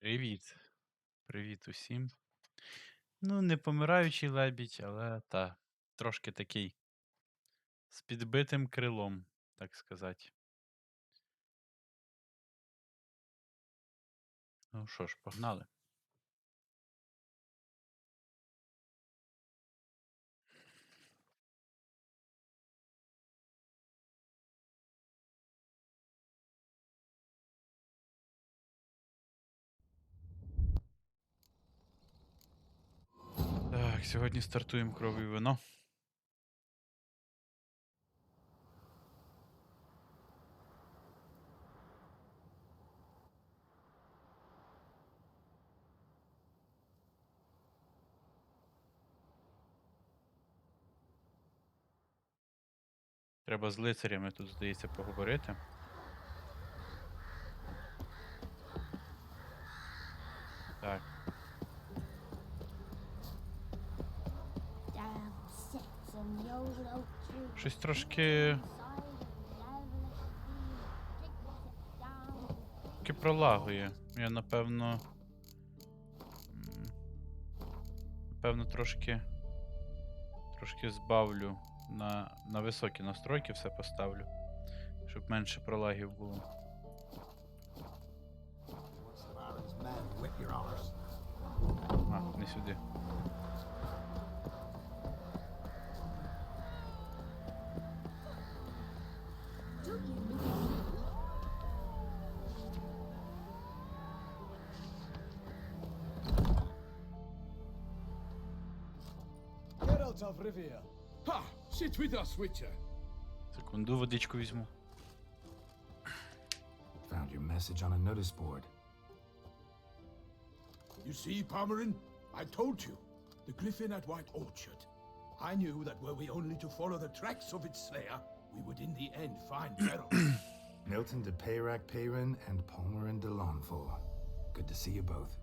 Привіт. Привіт усім. Ну, не помираючий лебідь, але трошки такий з підбитим крилом, так сказати. Ну що ж, погнали. Так, сьогодні стартуємо кров і вино. Треба з лицарями тут, здається, поговорити. Так. Щось трошки пролагує. Я напевно трошки збавлю на високі настройки, все поставлю, щоб менше пролагів було. Не сюди. Geralt of Rivia. Ha! Sit with us, Witcher. Секунду, водичку візьму. Found your message on a notice board. You see, Palmerin, I told you. The griffin at White Orchard. I knew that were we only to follow the tracks of its slayer, we would in the end find Geralt. Milton de Peyrac Peyrin and Palmerin de Lawnful. Good to see you both.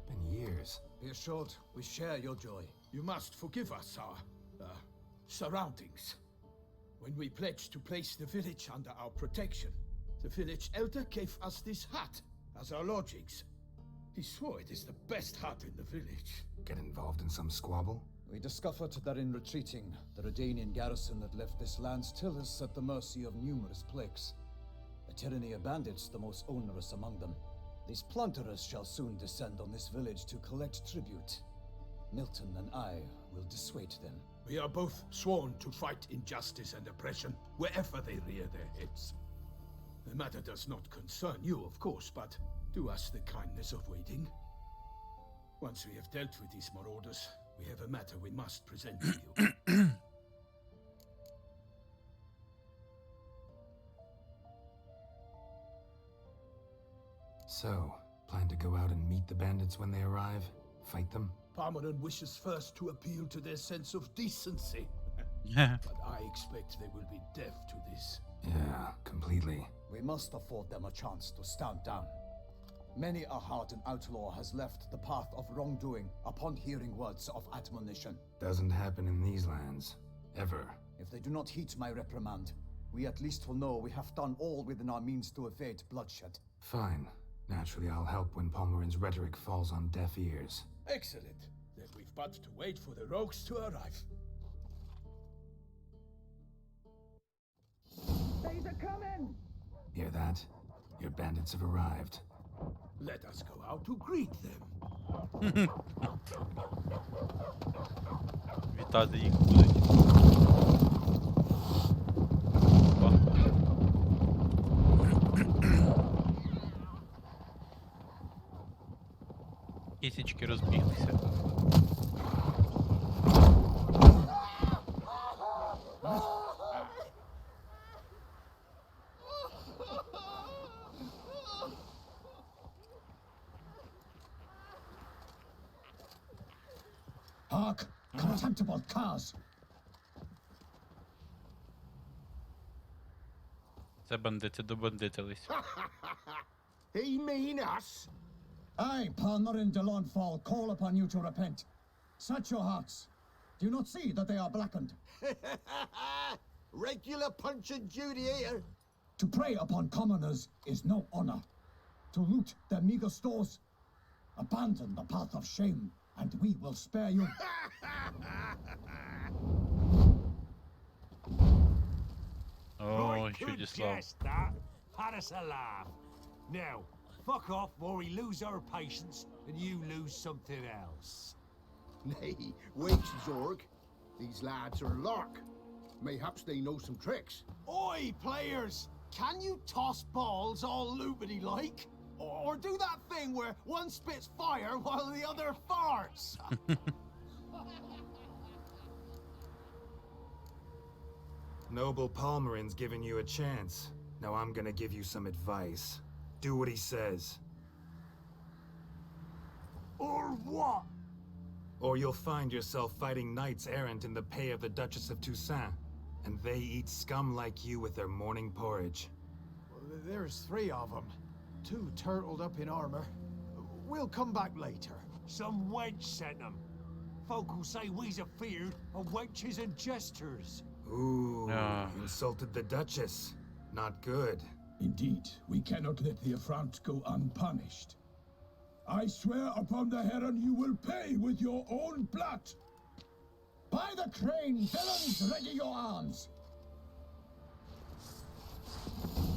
Been years. Be assured, we share your joy. You must forgive us our surroundings. When we pledged to place the village under our protection, the village elder gave us this hut as our lodgings. He swore it is the best hut in the village. Get involved in some squabble? We discovered that in retreating, the Redanian garrison that left this land still is at the mercy of numerous plagues. A tyranny of bandits the most onerous among them. These plunderers shall soon descend on this village to collect tribute. Milton and I will dissuade them. We are both sworn to fight injustice and oppression wherever they rear their heads. The matter does not concern you, of course, but do us the kindness of waiting. Once we have dealt with these marauders, we have a matter we must present to you. So, plan to go out and meet the bandits when they arrive? Fight them? Palmerin wishes first to appeal to their sense of decency. But I expect they will be deaf to this. Yeah, completely. We must afford them a chance to stand down. Many a hardened outlaw has left the path of wrongdoing upon hearing words of admonition. Doesn't happen in these lands. Ever. If they do not heed my reprimand, we at least will know we have done all within our means to evade bloodshed. Fine. Naturally, I'll help when Palmerin's rhetoric falls on deaf ears. Excellent. Then we've but to wait for the rogues to arrive. They're coming! Hear that? Your bandits have arrived. Let us go out to greet them. Вітати їх будуть. Опа. Кісечки розбіглися. Hark! Contemptible cars! Це бандити добандитились. He mean us? I, Palmerin de Lawnfall, call upon you to repent. Search your hearts. Do you not see that they are blackened? Regular punch and duty here. To prey upon commoners is no honor. To loot their meager stores Abandon the path of shame, and we will spare you. О, Чудіслав. that. Had us a laugh. Now, fuck off or we lose our patience and you lose something else. Nay, wait, Zorg. These lads are lark. Mayhaps they know some tricks. Oi, players! Can you toss balls all loopity like? Or do that thing where one spits fire while the other farts? Noble Palmerin's given you a chance. Now I'm gonna give you some advice. Do what he says, Or what? or you'll find yourself fighting knights errant in the pay of the Duchess of Toussaint, and they eat scum like you with their morning porridge. There's 3 of them. 2 turtled up in armor. We'll come back later. Some wench sent them. Folk who say we's afeard of wenches and jesters. Ooh, Ah. insulted the Duchess. Not good. Indeed, we cannot let the affront go unpunished. I swear upon the heron you will pay with your own blood. By the crane, villains, ready your arms.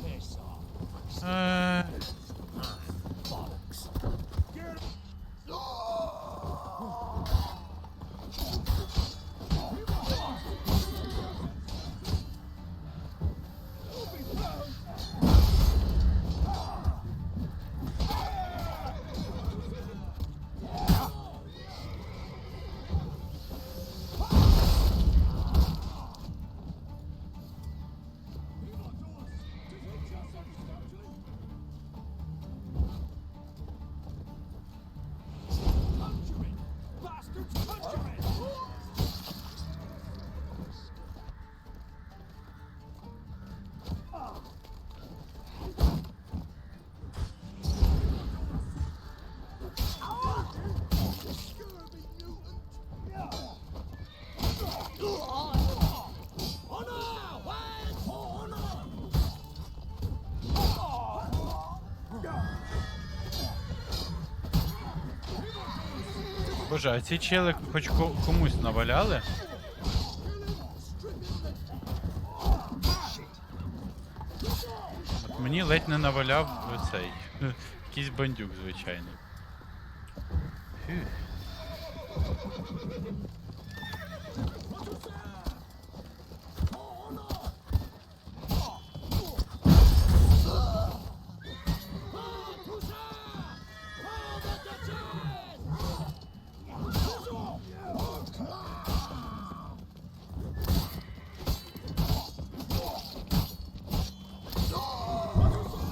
Piss off. Е, Bollocks. Conjuring! Bastards conjuring! Боже, а ці чели хоч комусь наваляли? От мені ледь не наваляв цей. Якийсь бандюк, звичайний. Фух.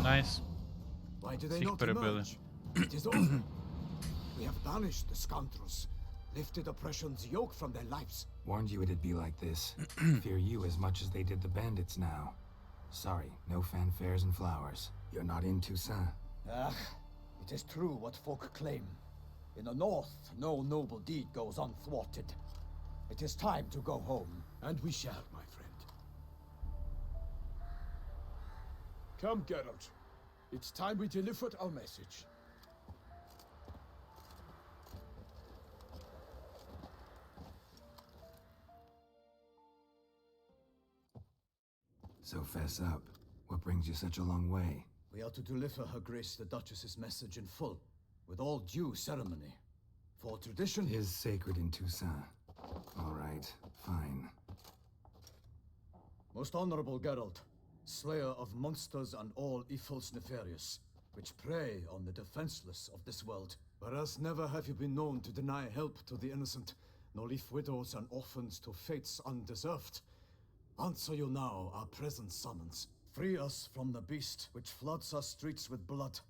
Найс. Why do they Всіх not перебили. emerge? It is over. We have banished the scoundrels, lifted oppression's yoke from their lives. Warned you it'd be like this. Fear you as much as they did the bandits now. Sorry, no fanfares and flowers. You're not in Toussaint. Ah, it is true what folk claim. In the north, no noble deed goes unthwarted. It is time to go home. And we shall, my friend. Come, Geralt. It's time we delivered our message. So fess up. What brings you such a long way? We are to deliver Her Grace the Duchess's message in full, with all due ceremony. For tradition, Is sacred in Toussaint. All right, fine. most honorable Geralt, slayer of monsters and all evils nefarious, which prey on the defenseless of this world. Whereas never have you been known to deny help to the innocent, nor leave widows and orphans to fates undeserved. Answer you now our present summons. Free us from the beast which floods our streets with blood,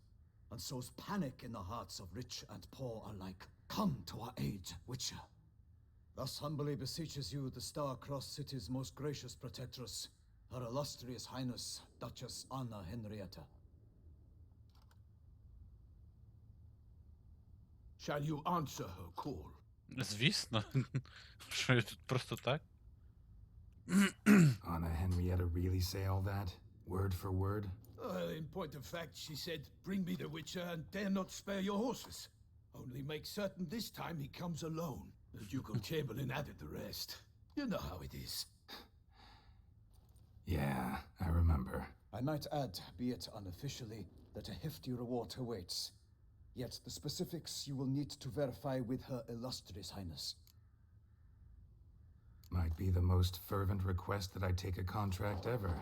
and sows panic in the hearts of rich and poor alike. Come to our aid, Witcher. Thus humbly beseeches you the Star-Crossed City's most gracious protectress, Her illustrious Highness, Duchess Anni Gенrієтти. Shall you answer her call? Звісно. Що я тут просто так? Anna Henrietta really say all that? Word for word? In point of fact, she said, bring me the Witcher and dare not spare your horses. Only make certain this time he comes alone. The Ducal Chamberlain added the rest. You know how it is. Yeah, I remember. I might add, be it unofficially, that a hefty reward awaits. Yet the specifics you will need to verify with Her Illustrious Highness. Might be the most fervent request that I take a contract ever,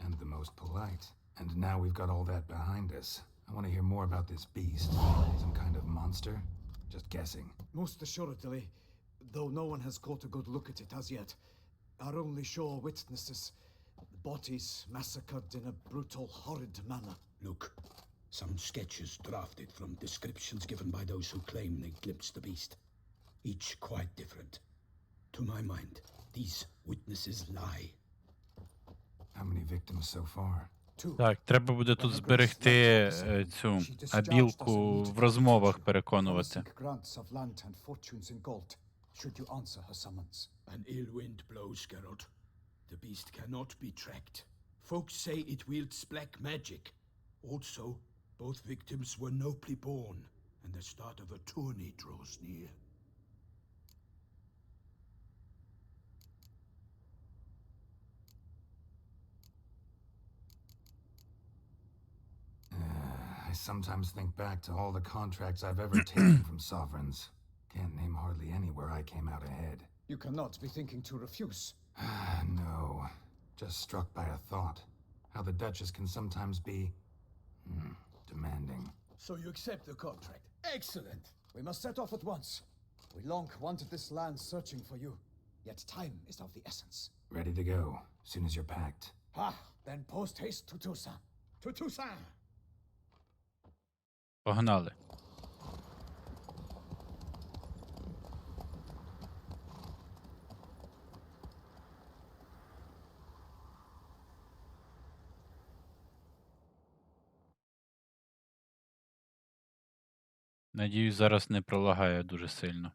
and the most polite. And now we've got all that behind us. I want to hear more about this beast. Some kind of monster? Just guessing. Most assuredly, though no one has caught a good look at it as yet. Our only sure witnesses, bodies massacred in a brutal, horrid manner. Look, some sketches drafted from descriptions given by those who claim they glimpsed the beast. Each quite different. To my mind, these witnesses lie. How many victims so far? Так, треба буде тут зберегти цю абілку в розмовах переконувати. An ill wind blows, Geralt. The beast cannot be tracked. Folks say it wields black magic. Also, both victims were nobly born, and the start of a tourney draws near. I sometimes think back to all the contracts I've ever taken from sovereigns. Can't name hardly any where I came out ahead. You cannot be thinking to refuse. No. Just struck by a thought. How the Duchess can sometimes be... demanding. So you accept the contract. Excellent! We must set off at once. We long wanted this land searching for you. Yet time is of the essence. Ready to go, soon as you're packed. Then post haste to Toussaint. To Toussaint! Погнали. Надіюсь, зараз не пролагає дуже сильно.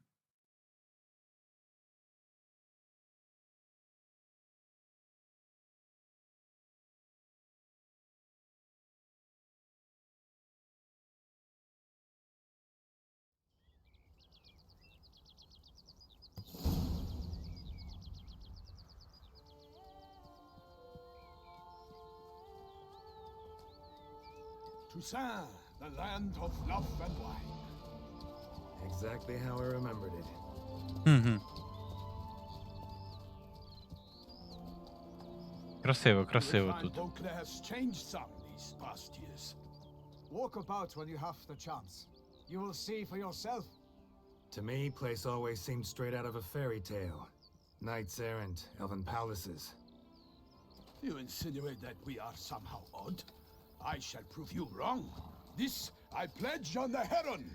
Toussaint, the land of love and wine. Exactly how I remembered it. Красиво, красиво Find тут. Boklere has changed some these past years. Walk about when you have the chance. You will see for yourself. To me, place always seemed straight out of a fairy tale. Knights errant, elven palaces. You insinuate that we are somehow odd? I shall prove you wrong. This I pledge on the Heron.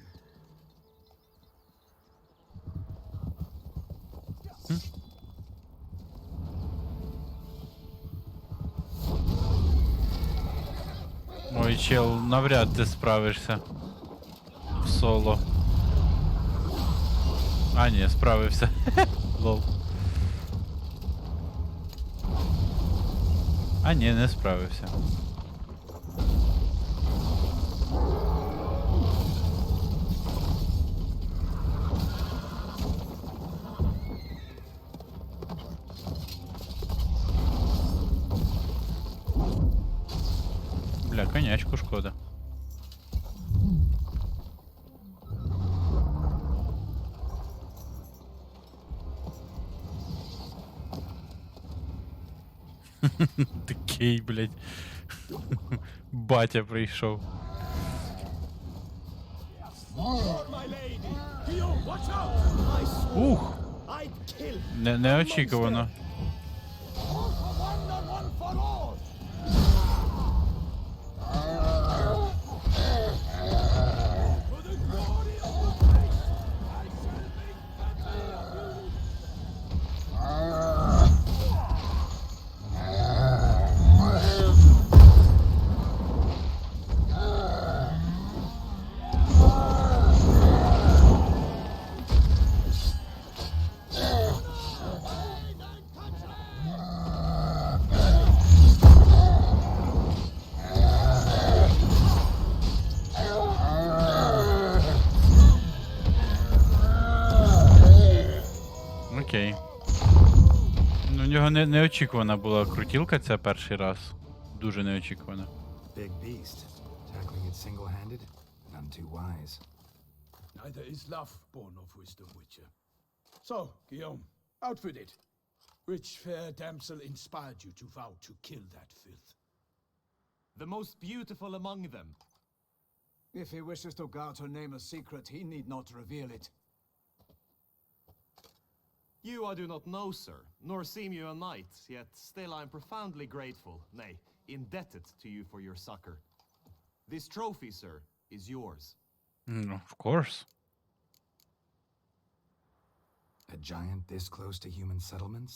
Ой, чел, навряд ти справишся в соло. А, ні, справився. Лол. А, ні, не справився. Бля, конячку шкода. Такий, блядь. Батя прийшов. Ух! Неочікувано. окей. Ну, у нього неочікувана була крутілка ця перший раз. Дуже неочікувана. Big beast. Tackling it single-handed? None too wise. Neither is love born of wisdom, Witcher. So, Guillaume, outfitted. Which fair damsel inspired you to vow to kill that filth? The most beautiful among them. If he wishes to guard her name a secret, he need not reveal it. You I do not know, sir, nor seem you a knight, yet still I am profoundly grateful, nay, indebted to you for your succor. This trophy, sir, is yours. Of course. A giant this close to human settlements?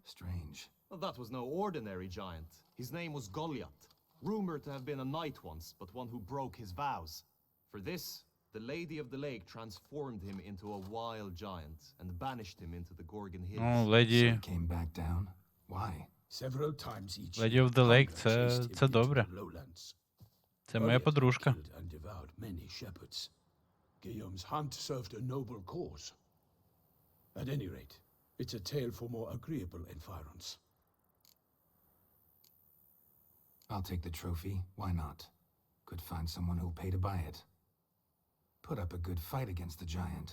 Strange. Well, that was no ordinary giant. His name was Goliath, rumored to have been a knight once, but one who broke his vows. For this, the Lady of the Lake transformed him into a wild giant and banished him into the Gorgon Hills. Ну, So леді... he came back down? Why? Several times each Lady of the year, Lake, hunger chased him це into добре. the lowlands. Це моя Goliath подружка. killed and devoured many shepherds. Guillaume's hunt served a noble cause. At any rate, it's a tale for more agreeable environs. I'll take the trophy. Why not? Could find someone who'll pay to buy it. Put up a good fight against the giant.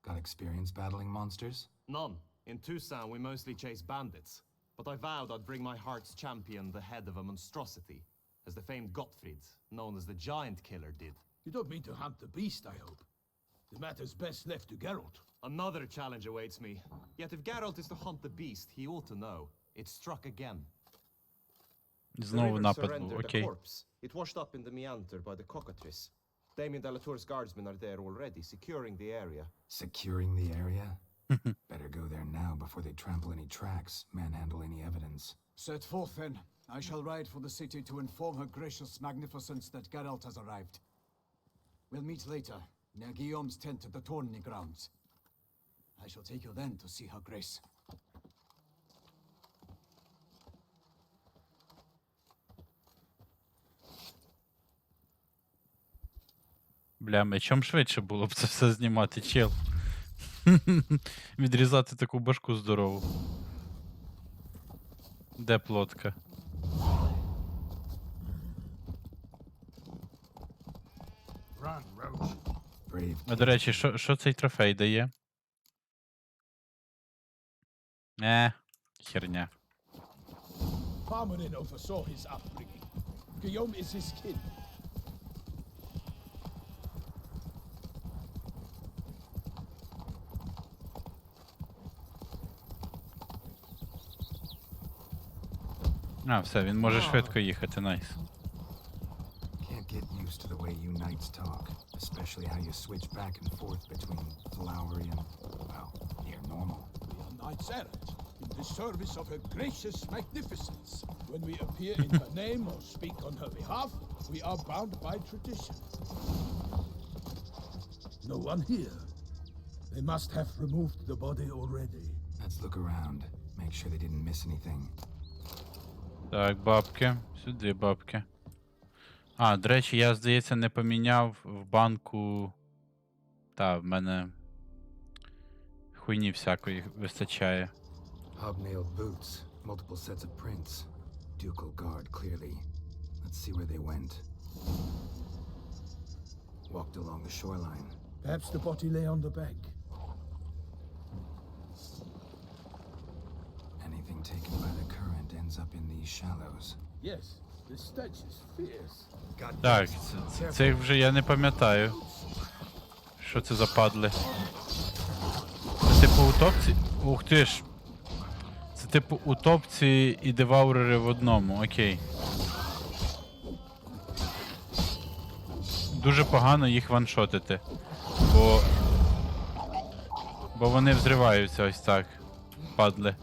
Got experience battling monsters? None. In Tucson, we mostly chase bandits. But I vowed I'd bring my heart's champion the head of a monstrosity, as the famed Gottfried, known as the Giant Killer, did. You don't mean to hunt the beast, I hope. The matter's best left to Geralt. Another challenge awaits me. Yet if Geralt is to hunt the beast, he ought to know. It struck again. The Знову river напад був, surrendered a окей. corpse. It washed up in the meander by the cockatrice. Damien Delatour's guardsmen are there already, securing the area. Securing the area? Better go there now before they trample any tracks, manhandle any evidence. Set forth then. I shall ride for the city to inform her gracious magnificence that Geralt has arrived. We'll meet later, near Guillaume's tent at the tourney grounds. I shall take you then to see her grace. Бля, мечом швидше було б це все знімати, чел. Відрізати таку башку здорову. Де плотка? Run, Roach. Brave А до речі, що цей трофей дає? Херня. Parmanin oversaw his upbringing. Guillaume is his kin. А, все, він може швидко їхати, найс. Can't get used to the way you knights talk, especially how you switch back and forth between flowery and, well, near normal. We are knights errant, in the service of her gracious magnificence. When we appear in her name or speak on her behalf, we are bound by tradition. No one here. They must have removed the body already. Let's look around, make sure they didn't miss anything. Так, бабки. Сюди бабки. А, до речі, я, здається, не поміняв в банку. Та, в мене хуйні всякої вистачає. Hobnailed boots, multiple sets of prints. Ducal guard, clearly. Let's see where they went. Walked along the shoreline. Perhaps the body lay on the bank. Anything taken by the current ends up in these shallows. Yes, the stench is fierce. Так, цих вже я не пам'ятаю. Що це за падли? Це типу утопці? Ух ти ж. Це типу утопці і деваурери в одному, окей. Дуже погано їх ваншотити. Бо вони взриваються ось так. Падли.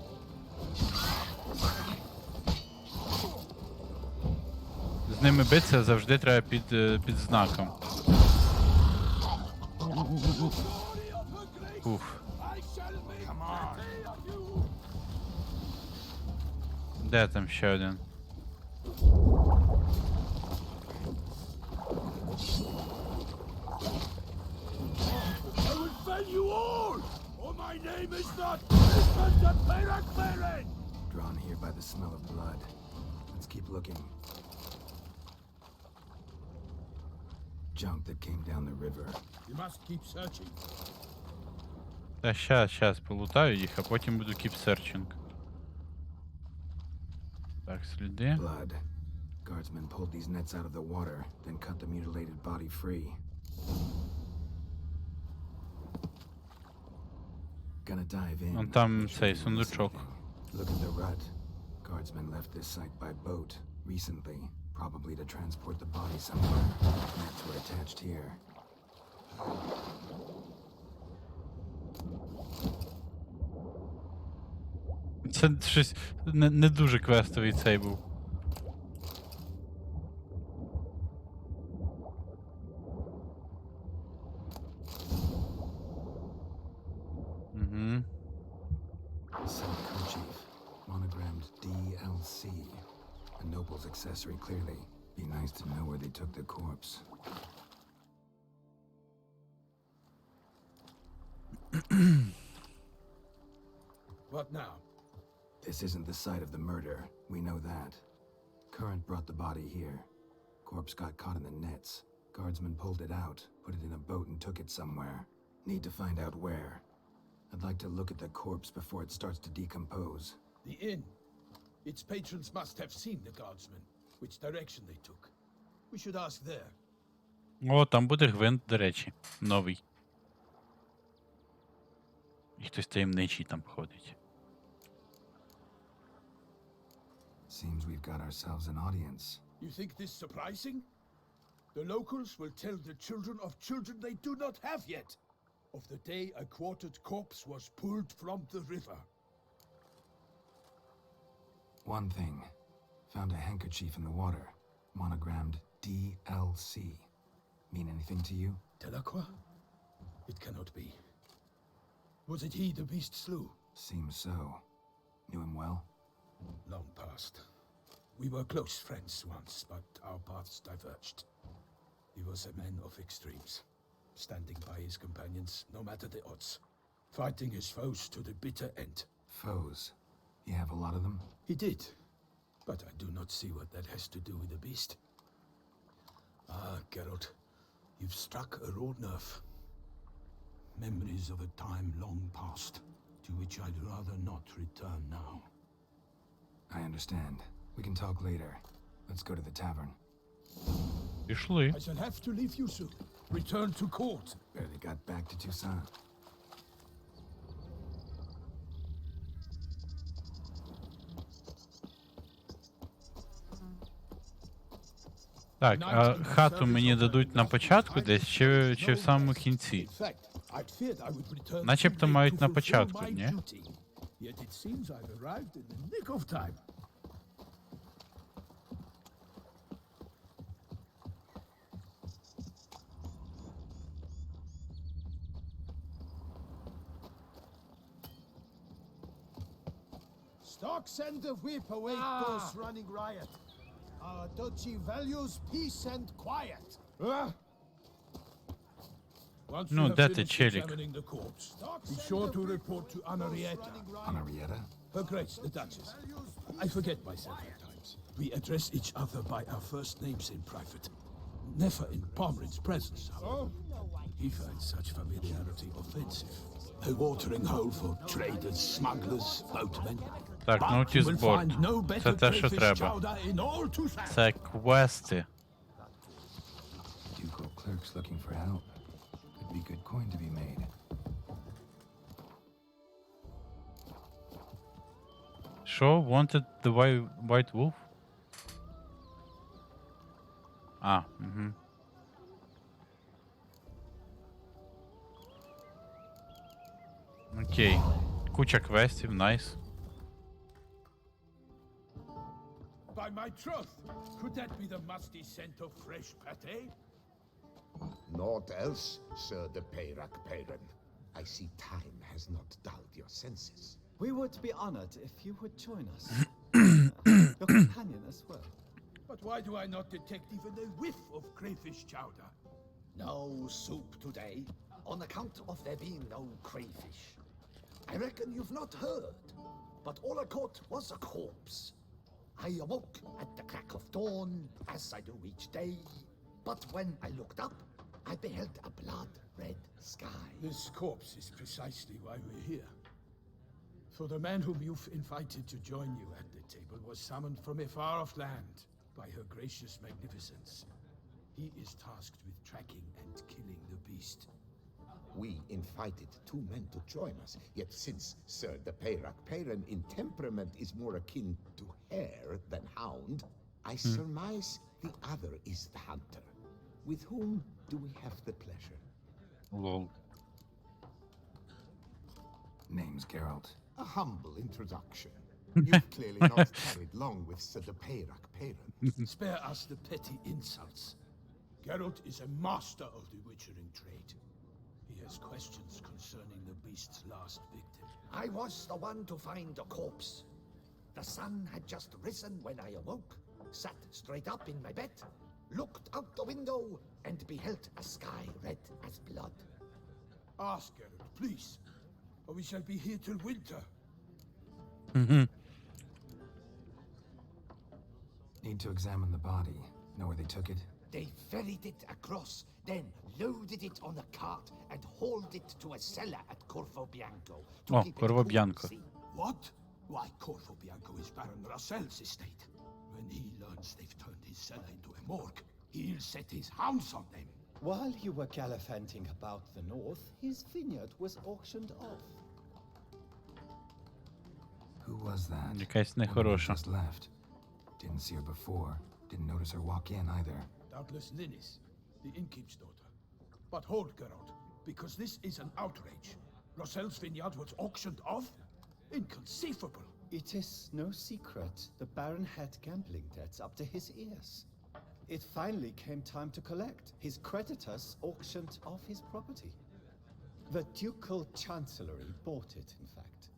З ними битися завжди треба під знаком. Уф. Де там ще один? I will fell you all, or my name is not Drawn here by the smell of blood. Let's keep looking. Junk that came down the river. You must keep searching. Та щас полутаю їх, а потім буду keep searching. Так, сліди. Blood. Guardsmen pulled these nets out of the water, then cut the mutilated body free. Gonna dive in. Вон там make sure цей no сундучок. missing. Look at the rut. Guardsmen left this site by boat recently, probably to transport the body somewhere. Nets were attached here. Це щось не дуже квестовий цей був. Угу. Silk kerchief, monogrammed DLC. A noble's accessory, clearly. Be nice to know where they took the corpse. What now? This isn't the site of the murder. We know that. Current brought the body here. Corpse got caught in the nets. Guardsmen pulled it out, put it in a boat and took it somewhere. Need to find out where. I'd like to look at the corpse before it starts to decompose. The inn. Its patrons must have seen the guardsmen, which direction they took. We should ask there. О, там буде гвинт, до речі. Новий. І хтось таємничий там ходить. Seems we've got ourselves an audience. You think this surprising? The locals will tell the children of children they do not have yet, of the day a quartered corpse was pulled from the river. One thing. Found a handkerchief in the water. Monogrammed DLC. Mean anything to you? Delacroix? It cannot be. Was it he the beast slew? Seems so. Knew him well? Long past. We were close friends once, but our paths diverged. He was a man of extremes, standing by his companions no matter the odds, fighting his foes to the bitter end. Foes. You have a lot of them? He did, but I do not see what that has to do with the beast. Ah, Geralt, you've struck a raw nerve. Memories of a time long past, to which I'd rather not return now. I understand. We can talk later. Let's go to the tavern. Пішли. I shall have to leave you soon. Return to court. Barely got back to Toussaint. Так, а хату мені дадуть на початку десь, чи в самому кінці? Начебто мають на початку, ні? Yet it seems I've arrived in the nick of time. Stocks and the whip await those running riot. Our duchy values peace and quiet. Once Ну, you have де ти, finished челік? examining the corpse, be sure to report to Anni Gенrієтти. Henrietta? Her Grace, the Duchess. I forget myself at times. We address each other by our first names in private. Never in Pomerin's presence, however. He finds such familiarity offensive. A watering hole for traders, smugglers, boatmen. Так, But you will ноутізборд. find no better Це те, що crayfish треба. chowder in all Tусенту. Це квести. Ducal clerks looking for help. Could be good coin to be made. Що? Wanted the White Wolf? А, угу. Окей. Куча квестів, найс. By my troth, could that be the musty scent of fresh pâté? Naught else, Sir de Peyrac Peyran. I see time has not dulled your senses. We would be honored if you would join us. Your companion as well. But why do I not detect even a whiff of crayfish chowder? No soup today, on account of there being no crayfish. I reckon you've not heard, but all I caught was a corpse. I awoke at the crack of dawn, as I do each day, but when I looked up, I beheld a blood-red sky. This corpse is precisely why we're here. For the man whom you've invited to join you at the table was summoned from a far-off land by her gracious magnificence. He is tasked with tracking and killing the beast. We invited 2 men to join us, yet since Sir the Peyrak in temperament is more akin to hare than hound, I surmise the other is the hunter. With whom do we have the pleasure? Лол. Name's Geralt. A humble introduction. You've clearly not carried long with Sir the Peyrak. Spare us the petty insults. Geralt is a master of the witchering trade. He has questions concerning the beast's last victim. I was the one to find the corpse. The sun had just risen when I awoke, sat straight up in my bed, looked out the window, and beheld a sky red as blood. Ask Geralt, please, or we shall be here till winter. Need to examine the body. Know where they took it? They ferried it across, then loaded it on a cart and hauled it to a cellar at Corvo Bianco. О, Корво Б'янко. What? Why, Corvo Bianco is Baron Russell's estate. When he learns they've turned his cellar into a morgue, he'll set his hounds on them. While you were gallivanting about the north, his vineyard was auctioned off. Who was that? Якась Woman who нехороша. just left. Didn't see her before. Didn't notice her walk in either. Doubtless Linnis, the innkeep's daughter. But hold, Geralt, because this is an outrage. Russell's vineyard was auctioned off? Inconceivable. It is no secret the Baron had gambling debts up to his ears. It finally came time to collect. His creditors auctioned off his property. The ducal chancellery bought it, in fact.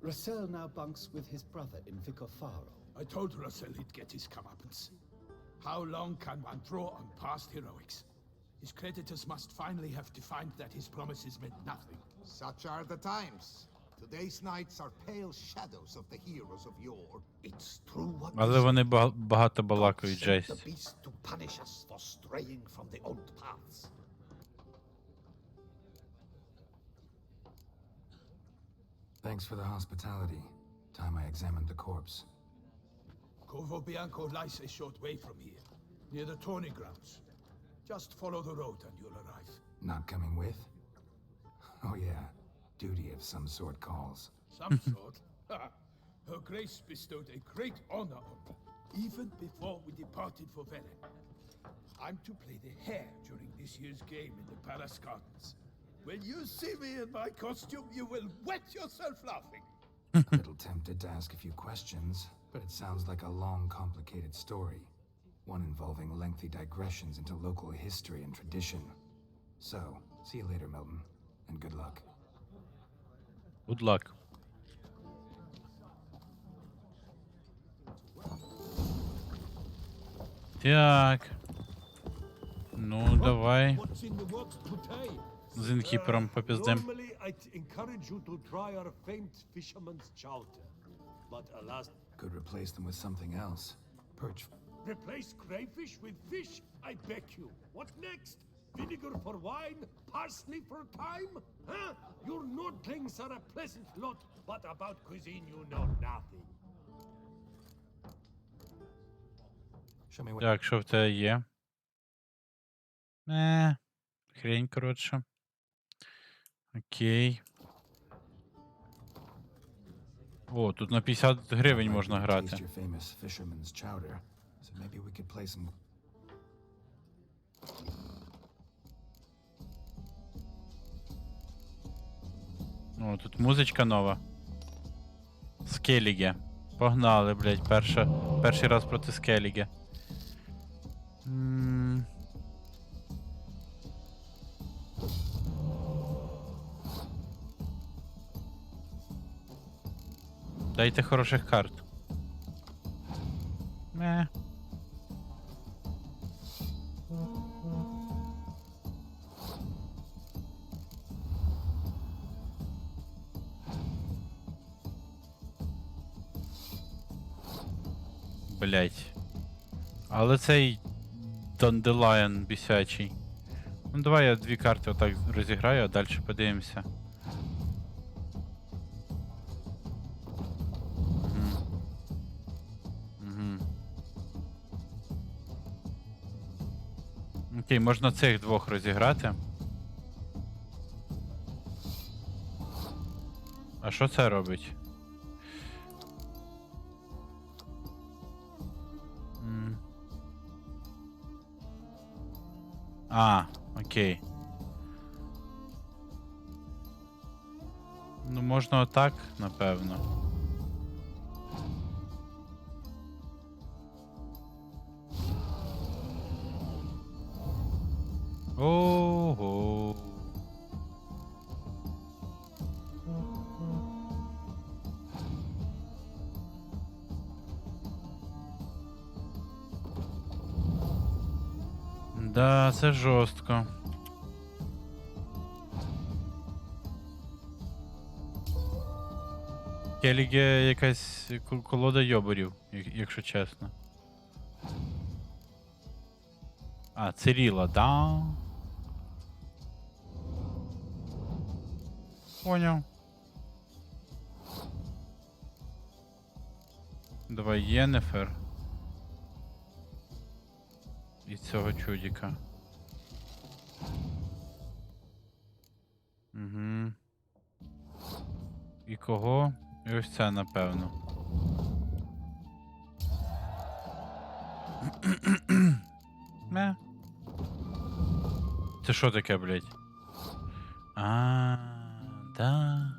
Russell now bunks with his brother in Vicofaro. I told Russell he'd get his comeuppance. How long can one draw on past heroics? His creditors must finally have defined that his promises meant nothing. Such are the times. Today's knights are pale shadows of the heroes of yore. It's true what Але вони багато балакають, sent жесть. the beast to punish us for straying from the old paths. Thanks for the hospitality. Time I examined the corpse. Corvo Bianco lies a short way from here, near the tourney grounds. Just follow the road and you'll arrive. Not coming with? Oh yeah, duty of some sort calls. Some sort? Her Grace bestowed a great honor on me, even before we departed for Velen. I'm to play the hare during this year's game in the Palace Gardens. When you see me in my costume, you will wet yourself laughing. A little tempted to ask a few questions, but it sounds like a long, complicated story. One involving lengthy digressions into local history and tradition. So, see you later, Milton, and good luck. Good luck. Так. Ну, давай. What's in the works today? З інкіпером попіздем. Normally, I'd encourage you to try our famed fisherman's chowder. But alas, Could replace them with something else. Perch. replace crayfish with fish, I beg you. What next? Vinegar for wine? Parsley for thyme? Huh? Your nordlings are a pleasant lot, but about cuisine you know nothing. Show me what. Так, що в тебе є? Хрень, коротше. Окей. О, тут на 50 гривень можна Taste грати. your famous fisherman's chowder, so maybe we could play some. О, тут музичка нова. Скеліге. Погнали, блядь, перший раз проти Скеліге. Дайте хороших карт. Блять. Але цей Данделайон бісячий. Ну давай я 2 карти отак розіграю, а далі подивимося. Окей, можна цих 2 розіграти. А що це робить? А, окей. Ну, можна отак, напевно. Ого. Да, це жорстко. Келіге якась колода йобарів, якщо чесно. А, Циріла, да? Поняв. Давай Єнефер. І цього чудіка. Угу. І кого? І ось це, напевно. Не. Це що таке, блядь? А, да.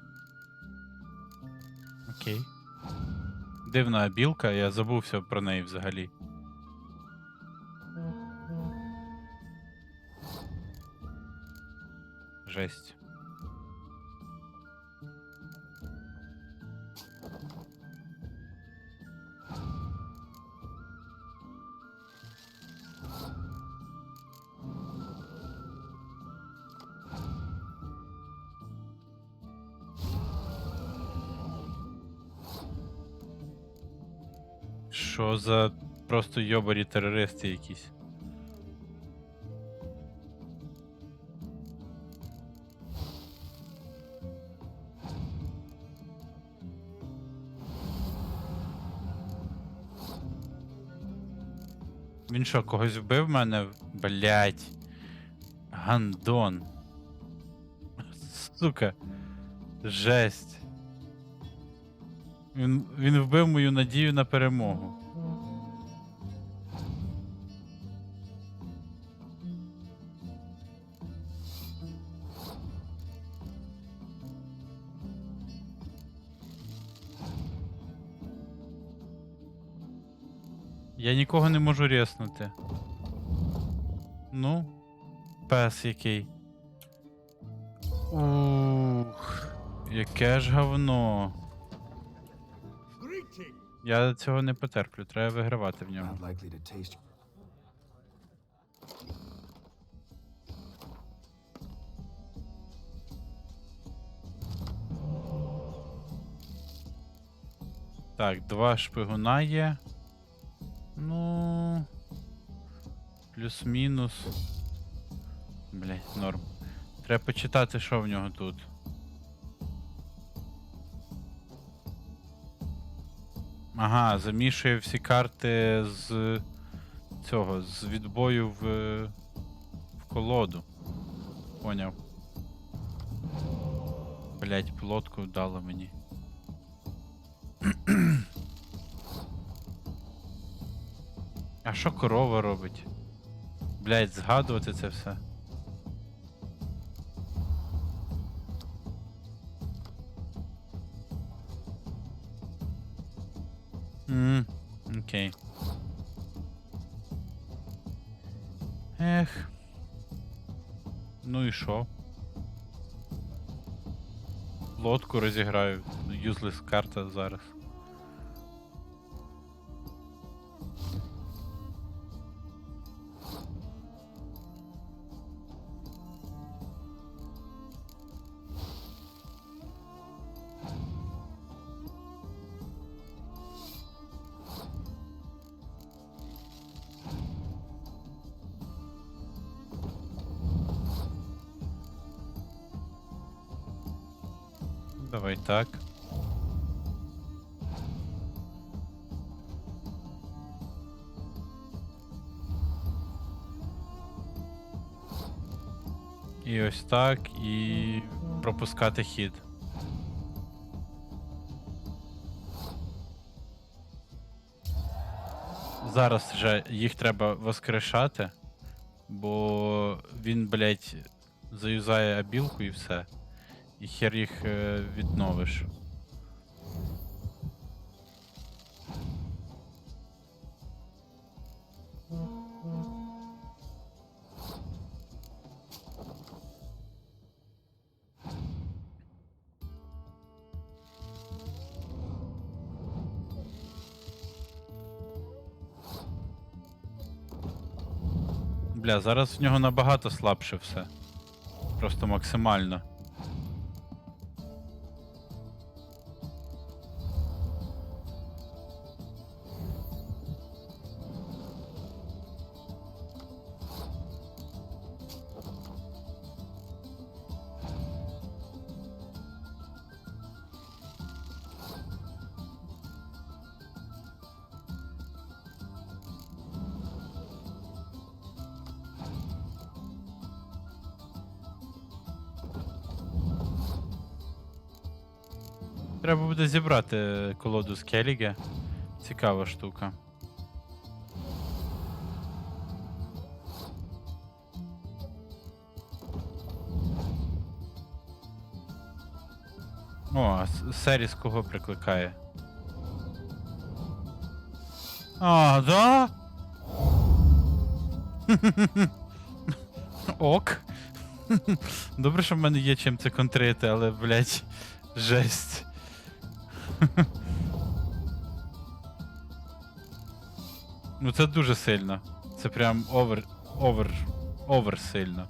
Окей. Дивна білка, я забувся про неї взагалі. Жесть. Що за просто йобарі терористи якісь? Він що, когось вбив мене? Блять. Гандон. Сука. Жесть. Він вбив мою надію на перемогу. Я нікого не можу резнути. Ну, пес який. Ух, яке ж говно. Я цього не потерплю, треба вигравати в ньому. Так, 2 шпигуна є. Ну, плюс-мінус. Блять, норм. Треба почитати, що в нього тут. Ага, замішує всі карти з цього, з відбою в колоду. Поняв. Блять, плотку дало мені. А що корова робить? Блять, згадувати це все. Окей. Ех. Ну і що? Лодку розіграю. Юзлес карта зараз. Давай так. І ось так, і пропускати хід. Зараз вже їх треба воскрешати, бо він, блять, заюзає абілку і все. І хер їх відновиш. Бля, зараз в нього набагато слабше все. Просто максимально. Треба буде зібрати колоду з Келіге. Цікава штука. О, а Серіс кого прикликає? А, да? Ок. Добре, що в мене є чим це контрити, але, блять, жесть. Ну це дуже сильно. Це прям овер сильно.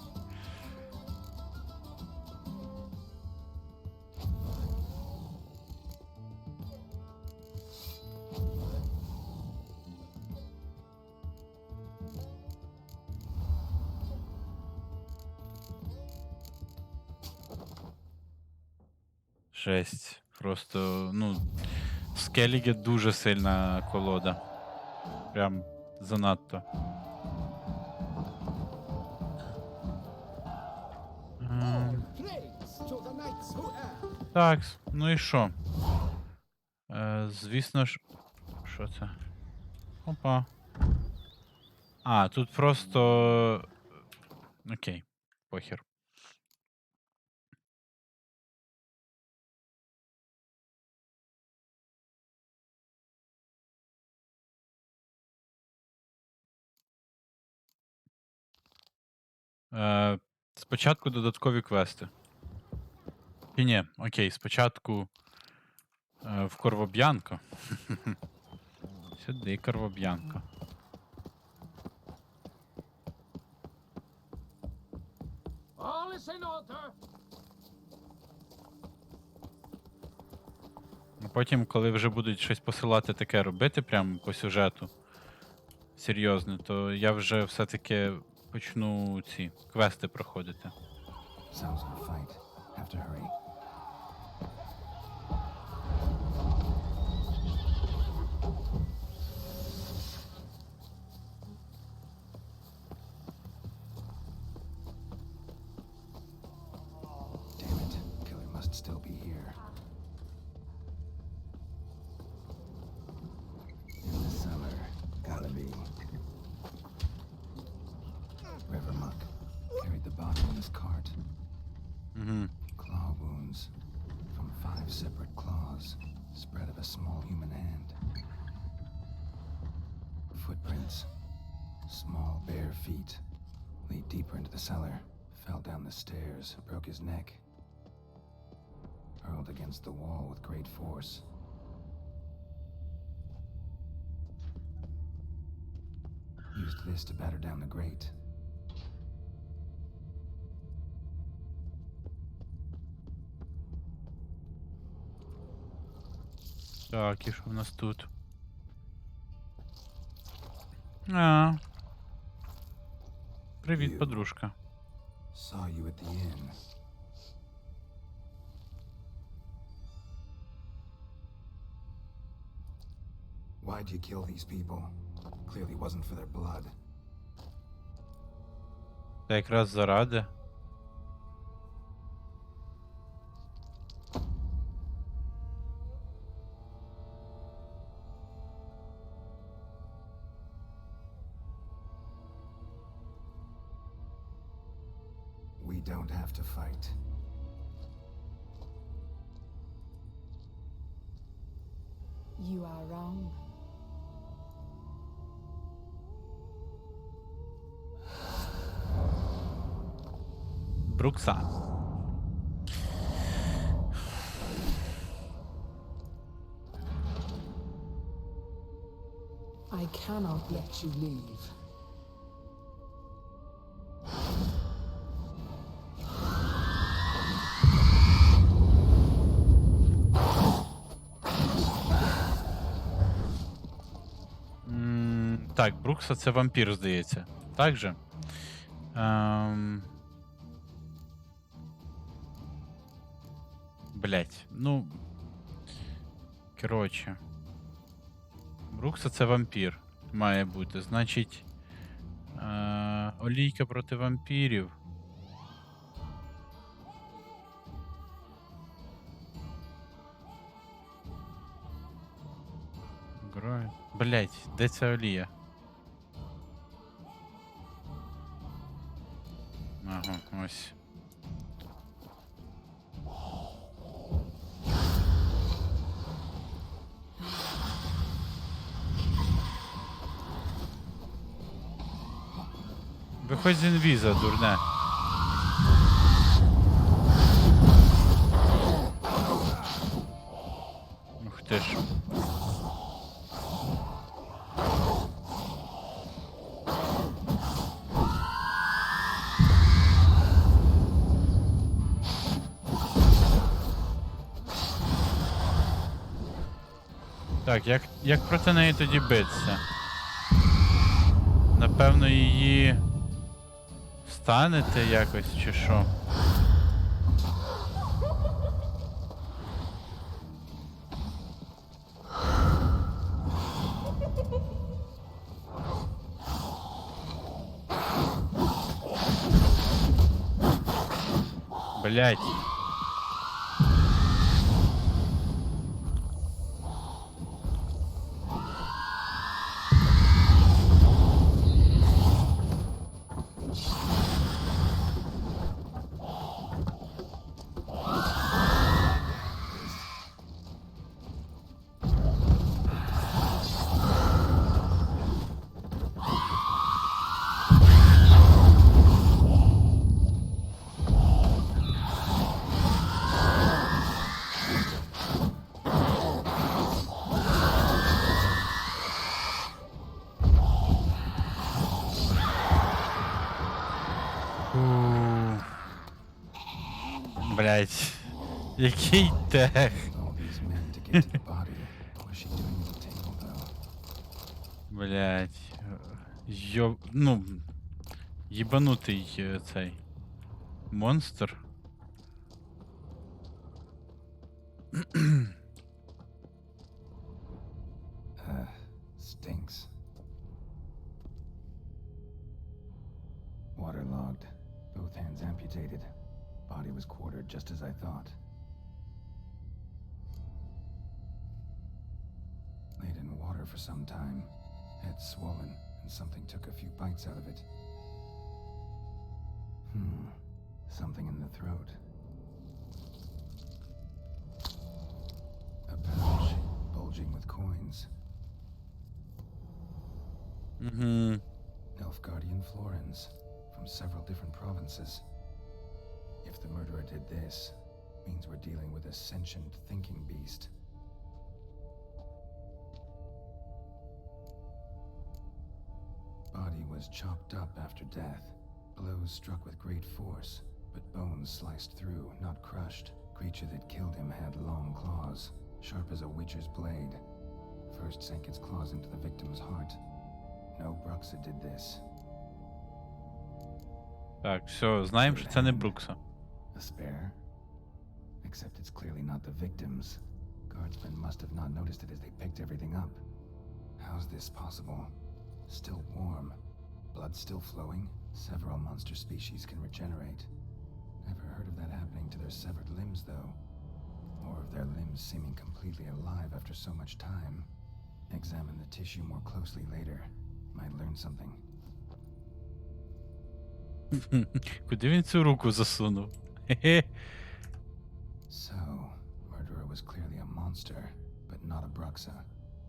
Жесть. Просто, ну, Скеліге дуже сильна колода. Прям занадто. Так, ну і що? Звісно ж... Що це? Опа. А, тут просто... Окей, похер. Спочатку додаткові квести. Чи ні, окей, спочатку в Корвоб'янко. Сюди Корвоб'янко. А потім, коли вже будуть щось посилати таке робити прямо по сюжету серйозне, то я вже все-таки почну ці квести проходити. Sounds like a fight. Have to hurry. Damn it. Killer must still be here. In the cellar. Gotta be. River Muck carried the body in his cart. Claw wounds from 5 separate claws, spread of a small human hand. Footprints, small bare feet, lead deeper into the cellar, fell down the stairs, broke his neck, hurled against the wall with great force. Used this to batter down the grate. Так, і що в нас тут? Привіт, подружка. Saw you at the inn. Why'd you kill these people? Clearly wasn't for their blood. Та якраз заради. We don't have to fight. You are wrong. Брукса. I cannot let you leave. Так, Брукса це вампір, здається. Так же? Блять, ну. Коротше. Брукса це вампір. Має бути. Значить. Олійка проти вампірів. Блять, де ця олія? Ага, ось. Виходь з інвіза, дурне. Ух ти ж. Так, як проти неї тоді битися? Напевно, її станете якось, чи що? Блять. Блять, який тех. Блять. Ну, єбанутий цей монстр. Stinks. Waterlogged. Both hands amputated. Body was quartered just as I thought. Laid in water for some time. Head swollen, and something took a few bites out of it. Something in the throat. A pouch, bulging with coins. Nilfgaardian florins, from several different provinces. If the murderer did this, means we're dealing with a sentient thinking beast. Body was chopped up after death. Blows struck with great force, but bones sliced through, not crushed. Creature that killed him had long claws, sharp as a witcher's blade. First sank its claws into the victim's heart. No Bruxa did this. Так, все, знаємо, що це не Брукса. A spare? Except it's clearly not the victim's. Guardsmen must have not noticed it as they picked everything up. How's this possible? Still warm. Blood still flowing. Several monster species can regenerate. Never heard of that happening to their severed limbs, though. Or of their limbs seeming completely alive after so much time. Examine the tissue more closely later. Might learn something. Куди він цю руку засунув? Хе-хе. So, murderer was clearly a monster, but not a Bruxa.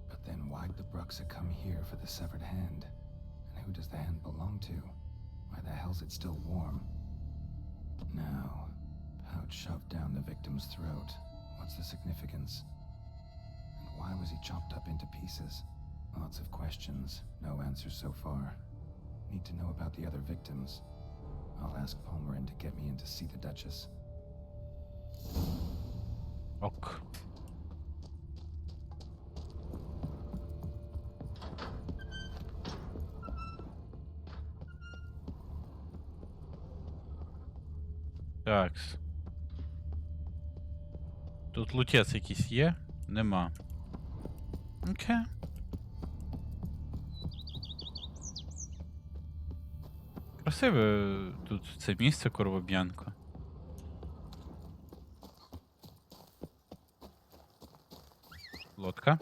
But then why'd the Bruxa come here for the severed hand? And who does the hand belong to? Why the hell's it still warm? Now, pouch shoved down the victim's throat. What's the significance? And why was he chopped up into pieces? Lots of questions, no answers so far. Need to know about the other victims. I'll ask Palmerin to get me in to see the Duchess. Ок. Такс. Тут лутець якийсь є? Нема. Окей. Красиве тут це місце, Коровоб'янко. Лодка.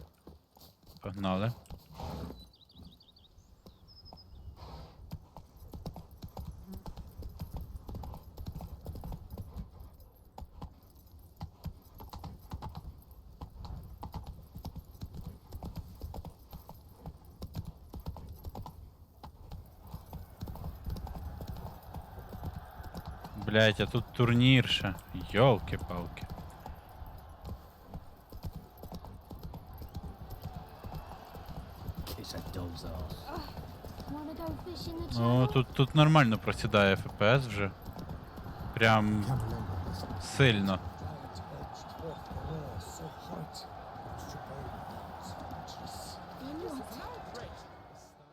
Погнали. Блять, а тут турнірша. Йолки-палки. Ну, тут нормально просідає FPS вже. Прям сильно.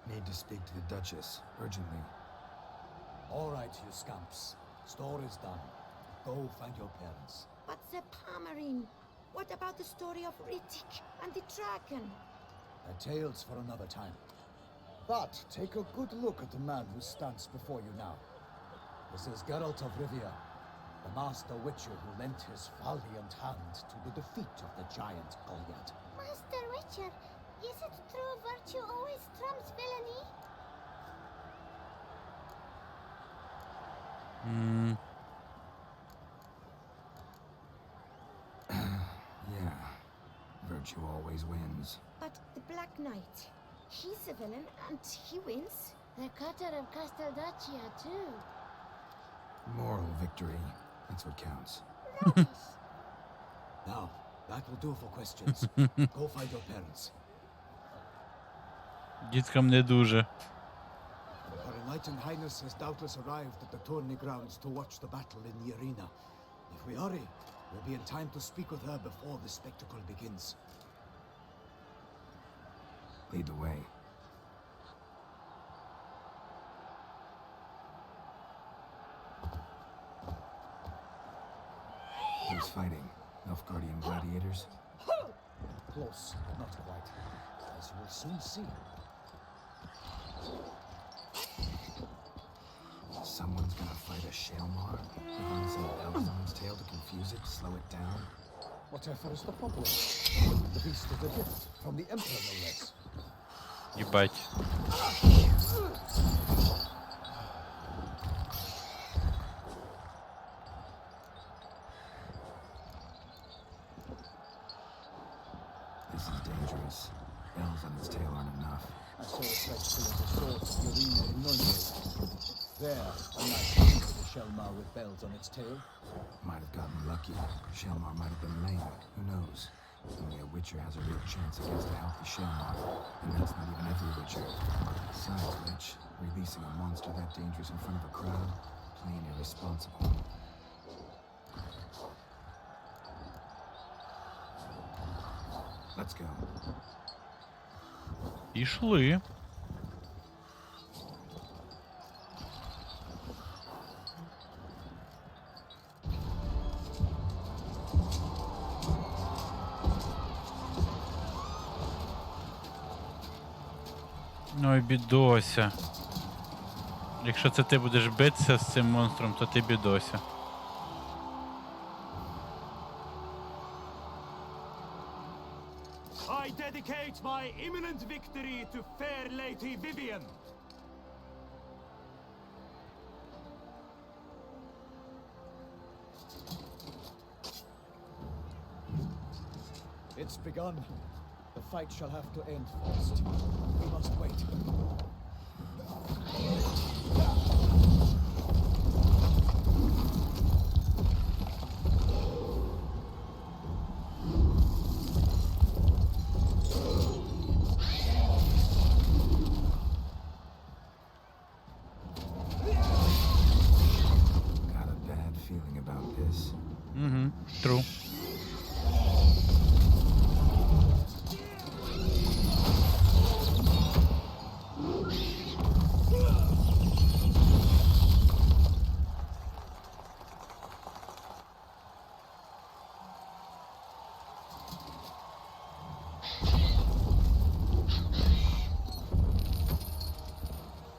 Need to speak to the Duchess, urgently. All right, you scamps. Story's done. Go find your parents. But the Palmerin, what about the story of Riddick and the dragon? A tale's for another time. But take a good look at the man who stands before you now. This is Geralt of Rivia, the master witcher who lent his valiant hand to the defeat of the giant Goliath. Master Witcher, is it true virtue always trumps villainy? Yeah, virtue always wins. But the Black Knight, he's a villain and he wins. The cutter of Casteldaccia too. Moral victory, that's what counts. Rubbish. Now, that will do for questions. Go find your parents. Діткам не дуже. Her Enlightened Highness has doubtless arrived at the tourney grounds to watch the battle in the arena. If we hurry, we'll be in time to speak with her before the spectacle begins. Lead the way. Who's fighting? Nilfgaardian gladiators? Close, but not quite. As you will soon see. Someone's gonna fight a Shalmar? Behind some bells on its tail to confuse it, slow it down? Whatever is the problem? The beast of the gift, from the Emperor, no less. Їбать. This is dangerous. Bells on its tail aren't enough. I saw a sledge full of the swords of the arena in Nunez. There, a knight came to the Shelmar with bells on its tail. Might have gotten lucky. Shalmar might have been lame. Who knows? Only a witcher has a real chance against a healthy Shalmar. And that's not even every witcher. Besides which, releasing a monster that dangerous in front of a crowd? Plain irresponsible. Let's go. Пішли. Ой, бідося. Якщо це ти будеш битися з цим монстром, то ти бідося. I dedicate my imminent victory to fair Lady Vivian. It's begun. The fight shall have to end first. We must wait. Got a bad feeling about this. True.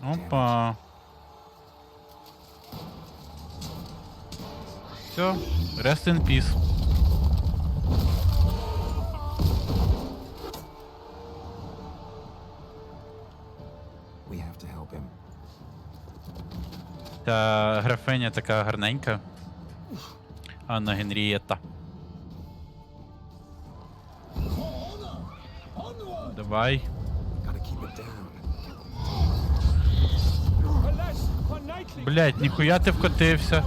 Опа. Все, rest in peace. We have to help him. Та графиня така гарненька. Анна Генрієтта. Давай. Gotta keep it down. Блять, ніхуя ти вкотився.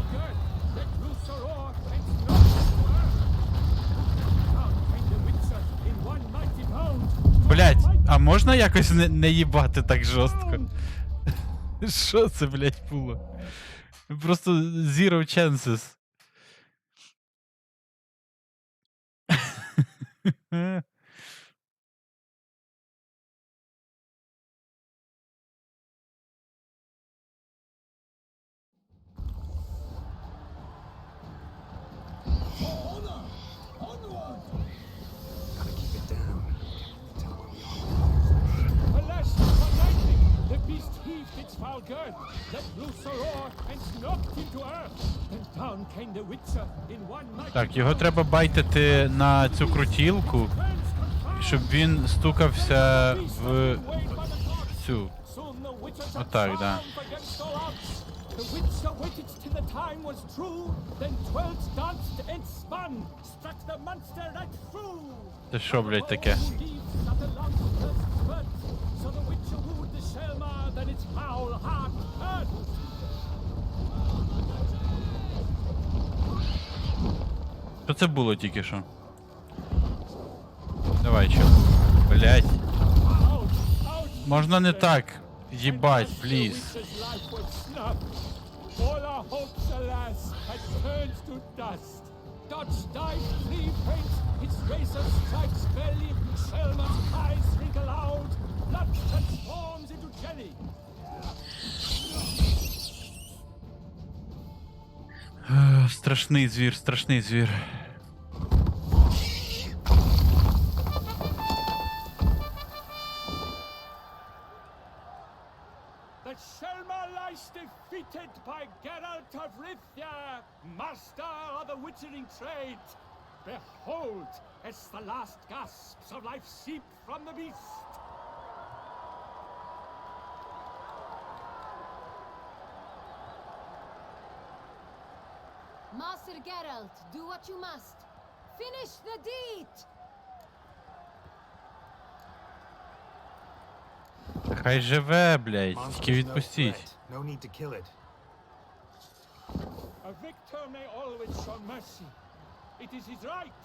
Блять, а можна якось не їбати так жорстко? Що це, блять, було? Просто zero chances. Gotta keep it down. Tell where we are. Alas, for lightning, the beast heaved its foul girth, let loose a roar, and knocked him to earth. And down came the Witcher in one mighty Так, його треба байтити на цю крутілку, щоб він стукався в цю. Отак, да. The Witcher waited till the time was true, then twirled, danced, and spun, struck the monster right through. Це що, блядь, таке? So the Witcher wooed the Selma, then its foul heart hurt. Що це було тільки що? Давай, чел. Блядь. Можна не так. Їбать, пліз. All our hopes, alas, had turned to dust. Dodge dive, free faint, its razor strikes belly, Selma's eyes wrinkle out, blood transforms into jelly. Страшний звір, страшний звір. The Selma lies defeated by Geralt of Rivia, master of the witchering trade. Behold, as the last gasps of life seep from the beast. Master Geralt, do what you must. Finish the deed! Хай живе, блядь. Monster's Тільки no відпустіть. threat. No need to kill it. A victor may always show mercy. It is his right.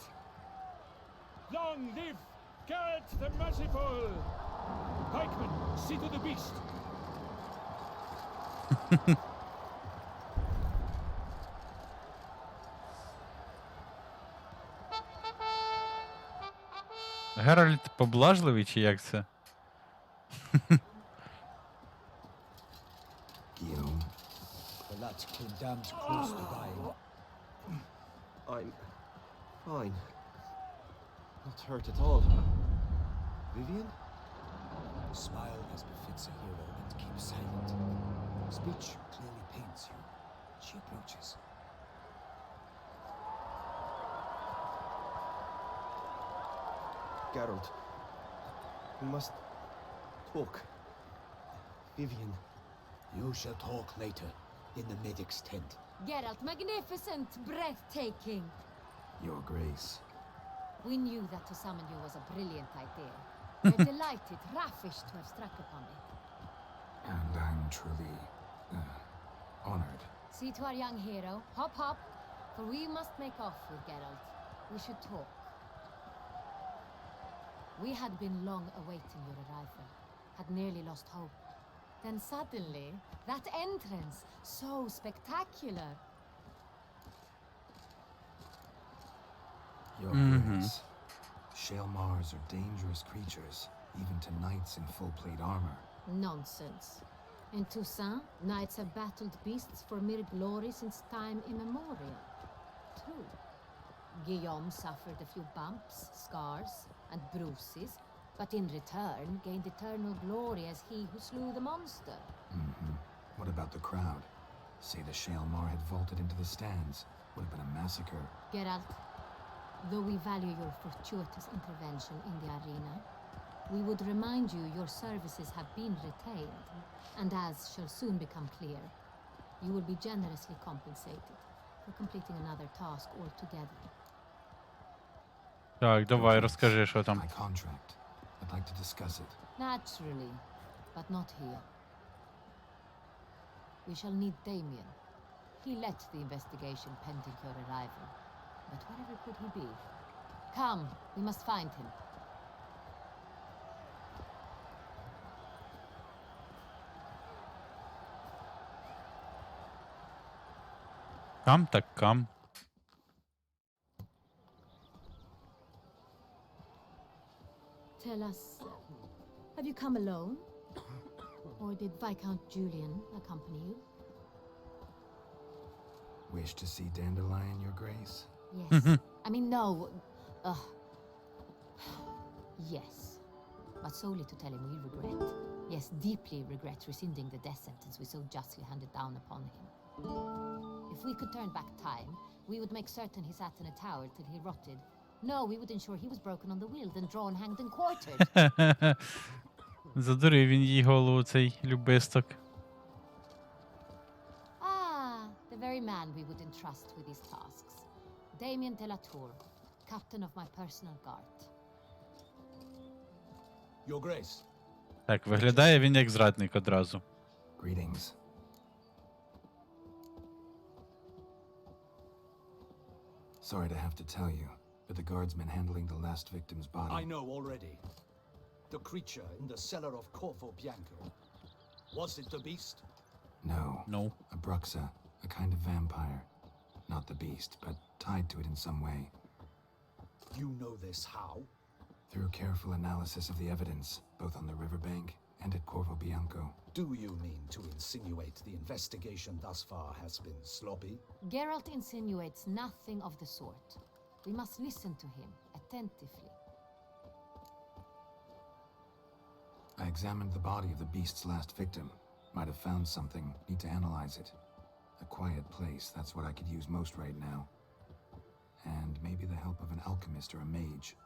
Long live Geralt the Merciful! Pikeman, see to the beast. Геральт поблажливий чи як це? Guillaume. The lad came damned close to dying. I'm fine. Not hurt at all. Vivian? Smile as befits a hero and keep silent. Speech clearly pains you. She approaches. Geralt, we must talk. Vivian. You shall talk later, in the medic's tent. Geralt, magnificent, breathtaking. Your Grace. We knew that to summon you was a brilliant idea. We're delighted, ravished to have struck upon it. And I'm truly, honored. See to our young hero. Hop, hop, for we must make off with Geralt. We should talk. We had been long awaiting your arrival, had nearly lost hope. Then suddenly, that entrance, so spectacular. Your Grace. Shaelmars are dangerous creatures, even to knights in full-plate armor. Nonsense. In Toussaint, knights have battled beasts for mere glory since time immemorial. True. Guillaume suffered a few bumps, scars, and bruises, but in return gained eternal glory as he who slew the monster. What about the crowd? Say the Shaelmar had vaulted into the stands. Would have been a massacre. Geralt, though we value your fortuitous intervention in the arena, we would remind you your services have been retained, and as shall soon become clear, you will be generously compensated for completing another task altogether. Так, давай, розкажи, що там. My contract. I'd like to discuss it. Naturally, but not here. We shall need Damien. He led the investigation pending your arrival. But wherever could he be? Come, we must find him. Кам так кам. Tell us, have you come alone? Or did Viscount Julian accompany you? Wish to see Dandelion, Your Grace? Yes. I mean, no. Yes. But solely to tell him we regret. Yes, deeply regret rescinding the death sentence we so justly handed down upon him. If we could turn back time, we would make certain he sat in a tower till he rotted. No, we would ensure he was broken on the wheel, then drawn, hanged, and quartered. Задурив він їй голову, цей любисток. Ah, the very man we would entrust with these tasks. Damien de la Tour, captain of my personal guard. Your Grace. Так, виглядає він як зрадник одразу. Greetings. Sorry to have to tell you, but the guardsman handling the last victim's body... I know already. The creature in the cellar of Corvo Bianco. Was it the beast? No. No. A bruxa, a kind of vampire. Not the beast, but tied to it in some way. You know this how? Through careful analysis of the evidence, both on the riverbank and at Corvo Bianco. Do you mean to insinuate the investigation thus far has been sloppy? Geralt insinuates nothing of the sort. We must listen to him attentively. I examined the body of the beast's last victim. Might have found something. Need to analyze it. A quiet place, that's what I could use most right now. And maybe the help of an alchemist or a mage.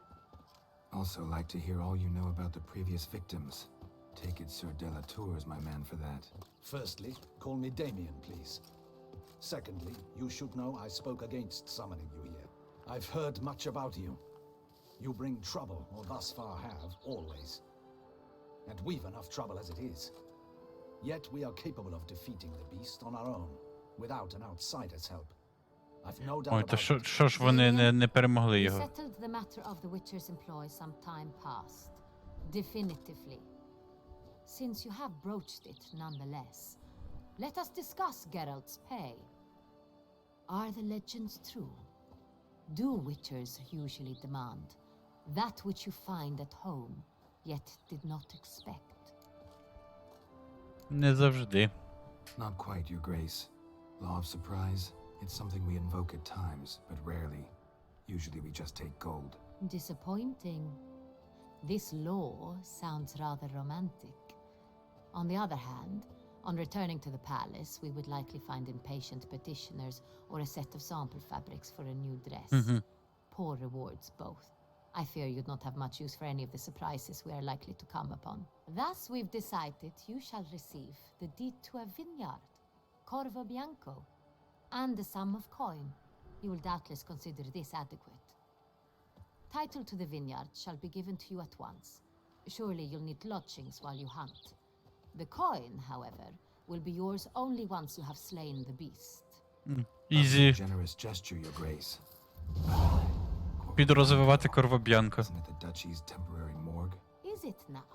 Also like to hear all you know about the previous victims. Take it Sir de la Tour is my man for that. Firstly, call me Damien, please. Secondly, you should know I spoke against summoning you here. I've heard much about you. You bring trouble, or thus far have, always. And we've enough trouble as it is. Yet we are capable of defeating the beast on our own, without an outsider's help. I've no doubt Ой, то about it. що ж вони не перемогли We його? settled the matter of the Witcher's employ some time past. Definitively. Since you have broached it nonetheless, let us discuss Geralt's pay. Are the legends true? Do Witchers usually demand that which you find at home, yet did not expect? Не завжди. Not quite, Your Grace. Law of surprise, it's something we invoke at times, but rarely. Usually we just take gold. Disappointing. This law sounds rather romantic. On the other hand, on returning to the palace, we would likely find impatient petitioners or a set of sample fabrics for a new dress. Poor rewards, both. I fear you'd not have much use for any of the surprises we are likely to come upon. Thus, we've decided you shall receive the deed to a vineyard, Corvo Bianco, and the sum of coin. You will doubtless consider this adequate. Title to the vineyard shall be given to you at once. Surely you'll need lodgings while you hunt. The coin, however, will be yours only once you have slain the beast. Ізі. Generous gesture, Your Grace. Піду розвивати Корво Б'янко. Isn't it the duchy's temporary morgue? Is it now?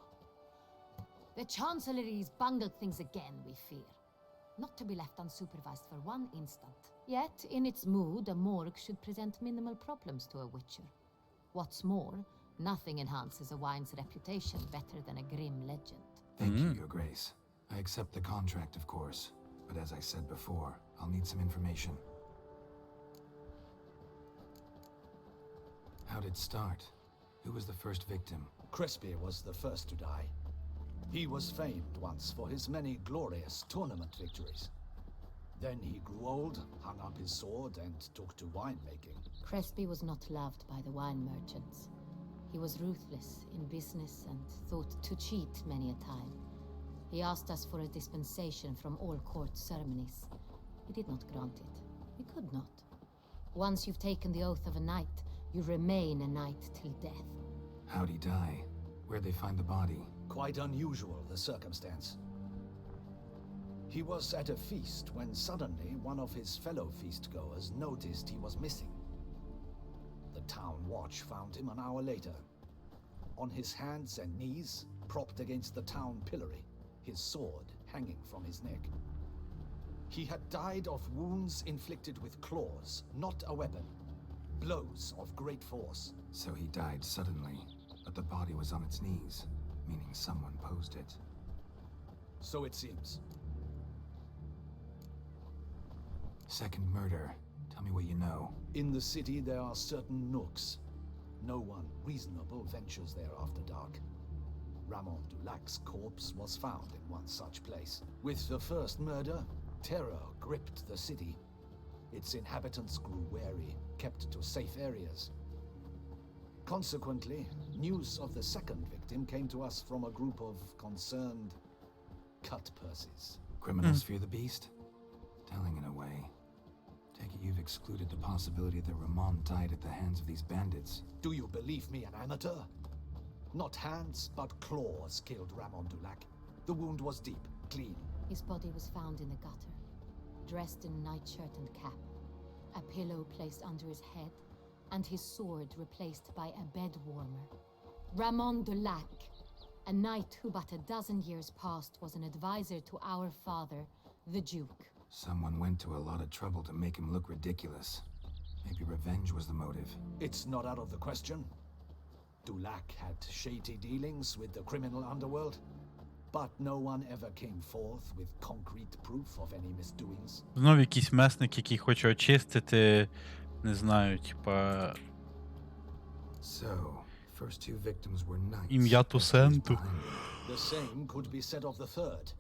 The Chancellery's bungled things again, we fear. Not to be left unsupervised for one instant. Yet, in its mood, a morgue should present minimal problems to a witcher. What's more, nothing enhances a wine's reputation better than a grim legend. Thank you, Your Grace. I accept the contract, of course. But as I said before, I'll need some information. How'd it start? Who was the first victim? Crispy was the first to die. He was famed once for his many glorious tournament victories. Then he grew old, hung up his sword, and took to winemaking. Crespi was not loved by the wine merchants. He was ruthless in business and thought to cheat many a time. He asked us for a dispensation from all court ceremonies. We did not grant it. We could not. Once you've taken the oath of a knight, you remain a knight till death. How'd he die? Where'd they find the body? Quite unusual, the circumstance. He was at a feast when suddenly one of his fellow feastgoers noticed he was missing. The town watch found him an hour later, on his hands and knees, propped against the town pillory, his sword hanging from his neck. He had died of wounds inflicted with claws, not a weapon. Blows of great force. So he died suddenly, but the body was on its knees, meaning someone posed it. So it seems. Second murder. Tell me what you know. In the city there are certain nooks. No one reasonable ventures there after dark. Ramon Dulac's corpse was found in one such place. With the first murder, terror gripped the city. Its inhabitants grew wary, kept to safe areas. Consequently, news of the second victim came to us from a group of concerned cut-purses. Criminals fear the beast? Telling in a way. Take it you've excluded the possibility that Ramon died at the hands of these bandits. Do you believe me an amateur? Not hands, but claws killed Ramon Dulac. The wound was deep, clean. His body was found in the gutter, dressed in nightshirt and cap, a pillow placed under his head, and his sword replaced by a bed warmer. Ramon Dulac, a knight who but a dozen years past was an advisor to our father, the Duke. Someone went to a lot of trouble to make him look ridiculous. Maybe revenge was the motive. It's not out of the question. Dulac had shady dealings with the criminal underworld, but no one ever came forth with concrete proof of any misdoings. Знов якийсь месник, який хоче очистити, не знаю, типа... So, first two victims were knights. Ім'я Тусенту. The same could be said of the third.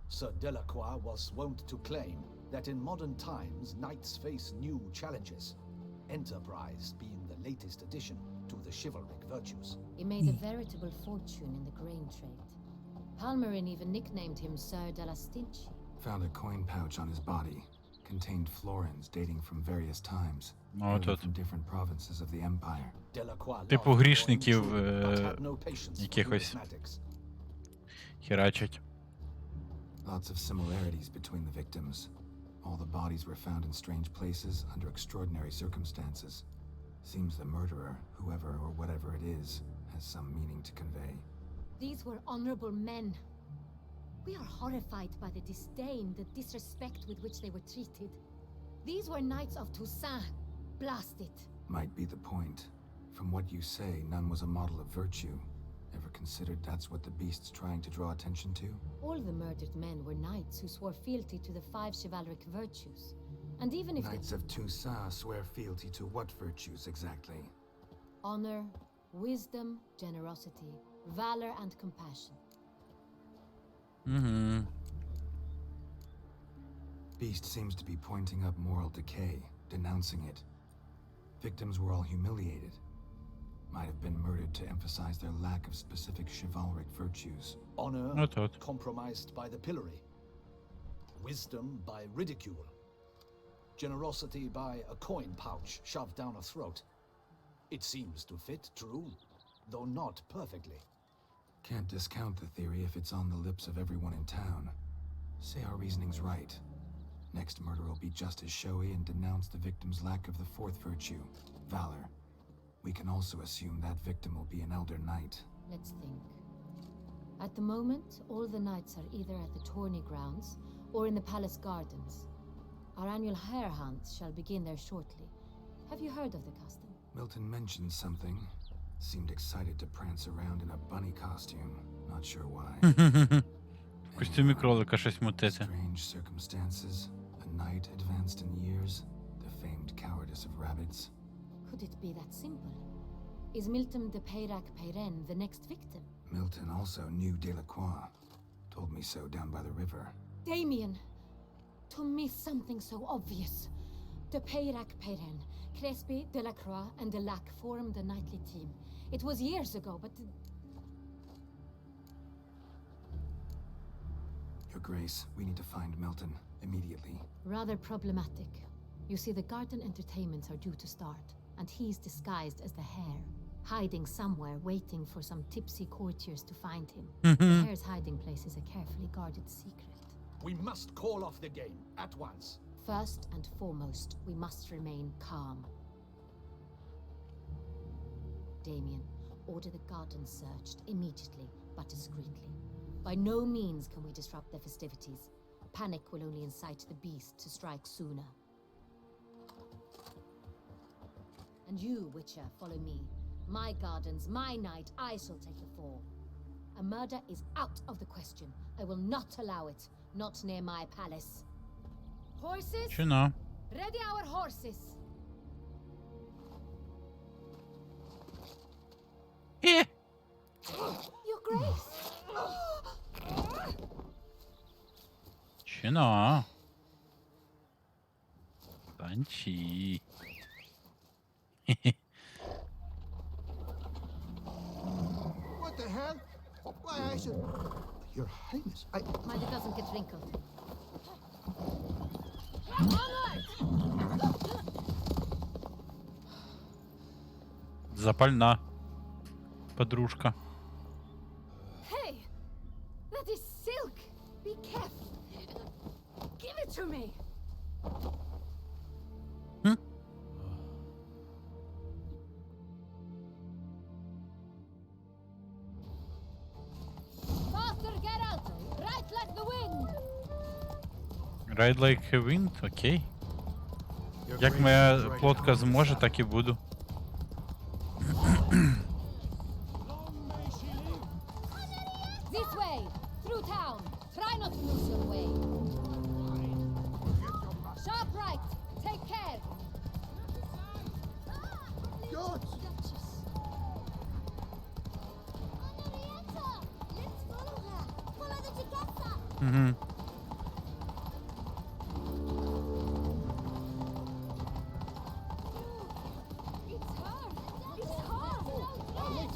Sir Delacroix was wont to claim that in modern times knights face new challenges, enterprise being the latest addition to the chivalric virtues. He made a veritable fortune in the grain trade. Palmerin even nicknamed him Sir della Stinci. Found a coin pouch on his body. Contained florins dating from various times. From different provinces of the empire. Типу грішників якихось херачать. Lots of similarities between the victims. All the bodies were found in strange places under extraordinary circumstances. Seems the murderer, whoever or whatever it is, has some meaning to convey. These were honorable men. We are horrified by the disdain, the disrespect with which they were treated. These were knights of Toussaint. Blast it. Might be the point. From what you say, none was a model of virtue. Ever considered that's what the beast's trying to draw attention to? All the murdered men were knights who swore fealty to the 5 chivalric virtues. And even if Knights of Toussaint swear fealty to what virtues exactly? honor, Wisdom, generosity, valor and compassion. Угу. Beast seems to be pointing up moral decay, denouncing it. Victims were all humiliated. Might have been murdered to emphasize their lack of specific chivalric virtues. Honor От-от. compromised by the pillory. Wisdom by ridicule. Generosity by a coin pouch shoved down a throat. It seems to fit true, though not perfectly. Can't discount the theory if it's on the lips of everyone in town. Say our reasoning's right. Next murder will be just as showy and denounce the victim's lack of the fourth virtue, valor. We can also assume that victim will be an elder knight. Let's think. At the moment, all the knights are either at the tourney grounds or in the palace gardens. Our annual hare hunt shall begin there shortly. Have you heard of the custom? Milton mentioned something. Seemed excited to prance around in a bunny costume. Not sure why. В костюмі кролика щось мутити. Strange circumstances. A knight advanced in years. The famed cowardice of rabbits. Could it be that simple? Is Milton de Peyrac Peyren the next victim? Milton also knew Delacroix. Told me so down by the river. Damien! To miss something so obvious. De Peyrac Peyren, Crespi, Delacroix, and Delac formed the knightly team. It was years ago, but... Your Grace, we need to find Milton immediately. Rather problematic. You see, the garden entertainments are due to start, and he's disguised as the hare, hiding somewhere, waiting for some tipsy courtiers to find him. The hare's hiding place is a carefully guarded secret. We must call off the game at once. First and foremost, we must remain calm. Damien, order the garden searched immediately, but discreetly. By no means can we disrupt the festivities. Panic will only incite the beast to strike sooner. And you, Witcher, follow me. My gardens, my night, I shall take the fall. A murder is out of the question. I will not allow it. Not near my palace. Horses? Чина. Ready our horses! Your Grace! Чина. Танчи. What the hell? Why, I should... Your Highness, Mind it doesn't get wrinkled. Запальна. Подружка. Hey! That is silk! Be careful! Give it to me! Faster, Geralt! Right like the wind! Ride like a wind? Окей. Як моя плотка зможе, так і буду. This way! Through town! Try not to lose your way! Sharp right! Take care! Угу.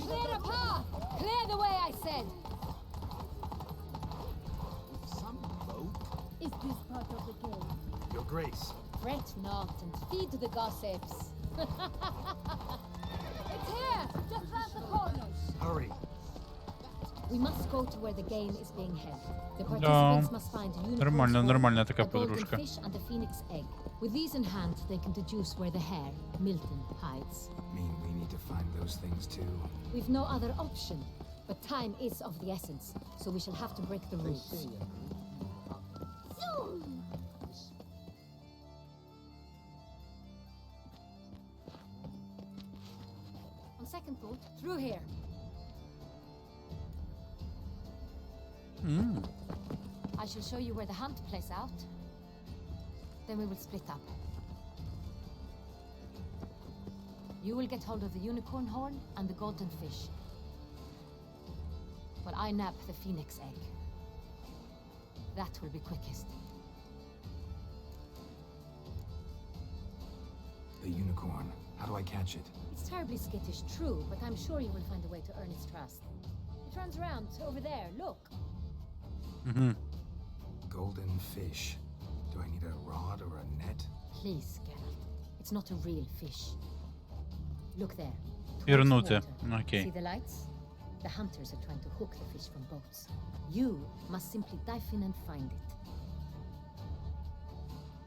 Clear a path! Clear the way, I said! Is this part of the game? Your Grace. Fret not and feed the gossips. It's here! Just round the corner! Hurry. We must go to where the game is being held. The participants must find a unicorn's horn, Нормальная такая a golden подружка. fish and a phoenix egg. With these in hand, they can deduce where the hare, Milton, hides. Mean we need to find those things too. We've no other option, but time is of the essence, so we shall have to break the rules. On second thought, through here. I shall show you where the hunt plays out. Then we will split up. You will get hold of the unicorn horn and the golden fish. But I nab the phoenix egg. That will be quickest. The unicorn. How do I catch it? It's terribly skittish, true, but I'm sure you will find a way to earn its trust. It runs around over there, look. Golden fish. Do I need a rod or a net? Please, Geralt. It's not a real fish. Look there. towards Пірнути. water. Окей. See the lights? The hunters are trying to hook the fish from boats. You must simply dive in and find it.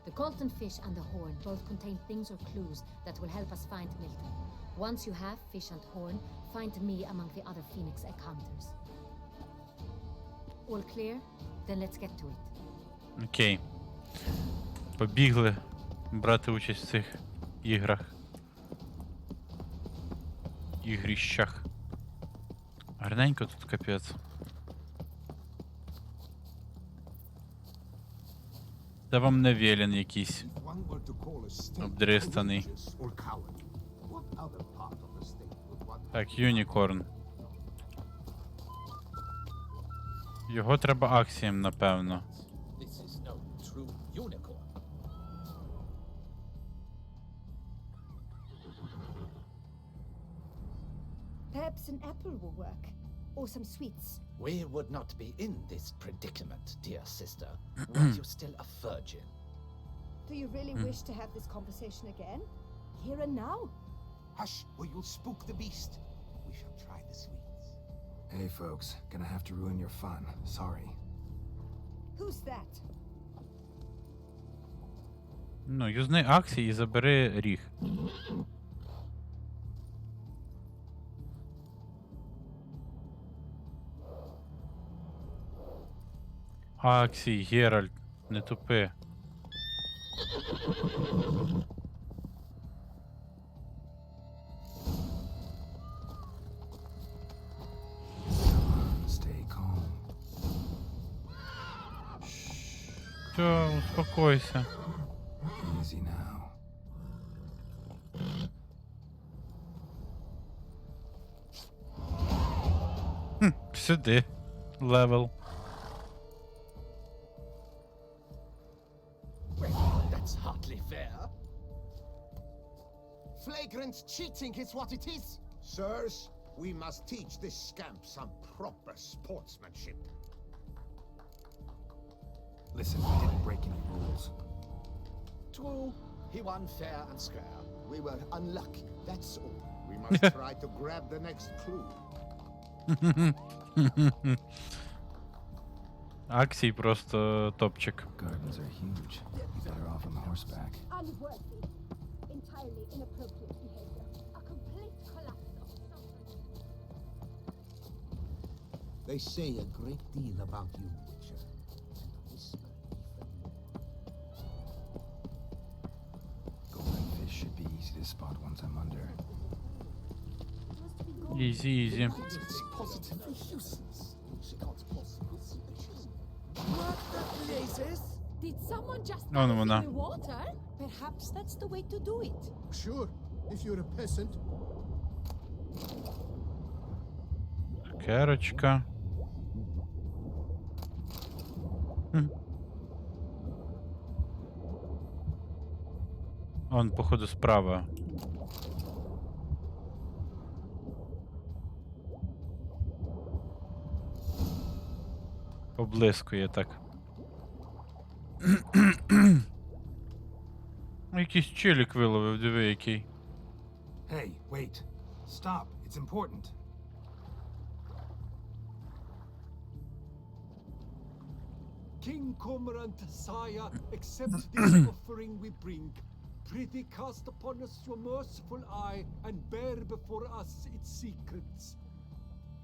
The golden fish and the horn both contain things or clues that will help us find Milton. Once you have fish and horn, find me among the other phoenix egg hunters. All clear? Then let's get to it. Окей. Побігли брати участь в цих іграх. Ігрищах. Гарненько тут капець. Це вам не Велін якийсь If one were to call a state обдристаний. courageous or cowardly, what other part of the state would one Так, Юнікорн. Його треба акціям, напевно. This is no true unicorn. Perhaps an apple will work. Or some sweets. We would not be in this predicament, dear sister, were you still a virgin. Do you really wish to have this conversation again? Here and now? Hush, or you'll spook the beast. We shall try the sweets. Hey folks, gonna have to ruin your fun. Sorry. Who's that? Ну, юзни акції і забери ріг. Акції, Геральт, не тупи. Stay calm. Все, успокойся. Easy now. Сюди. Левел. Well, that's hardly fair. Flagrant cheating is what it is. Sirs, we must teach this scamp some proper sportsmanship. Listen, we didn't break any rules. True, he won fair and square. We were unlucky, that's all. We must try to grab the next clue. Акцій просто топчик. Gardens are huge. Better off on horseback. Unworthy. Entirely inappropriate behavior. A complete collapse of self-respect. They say a great deal about you, Witcher. And whisper even more. Golden fish should be easy to spot once I'm under. Ізі, ізі. It's positively useless. She can't possibly see the cheese. What the blazes? Did someone just Oh, no, dive no. in the water? Perhaps that's the way to do it. Sure, if you're a peasant. Керочка. Он, походу, справа. Поблискує так. Якийсь челік виловив, диви який. Hey, wait. Stop. It's important. King Cormorant, sire, accept this offering we bring. Prithee cast upon us your merciful eye, and bear before us its secrets.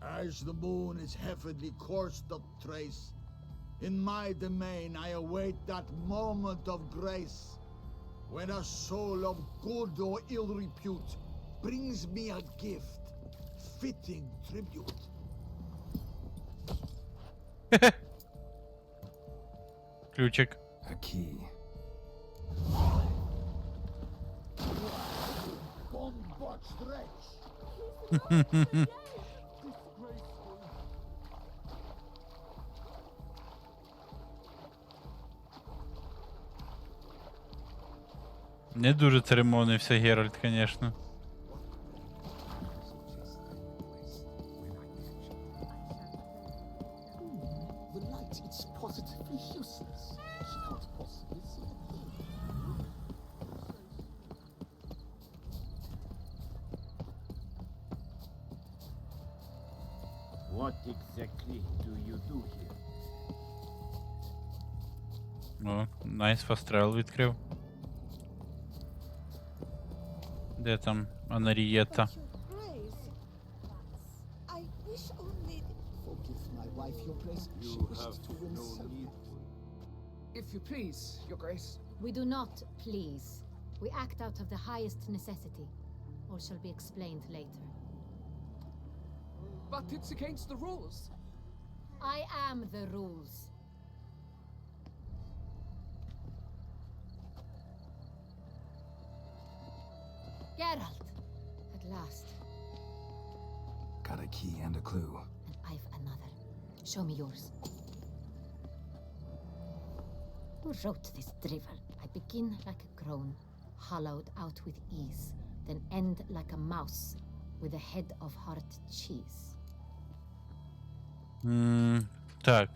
As the moon is heavily coursed up trace, in my domain I await that moment of grace, when a soul of good or ill repute brings me a gift, fitting tribute. Ключик. A key. Не дуже церемонився Геральт, звісно. The light, it's positively useless. She can't possibly see a thing. What exactly do you do here? О, найс, фастрел відкрив. Де там Анарієтта? I wish only. Forgive my wife, Your Grace. She You wished have to win no so. need. If you please, Your Grace. We do not please. We act out of the highest necessity. All shall be explained later. But it's against the rules. I am the rules. Geralt! At last. Got a key and a clue. And I've another. Show me yours. Who wrote this drivel? I begin like a crone, hollowed out with ease, then end like a mouse, with a head of hard cheese. Так.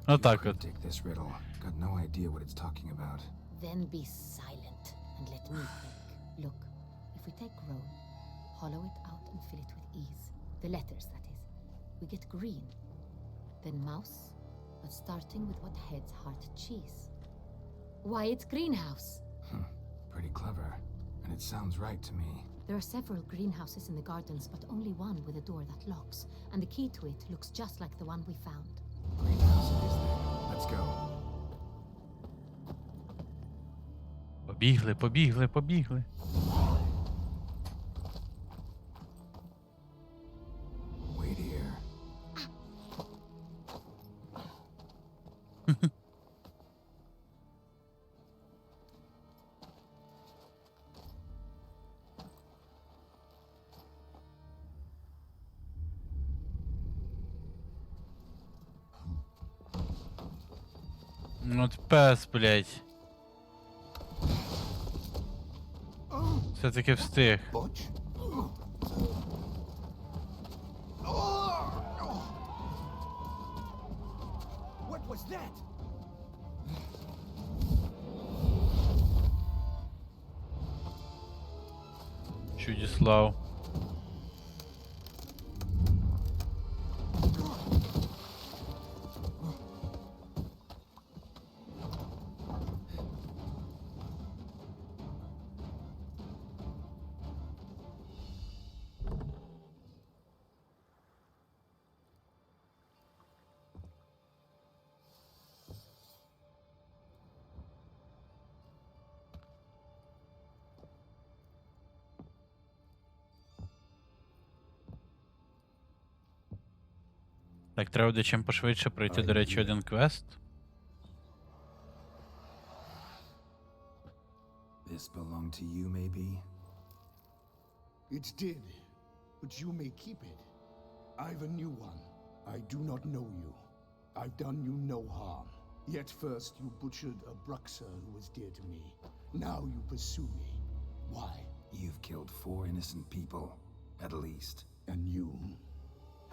Отак от. Take this riddle. Got no idea what it's talking about. Then be silent and let me think. Look, if we take Rome, hollow it out and fill it with ease, the letters, that is, we get green. Then mouse, but starting with what heads heart cheese. Why, it's greenhouse. Pretty clever. And it sounds right to me. There are several greenhouses in the gardens, but only one with a door that locks, and the key to it looks just like the one we found. Greenhouse it is then. Let's go. Побігли, побігли, побігли. Wait here. От пес, блядь. Все-таки встиг. Butch? What was that? Чудіслав. Так, треба буде чим пошвидше пройти, до речі, один квест. This belonged to you, maybe? It did, but you may keep it. I've a new one. I do not know you. I've done you no harm. Yet first you butchered a Bruxer who was dear to me. Now you pursue me. Why? You've killed 4 innocent people, at least. And you?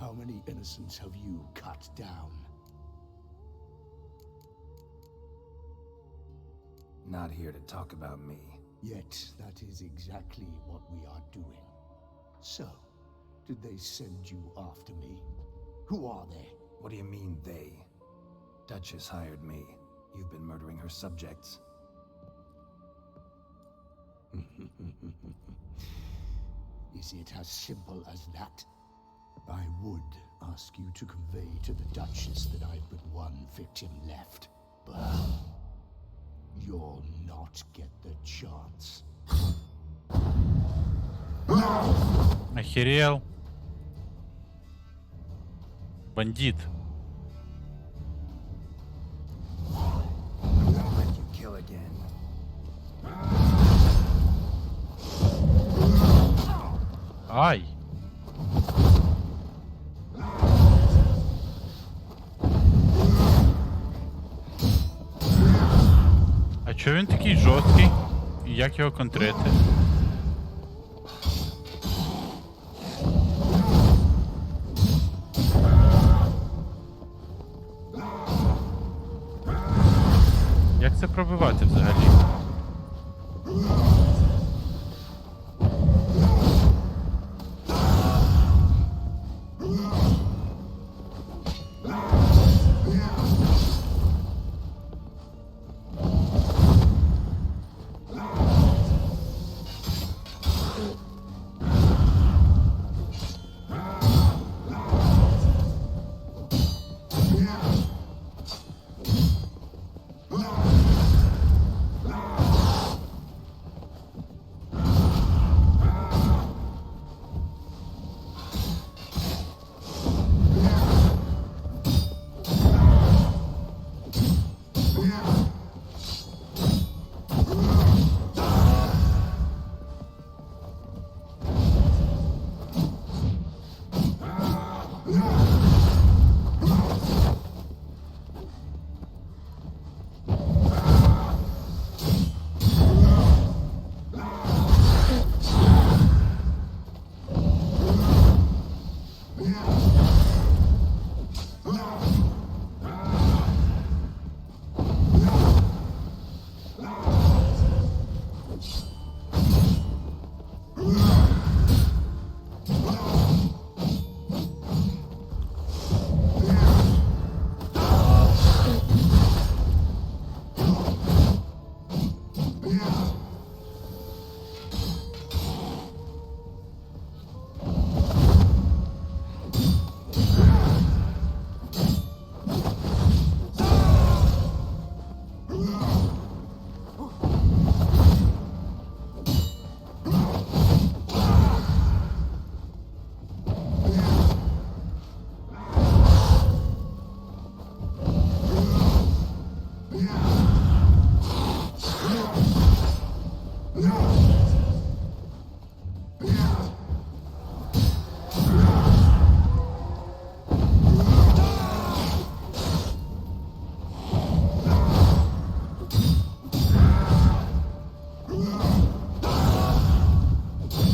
How many innocents have you cut down? Not here to talk about me. Yet that is exactly what we are doing. So, did they send you after me? Who are they? What do you mean, they? Duchess hired me. You've been murdering her subjects. Is it as simple as that? I would ask you to convey to the Duchess that I've but one victim left, but you'll not get the chance. Охерел. Бандит. Let you kill again. Ай! А чого він такий жорсткий? І як його контрити? Як це пробивати взагалі?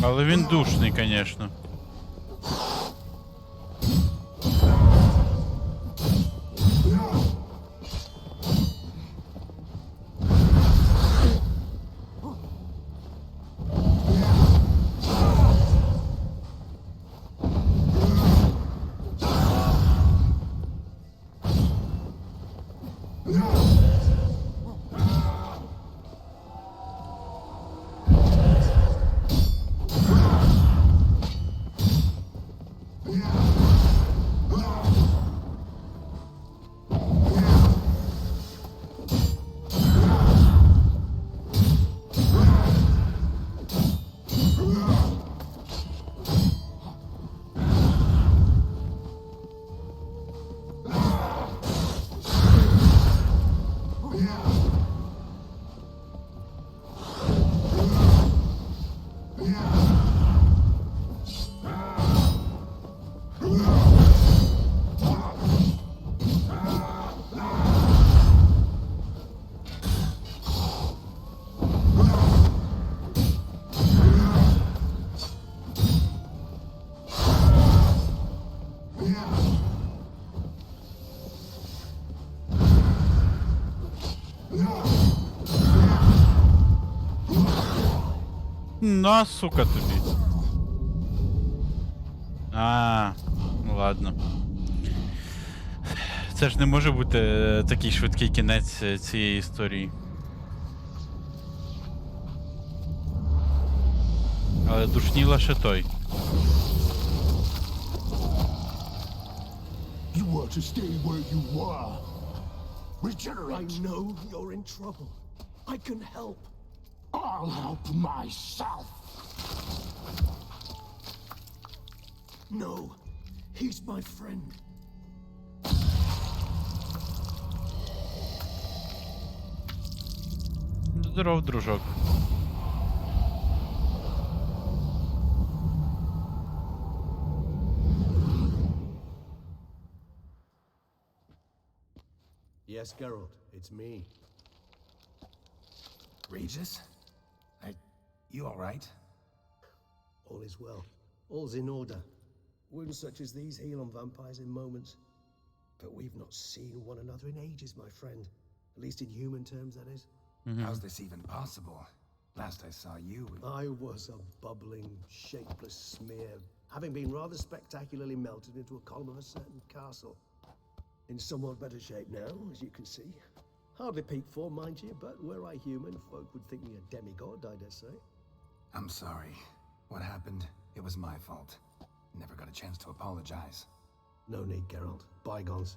Але він душний, звісно. На, сука, тобі. Ну ладно. Це ж не може бути такий швидкий кінець цієї історії. Але душніла ще той. You were to stay where you were. Regenerate. I know you're in trouble. I can help. I'll help myself. No, he's my friend. Здоров, дружок. Yes, Geralt, it's me. Regis? You alright? All is well. All's in order. Wounds such as these heal on vampires in moments. But we've not seen one another in ages, my friend. At least in human terms, that is. How's this even possible? Last I saw you... I was a bubbling, shapeless smear, having been rather spectacularly melted into a column of a certain castle. In somewhat better shape now, as you can see. Hardly peak form, mind you, but were I human, folk would think me a demigod, I dare say. I'm sorry. What happened, it was my fault. Never got a chance to apologize. No need, Geralt. Bygones.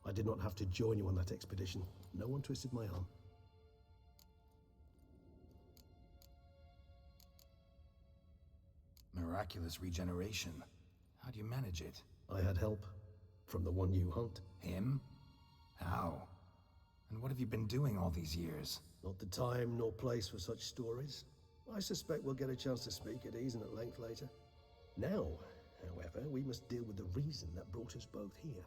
I did not have to join you on that expedition. No one twisted my arm. Miraculous regeneration. How do you manage it? I had help. From the one you hunt. Him? How? And what have you been doing all these years? Not the time nor place for such stories. I suspect we'll get a chance to speak at ease and at length later. Now, however, we must deal with the reason that brought us both here.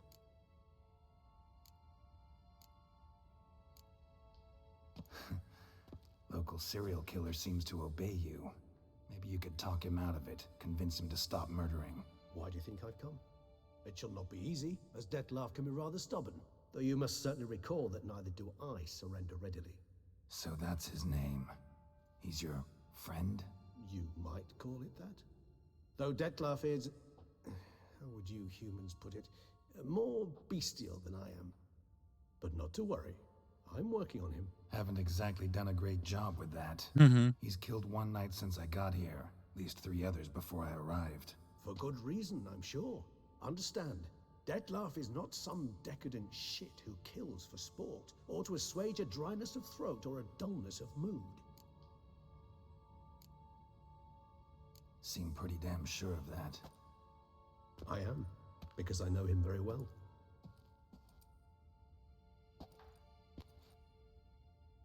Local serial killer seems to obey you. Maybe you could talk him out of it, convince him to stop murdering. Why do you think I've come? It shall not be easy, as Dettlaff can be rather stubborn, though you must certainly recall that neither do I surrender readily. So that's his name. He's your friend? You might call it that. Though Dettlaff is, how would you humans put it, more bestial than I am. But not to worry, I'm working on him. Haven't exactly done a great job with that. He's killed one knight since I got here, at least 3 others before I arrived. For good reason, I'm sure. Understand, Dettlaff is not some decadent shit who kills for sport, or to assuage a dryness of throat or a dullness of mood. Seem pretty damn sure of that. I am, because I know him very well.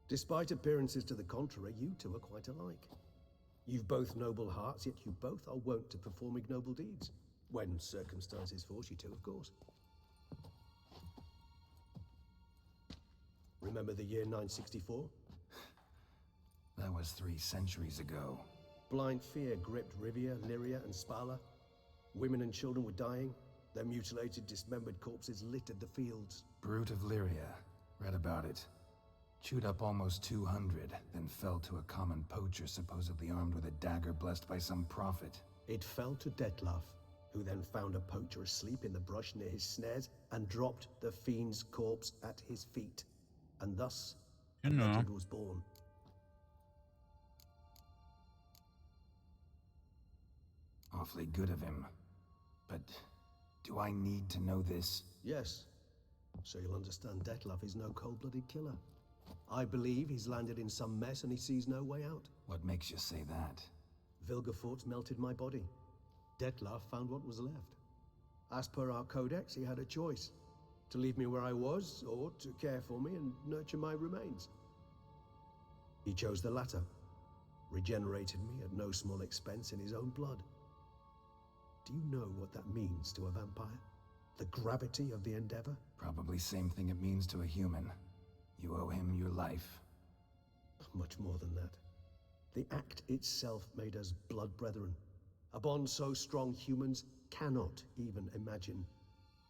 Despite appearances to the contrary, you two are quite alike. You've both noble hearts, yet you both are wont to perform ignoble deeds. When circumstances force you to, of course. Remember the year 964? That was 3 centuries ago. Blind fear gripped Rivia, Lyria, and Spala. Women and children were dying. Their mutilated, dismembered corpses littered the fields. Brute of Lyria. Read about it. Chewed up almost 200, then fell to a common poacher supposedly armed with a dagger blessed by some prophet. It fell to Dettlaff, who then found a poacher asleep in the brush near his snares and dropped the fiend's corpse at his feet. And thus, a legend was born. Awfully good of him. But do I need to know this? Yes. So you'll understand Dettlaff is no cold-blooded killer. I believe he's landed in some mess and he sees no way out. What makes you say that? Vilgefortz melted my body. Dettlaff found what was left. As per our codex, he had a choice. To leave me where I was, or to care for me and nurture my remains. He chose the latter. Regenerated me at no small expense in his own blood. Do you know what that means to a vampire? The gravity of the endeavor? Probably same thing it means to a human. You owe him your life. Much more than that. The act itself made us blood brethren. A bond so strong humans cannot even imagine.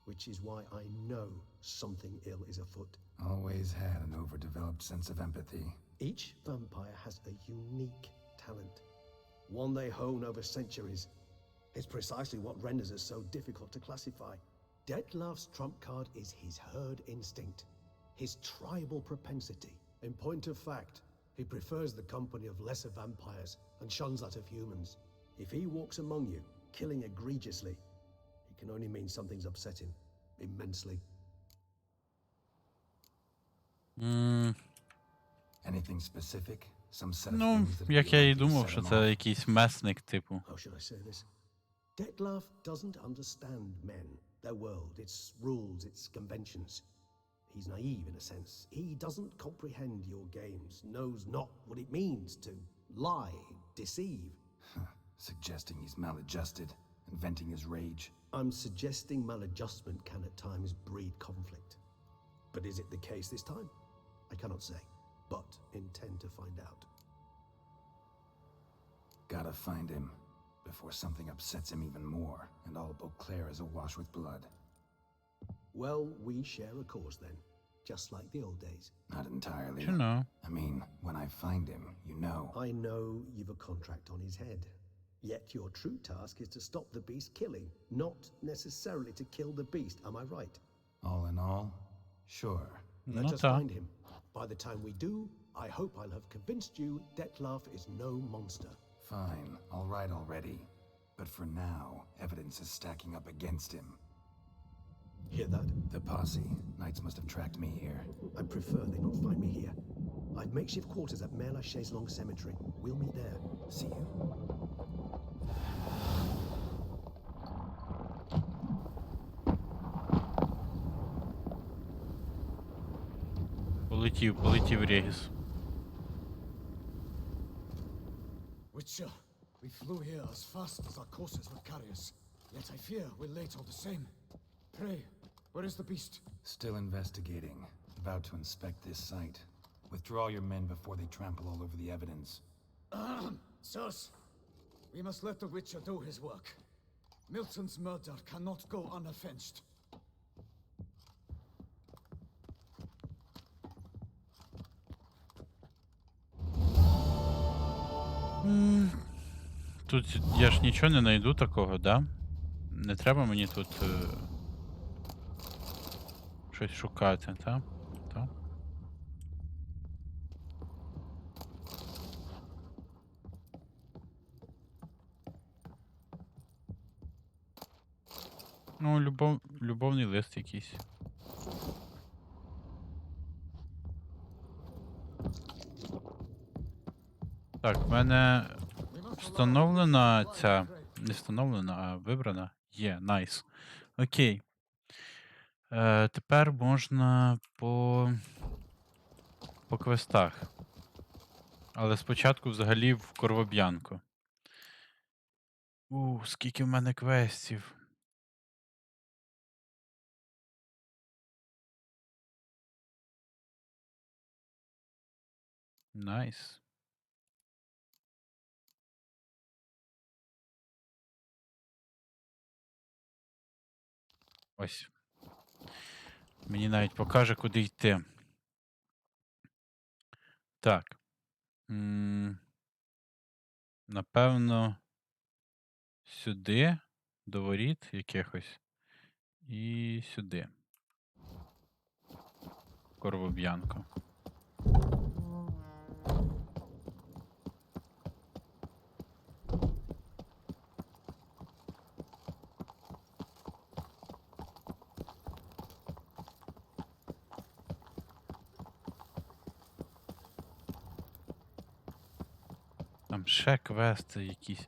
Which is why I know something ill is afoot. Always had an overdeveloped sense of empathy. Each vampire has a unique talent. One they hone over centuries. It's precisely what renders us so difficult to classify. Dettlaff's trump card is his herd instinct. His tribal propensity. In point of fact, he prefers the company of lesser vampires and shuns that of humans. If he walks among you, killing egregiously, it can only mean something's upset him. Immensely. Anything specific? Some set of Ну, things that як would я like і to думав, set що him це off? якийсь месник, типу. How should I say this? Dettlaff doesn't understand men, their world, its rules, its conventions. He's naive in a sense. He doesn't comprehend your games, knows not what it means to lie, deceive. Suggesting he's maladjusted and venting his rage. I'm suggesting maladjustment can at times breed conflict. But is it the case this time? I cannot say, but intend to find out. Gotta find him before something upsets him even more, and all Boklere is awash with blood. Well, we share a cause then, just like the old days. Not entirely. You know. I mean, when I find him, you know. I know you've a contract on his head. Yet your true task is to stop the beast killing, not necessarily to kill the beast, am I right? All in all, sure. Let us find him. By the time we do, I hope I'll have convinced you Detlef is no monster. Fine, all right already. But for now, evidence is stacking up against him. Hear that? The posse. Knights must have tracked me here. I prefer they not find me here. I've makeshift quarters at Mère Lachaise Long Cemetery. We'll meet there. See you. Полетів Регіс. Witcher, we flew here as fast as our courses would carry us. Yet I fear we're late all the same. Pray, where is the beast? Still investigating. About to inspect this site. Withdraw your men before they trample all over the evidence. Sirs, we must let the Witcher do his work. Milton's murder cannot go unavenged. Тут я ж нічого не знайду такого, да? Не треба мені тут щось шукати, так? Так. Ну, любовний лист якийсь. Так, в мене встановлена ця. Не встановлена, а вибрана. Є, найс. Окей. Тепер можна по квестах. Але спочатку взагалі в Корвоб'янку. Скільки в мене квестів. Найс. Ось. Мені навіть покаже, куди йти. Так. Напевно, сюди, до воріт якихось. І сюди. Корвоб'янку. Там ще квести якісь.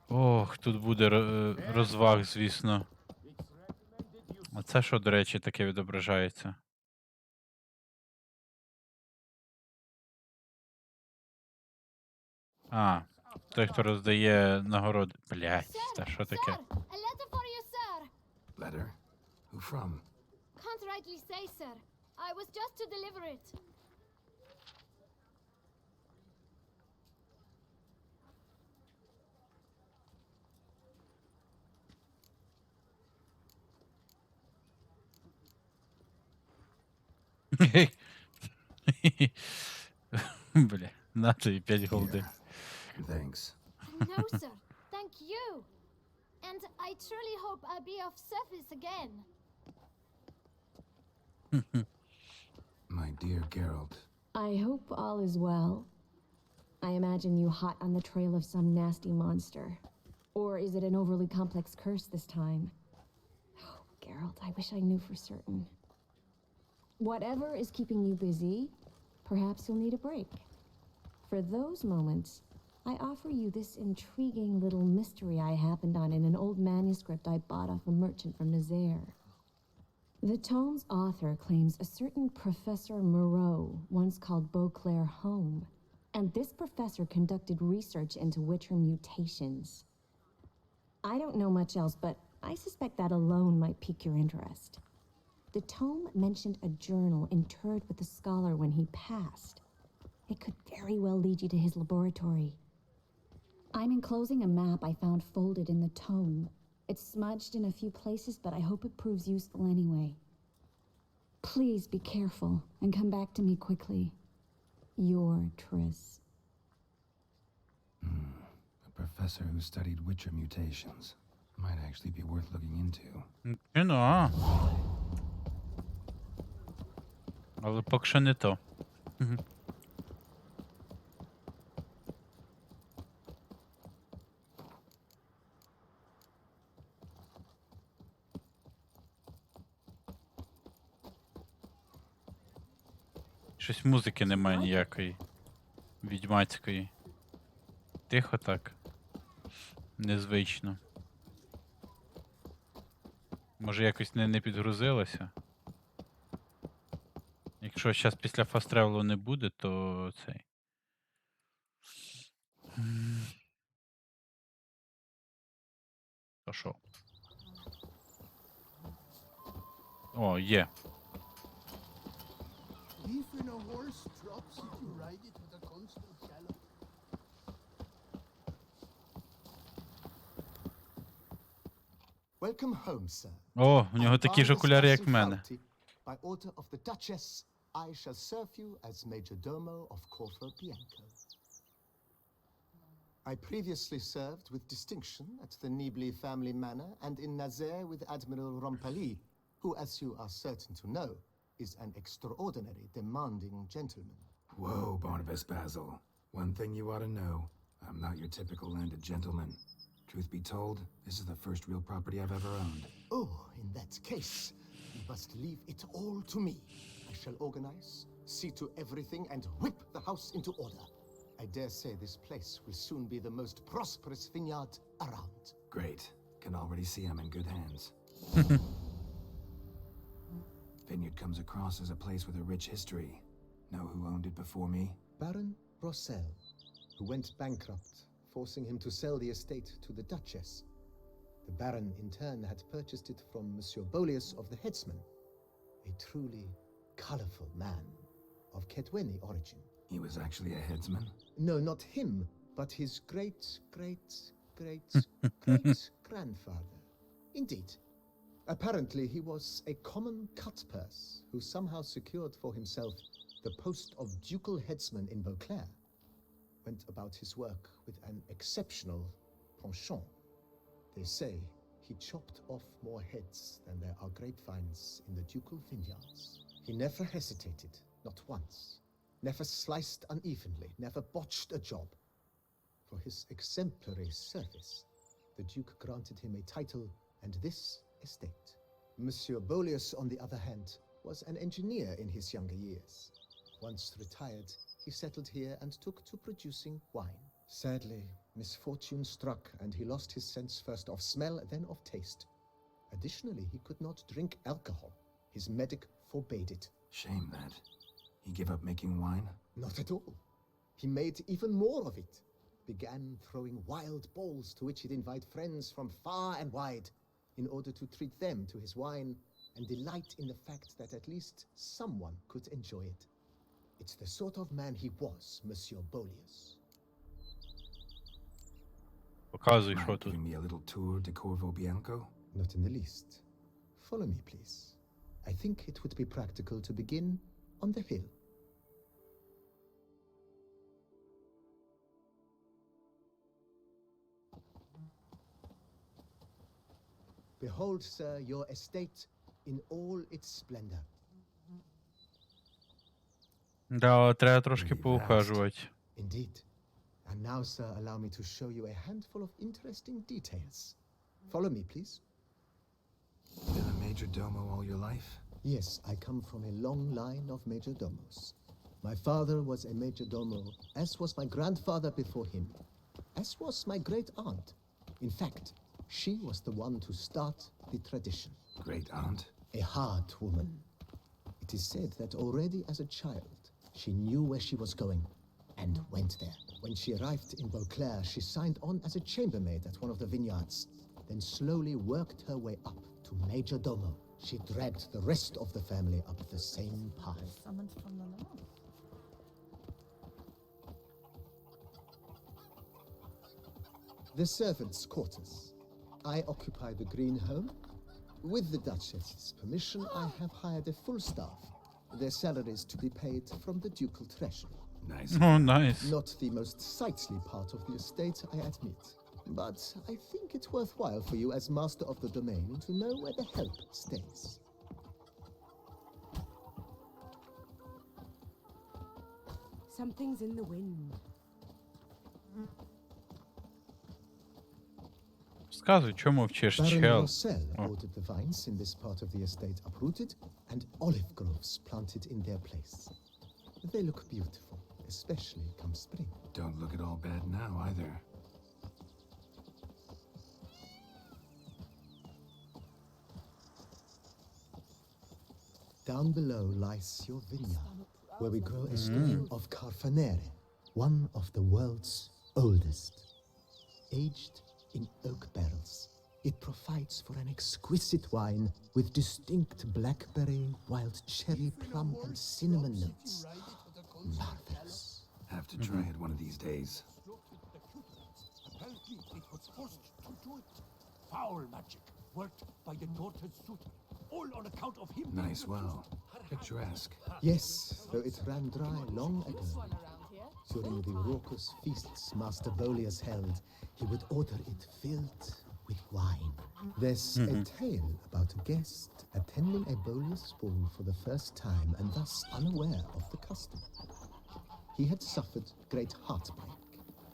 Ох, тут буде розваг, звісно. А це що, до речі, таке відображається? А, той, хто роздає нагороди. Блядь, та що таке? Sir, a letter for you, sir. Letter? Who from? Can't rightly say, sir. I was just to deliver it. Бля, на тобі 5 голди. Thanks. No, sir. Thank you. And I truly hope I'll be of service again. My dear Geralt. I hope all is well. I imagine you hot on the trail of some nasty monster. Or is it an overly complex curse this time? Oh, Geralt, I wish I knew for certain. Whatever is keeping you busy, perhaps you'll need a break. For those moments, I offer you this intriguing little mystery I happened on in an old manuscript I bought off a merchant from Nazaire. The tome's author claims a certain Professor Moreau once called Boklere home, and this professor conducted research into Witcher mutations. I don't know much else, but I suspect that alone might pique your interest. The tome mentioned a journal interred with the scholar when he passed. It could very well lead you to his laboratory. I'm enclosing a map I found folded in the tome. It's smudged in a few places, but I hope it proves useful anyway. Please be careful and come back to me quickly. Your Triss. A professor who studied Witcher mutations. Might actually be worth looking into. Ну. Але поки що не то. Щось музики немає ніякої. Відьмацької. Тихо так. Незвично. Може якось не підгрузилося? Якщо зараз після фаст-тревелу не буде, то цей. То що? О, є. Leaf in a horse drops if you ride it with a constant gallop. Welcome home, sir. О, у нього такі ж окуляри, як в мене. By order of the Duchess, I shall serve you as Major Domo of Corvo Bianco. I previously served with distinction at the Nibli family manor and in Nazaire with Admiral Rompali, who, as you are certain to know, is an extraordinary demanding gentleman. Whoa, Barnabas Basil. One thing you ought to know. I'm not your typical landed gentleman. Truth be told, this is the first real property I've ever owned. Oh, in that case, you must leave it all to me. I shall organize, see to everything, and whip the house into order. I dare say this place will soon be the most prosperous vineyard around. Great. Can already see I'm in good hands. Vineyard comes across as a place with a rich history. Know who owned it before me? Baron Rossel, who went bankrupt, forcing him to sell the estate to the Duchess. The Baron, in turn, had purchased it from Monsieur Bolius of the Headsman, a truly colorful man of Kedweni origin. He was actually a headsman? No, not him, but his great-great-great-grandfather. Indeed. Apparently, he was a common cutpurse who somehow secured for himself the post of ducal headsman in Boklere. Went about his work with an exceptional penchant. They say he chopped off more heads than there are grapevines in the ducal vineyards. He never hesitated, not once. Never sliced unevenly, never botched a job. For his exemplary service, the Duke granted him a title and this estate. Monsieur Bolius, on the other hand, was an engineer in his younger years. Once retired, he settled here and took to producing wine. Sadly, misfortune struck and he lost his sense first of smell, then of taste. Additionally, he could not drink alcohol. His medic forbade it. Shame that. He gave up making wine? Not at all. He made even more of it. Began throwing wild balls to which he'd invite friends from far and wide in order to treat them to his wine and delight in the fact that at least someone could enjoy it. It's the sort of man he was, Monsieur Bolius. Показуй, що тут. Give me a little tour de Corvo Bianco? Not in the least. Follow me, please. I think it would be practical to begin on the hill. Behold, sir, your estate in all its splendor. Да, треба трошки поухажувати. Indeed. And now, sir, allow me to show you a handful of interesting details. Follow me, please. Been a major domo all your life? Yes, I come from a long line of major domos. My father was a major domo, as was my grandfather before him, as was my great aunt. In fact, she was the one to start the tradition. Great aunt? a hard woman. It is said that already as a child, she knew where she was going and went there. When she arrived in Boklere, she signed on as a chambermaid at one of the vineyards, then slowly worked her way up to Major Domo. She dragged the rest of the family up the same path. Summoned from the north. The servants' quarters. I occupy the green home. With the Duchess's permission, I have hired a full staff. Their salaries to be paid from the ducal treasury. Nice. Oh, nice. Not the most sightly part of the estate, I admit. But I think it worthwhile for you as master of the domain to know where the help stays. Something's in the wind. Сказуй, чому мовчиш, Baron чел? Rossel Oh. ordered the vines in this part of the estate uprooted and olive groves planted in their place. They look beautiful, especially come spring. Don't look at all bad now either. Down below lies your vineyard, where we grow a strain of Carfanere, one of the world's oldest. Aged in oak barrels, it provides for an exquisite wine with distinct blackberry, wild cherry, plum, and cinnamon notes. Marvelous. Have to try it one of these days. Apparently, it was forced to do it. Foul magic worked by the daughter's suitor, all on account of him. Nice well. Picturesque. Yes, though it ran dry long ago. During the raucous feasts Master Bolius held, he would order it filled with wine. There's a tale about a guest attending a Bolius ball for the first time and thus unaware of the custom. He had suffered great heartbreak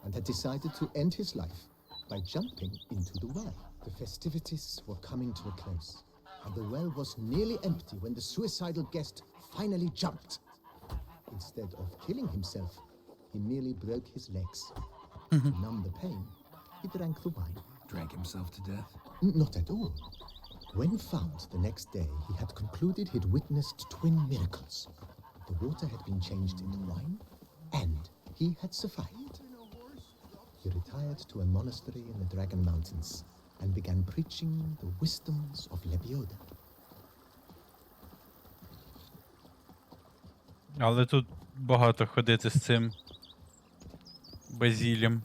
and had decided to end his life by jumping into the well. The festivities were coming to a close, and the well was nearly empty when the suicidal guest finally jumped. Instead of killing himself, he merely broke his legs. To numb the pain, he drank the wine. Drank himself to death? Not at all. When found the next day, he had concluded he'd witnessed twin miracles. The water had been changed into wine, and he had survived. He retired to a monastery in the Dragon Mountains and began preaching the wisdoms of Lebioda. Але тут багато ходити з цим базілем.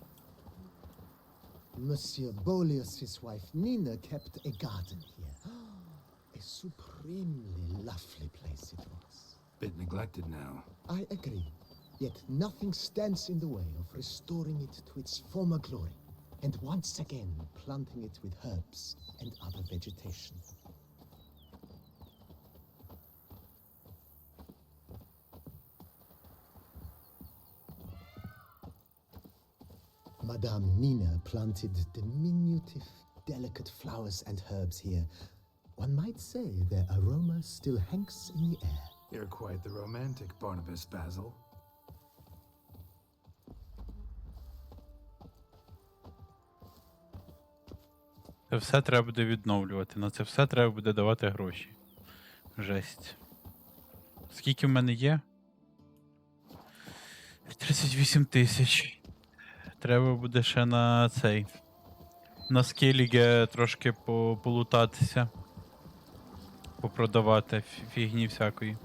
Monsieur Bolius' wife Nina kept a garden here. A supremely lovely place it was. Bit neglected now. I agree. Yet nothing stands in the way of restoring it to its former glory, and once again planting it with herbs and other vegetation. Madame Nina planted diminutive, delicate flowers and herbs here. One might say their aroma still hangs in the air. You're quite the romantic, Barnabas Basil. Це все треба буде відновлювати. На це все треба буде давати гроші. Жесть. Скільки в мене є? 38 тисяч. Треба буде ще на цей. На скеліге трошки полутатися. Попродавати фігні всякої.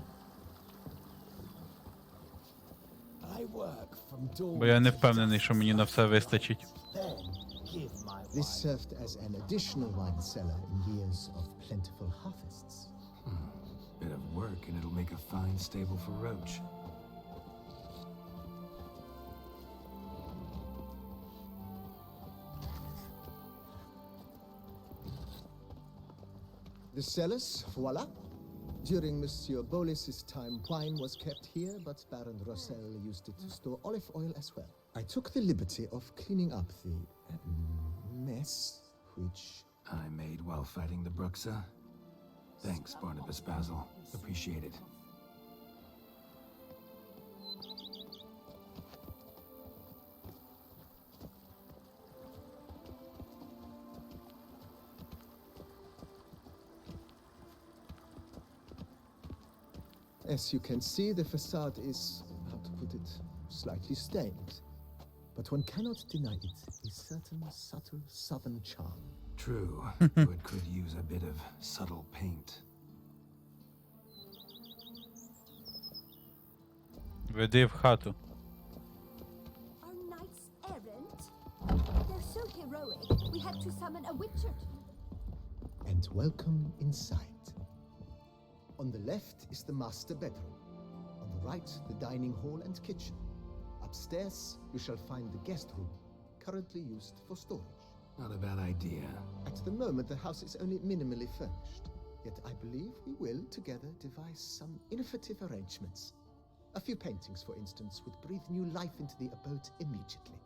Бо я не впевнений, що мені на все вистачить. This served as an additional wine cellar in years of plentiful harvests. Bit of work and it'll make a fine stable for Roach. The cellars, voila. During Monsieur Bolis's time, wine was kept here, but Baron Rossel used it to store olive oil as well. I took the liberty of cleaning up the mess, which I made while fighting the Bruxa. Thanks, Barnabas Basil. Appreciate it. As you can see, the facade is, how to put it, slightly stained. But one cannot deny it a certain subtle southern charm. True, though it could use a bit of subtle paint. Веди в хату. Our knights errant? They're so heroic, we had to summon a witcher. And welcome inside. On the left is the master bedroom. On the right, the dining hall and kitchen. Upstairs, you shall find the guest room, currently used for storage. Not a bad idea. At the moment, the house is only minimally furnished. Yet I believe we will, together, devise some innovative arrangements. A few paintings, for instance, would breathe new life into the abode immediately.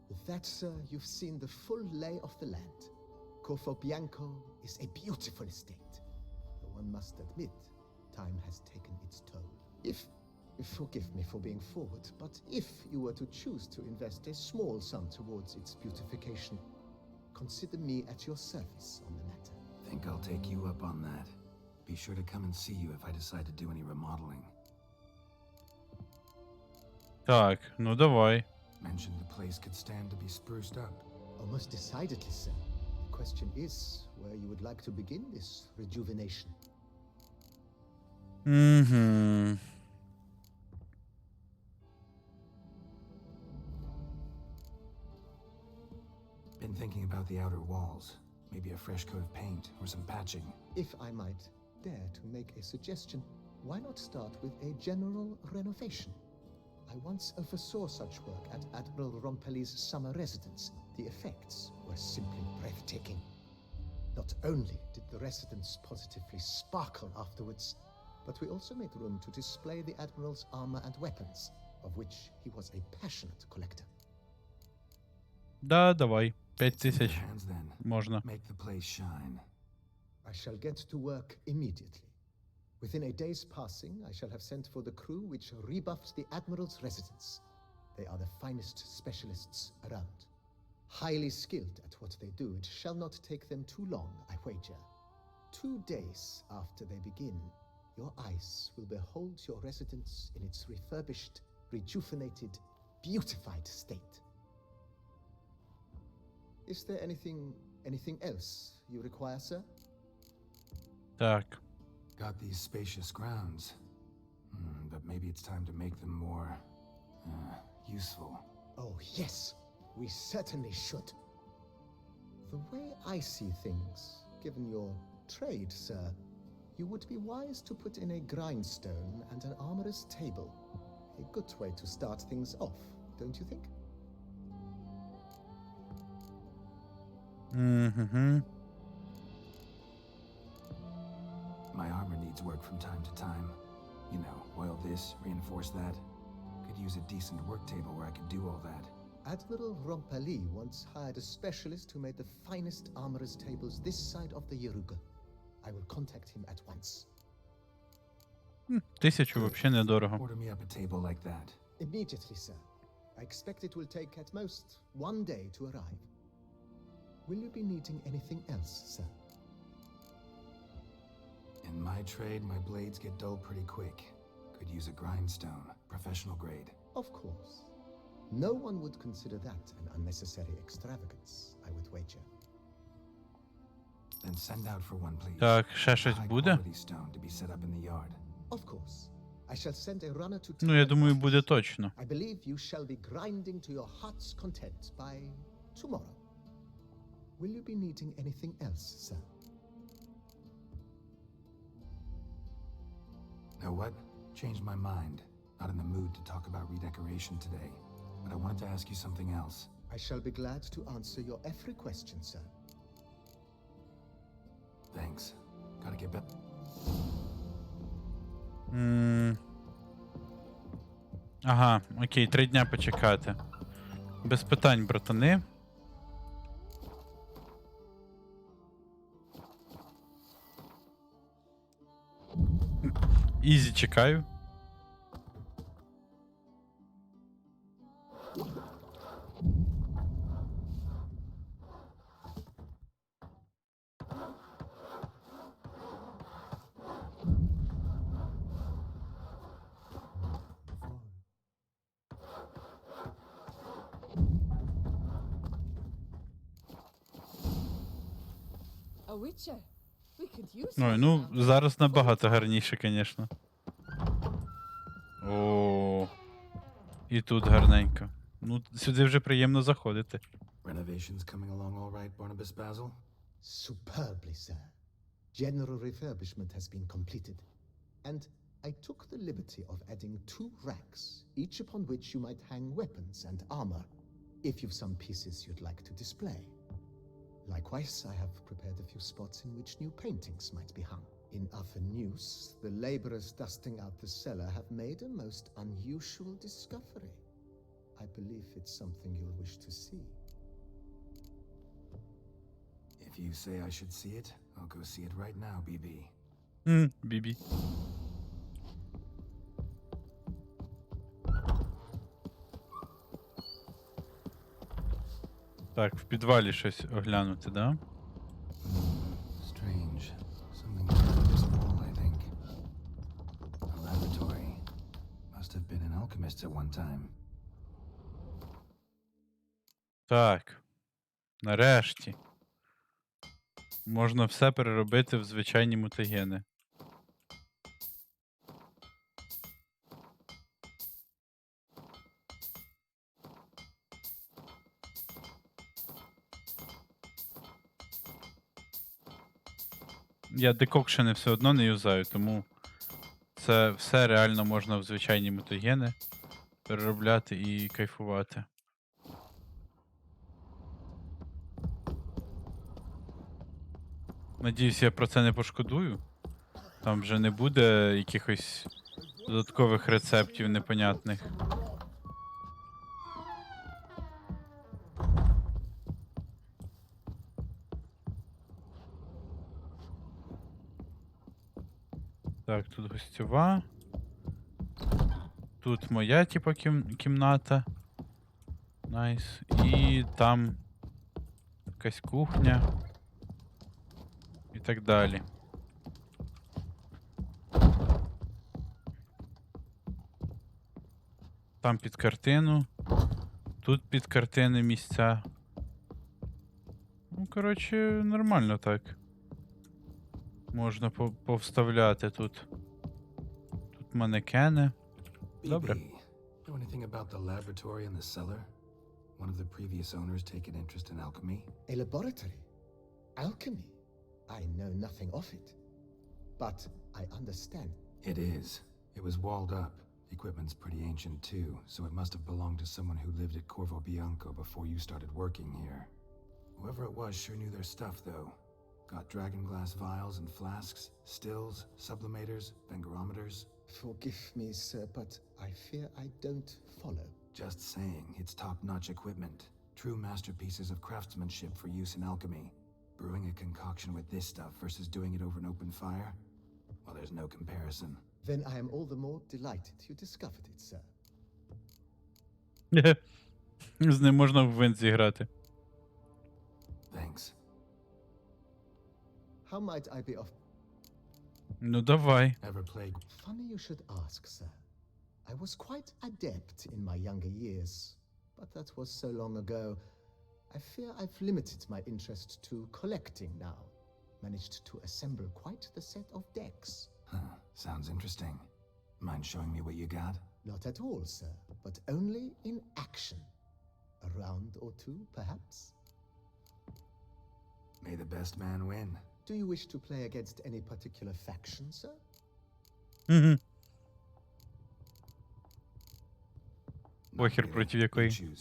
With that, sir, you've seen the full lay of the land. Corfo Bianco is a beautiful estate. Though one must admit, time has taken its toll. Forgive me for being forward, but if you were to choose to invest a small sum towards its beautification, consider me at your service on the matter. Think I'll take you up on that. Be sure to come and see you if I decide to do any remodeling. Так, ну давай. Mentioned the place could stand to be spruced up. Oh, most decidedly, sir. The question is where you would like to begin this rejuvenation. Угу. Been thinking about the outer walls. Maybe a fresh coat of paint or some patching. If I might dare to make a suggestion, why not start with a general renovation? I once oversaw such work at Admiral Rompelli's summer residence. The effects were simply breathtaking. Not only did the residence positively sparkle afterwards, but we also made room to display the Admiral's armor and weapons, of which he was a passionate collector. Да, давай. 5000. Hands then. Можна. Make the place shine. I shall get to work immediately. Within a day's passing, I shall have sent for the crew which rebuffed the Admiral's residence. They are the finest specialists around. Highly skilled at what they do, it shall not take them too long, I wager. 2 days after they begin, your eyes will behold your residence in its refurbished, rejuvenated, beautified state. Is there anything else you require, sir? Так. Got these spacious grounds. But maybe it's time to make them more useful. Oh, yes. We certainly should. The way I see things, given your trade, sir, you would be wise to put in a grindstone and an armorer's table. A good way to start things off, don't you think? Mm-hmm. My armor needs work from time to time. You know, oil this, reinforce that. Could use a decent work table where I could do all that. Admiral Rompelli once hired a specialist who made the finest armorer's tables this side of the Yeruga. I will contact him at once. 1000 вообще недорого. Order me up a table like that. Immediately, sir. I expect it will take at most 1 day to arrive. Will you be needing anything else, sir? In my trade, my blades get dull pretty quick. Could use a grindstone, professional grade. Of course. No one would consider that an unnecessary extravagance, I would wager. Then send out for one, please. Так, ще щось буде? High-quality stone to be set up in the yard. Of course. I shall send a runner to Ну, я думаю, буде точно. I believe you shall be grinding to your heart's content by tomorrow. Will you be needing anything else, sir? Know what? Changed my mind. Not in the mood to talk about redecoration today. But I wanted to ask you something else. I shall be glad to answer your every question, sir. Thanks. Gotta get back. Ага, окей, 3 дня почекати. Без питань, братани. Ізі чекаю. witcher. We could use Ой, ну, зараз набагато гарніше, звісно. О, і тут гарненько. Ну, сюди вже приємно заходити. Renovations coming along all right, Barnabas Basil? Superbly, sir. General refurbishment has been completed. And I took the liberty of adding 2 racks, each upon which you might hang weapons and armor, if you've some pieces you'd like to display. Likewise, I have prepared a few spots in which new paintings might be hung. In other news, the laborers dusting out the cellar have made a most unusual discovery. I believe it's something you'll wish to see. If you say I should see it, I'll go see it right now, BB. Бібі. Так, в підвалі щось оглянути, да? Strange. Something on this wall, I think. A laboratory. Must have been an alchemist at one time. Так. Нарешті. Можна все переробити в звичайні мутагени. Я декокшени все одно не юзаю, тому це все реально можна в звичайні мутагени переробляти і кайфувати. Надіюсь, я про це не пошкодую. Там вже не буде якихось додаткових рецептів непонятних. Так, тут гостьова. Тут моя, типа, кімната. Найс. І там якась кухня. І так далі. Там під картину. Тут під картини місця. Ну, коротше, нормально так. Можна повставляти тут. Тут манекени. Добре. Know anything about the laboratory in the cellar? One of the previous owners take an interest in alchemy? A laboratory? Alchemy? I know nothing of it. But I understand. It is. It was walled up. The equipment's pretty ancient too, so it must have belonged to someone who lived at Corvo Bianco before you started working here. Whoever it was sure knew their stuff, though. Got dragon glass vials and flasks, stills, sublimators, vangerometers. Forgive me, sir, but I fear I don't follow. Just saying, it's top-notch equipment. True masterpieces of craftsmanship for use in alchemy. Brewing a concoction with this stuff versus doing it over an open fire? Well, there's no comparison. Then I am all the more delighted you discovered it, sir. З ним можна в винт зіграти. Thanks. How might I be of... Ну давай. Ever played? Funny you should ask, sir. I was quite adept in my younger years, but that was so long ago. I fear I've limited my interest to collecting now. Managed to assemble quite the set of decks. Huh. Sounds interesting. Mind showing me what you got? Not at all, sir, but only in action. A round or two, perhaps? May the best man win. Do you wish to play against any particular faction, sir? Похер проти якої.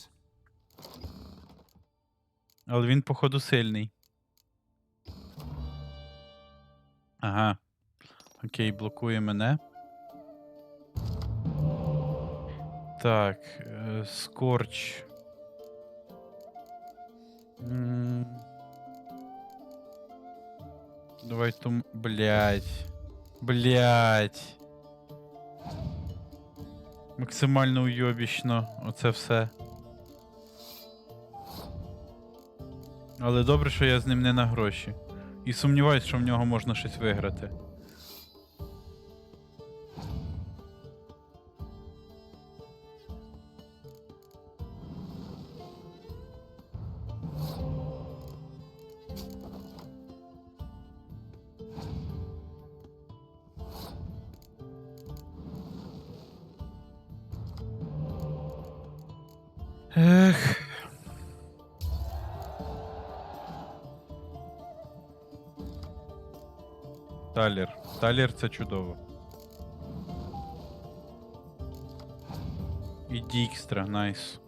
Але він, походу, сильний. Ага. Окей, блокує мене. Так, скорч. Давай тум... Блядь. Блядь. Максимально уйобічно. Оце все. Але добре, що я з ним не на гроші. І сумніваюсь, що в нього можна щось виграти. Ех. Талір. Талір це чудово. І Дікстра, найс.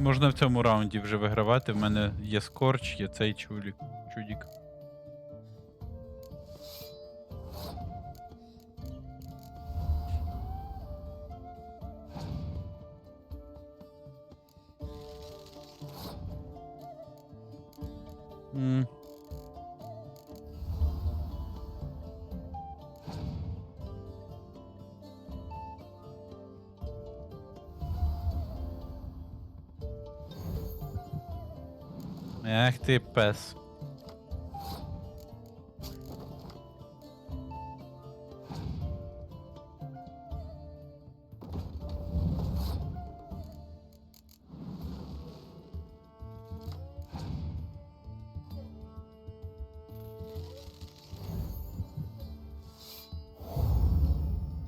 Можна в цьому раунді вже вигравати. В мене є скорч, є цей чудік. Ах ти пес.